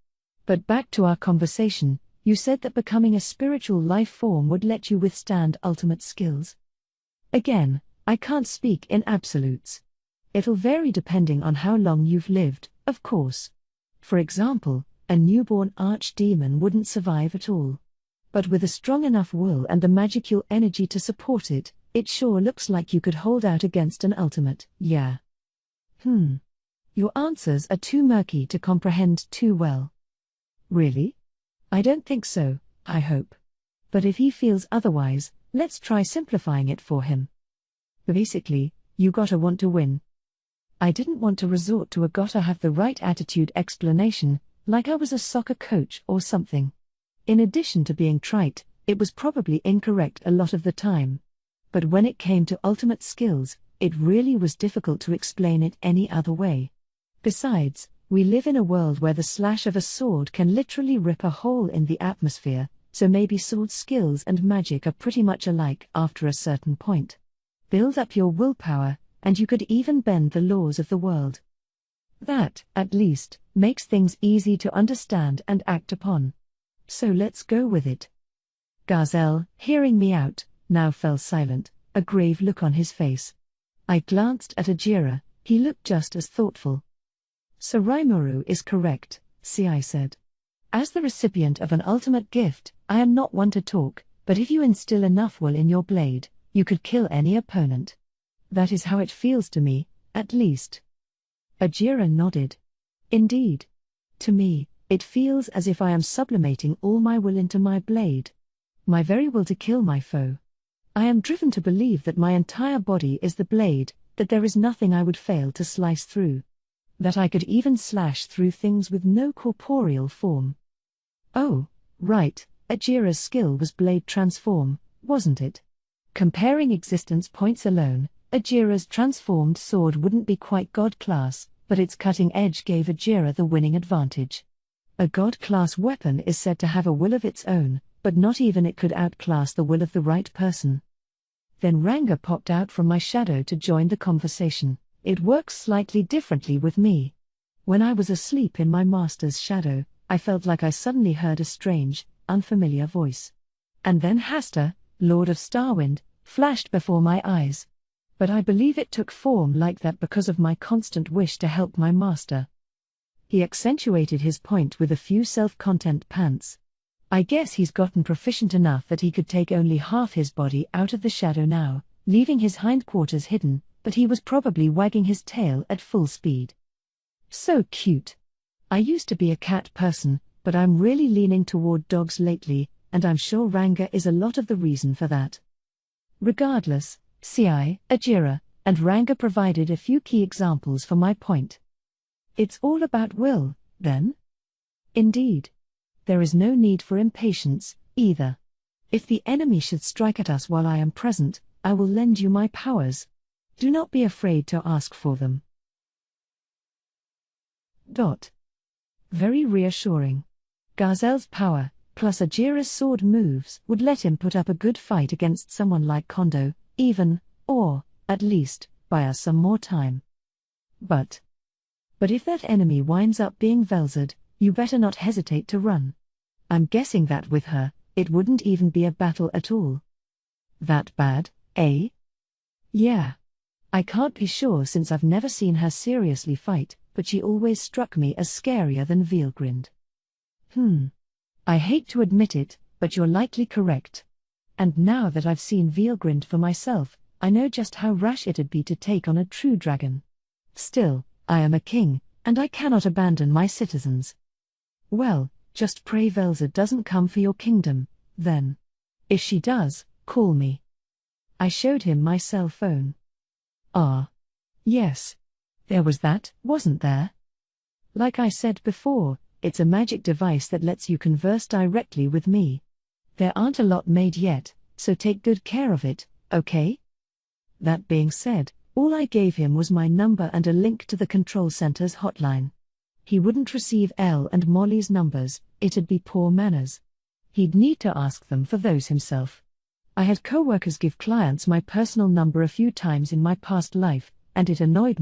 But back to our conversation, you said that becoming a spiritual life form would let you withstand ultimate skills. Again, I can't speak in absolutes. It'll vary depending on how long you've lived, of course. For example, a newborn archdemon wouldn't survive at all. But with a strong enough will and the magical energy to support it, it sure looks like you could hold out against an ultimate, yeah. Your answers are too murky to comprehend too well. Really? I don't think so, I hope. But if he feels otherwise, let's try simplifying it for him. Basically, you gotta want to win. I didn't want to resort to a gotta have the right attitude explanation, like I was a soccer coach or something. In addition to being trite, it was probably incorrect a lot of the time. But when it came to ultimate skills, it really was difficult to explain it any other way. Besides, we live in a world where the slash of a sword can literally rip a hole in the atmosphere, so maybe sword skills and magic are pretty much alike after a certain point. Build up your willpower, and you could even bend the laws of the world. That, at least, makes things easy to understand and act upon. So let's go with it. Gazelle, hearing me out, now fell silent, a grave look on his face. I glanced at Ajira, he looked just as thoughtful. Sir Rimuru is correct, CI said. As the recipient of an ultimate gift, I am not one to talk, but if you instill enough will in your blade, you could kill any opponent. That is how it feels to me, at least. Ajira nodded. Indeed. To me, it feels as if I am sublimating all my will into my blade. My very will to kill my foe. I am driven to believe that my entire body is the blade, that there is nothing I would fail to slice through. That I could even slash through things with no corporeal form. Oh, right, Ajira's skill was blade transform, wasn't it? Comparing existence points alone, Ajira's transformed sword wouldn't be quite God class, but its cutting edge gave Ajira the winning advantage. A God class weapon is said to have a will of its own, but not even it could outclass the will of the right person. Then Ranga popped out from my shadow to join the conversation. It works slightly differently with me. When I was asleep in my master's shadow, I felt like I suddenly heard a strange, unfamiliar voice. And then Hasta, Lord of Starwind, flashed before my eyes. But I believe it took form like that because of my constant wish to help my master. He accentuated his point with a few self-content pants. I guess he's gotten proficient enough that he could take only half his body out of the shadow now, leaving his hindquarters hidden, but he was probably wagging his tail at full speed. So cute. I used to be a cat person, but I'm really leaning toward dogs lately, and I'm sure Ranga is a lot of the reason for that. Regardless, Ci, Ajira, and Ranga provided a few key examples for my point. It's all about will, then? Indeed. There is no need for impatience, either. If the enemy should strike at us while I am present, I will lend you my powers. Do not be afraid to ask for them. Very reassuring. Gazelle's power, plus Ajira's sword moves, would let him put up a good fight against someone like Kondo, even, or, at least, buy us some more time. But if that enemy winds up being Velzard, you better not hesitate to run. I'm guessing that with her, it wouldn't even be a battle at all. That bad, eh? Yeah. I can't be sure since I've never seen her seriously fight, but she always struck me as scarier than Veilgrind. I hate to admit it, but you're likely correct. And now that I've seen Veilgrind for myself, I know just how rash it'd be to take on a true dragon. Still, I am a king, and I cannot abandon my citizens. Well, just pray Velzard doesn't come for your kingdom, then. If she does, call me. I showed him my cell phone. Ah. Yes. There was that, wasn't there? Like I said before, it's a magic device that lets you converse directly with me. There aren't a lot made yet, so take good care of it, okay? That being said, all I gave him was my number and a link to the control center's hotline. He wouldn't receive Elle and Molly's numbers, it'd be poor manners. He'd need to ask them for those himself. I had co-workers give clients my personal number a few times in my past life, and it annoyed me.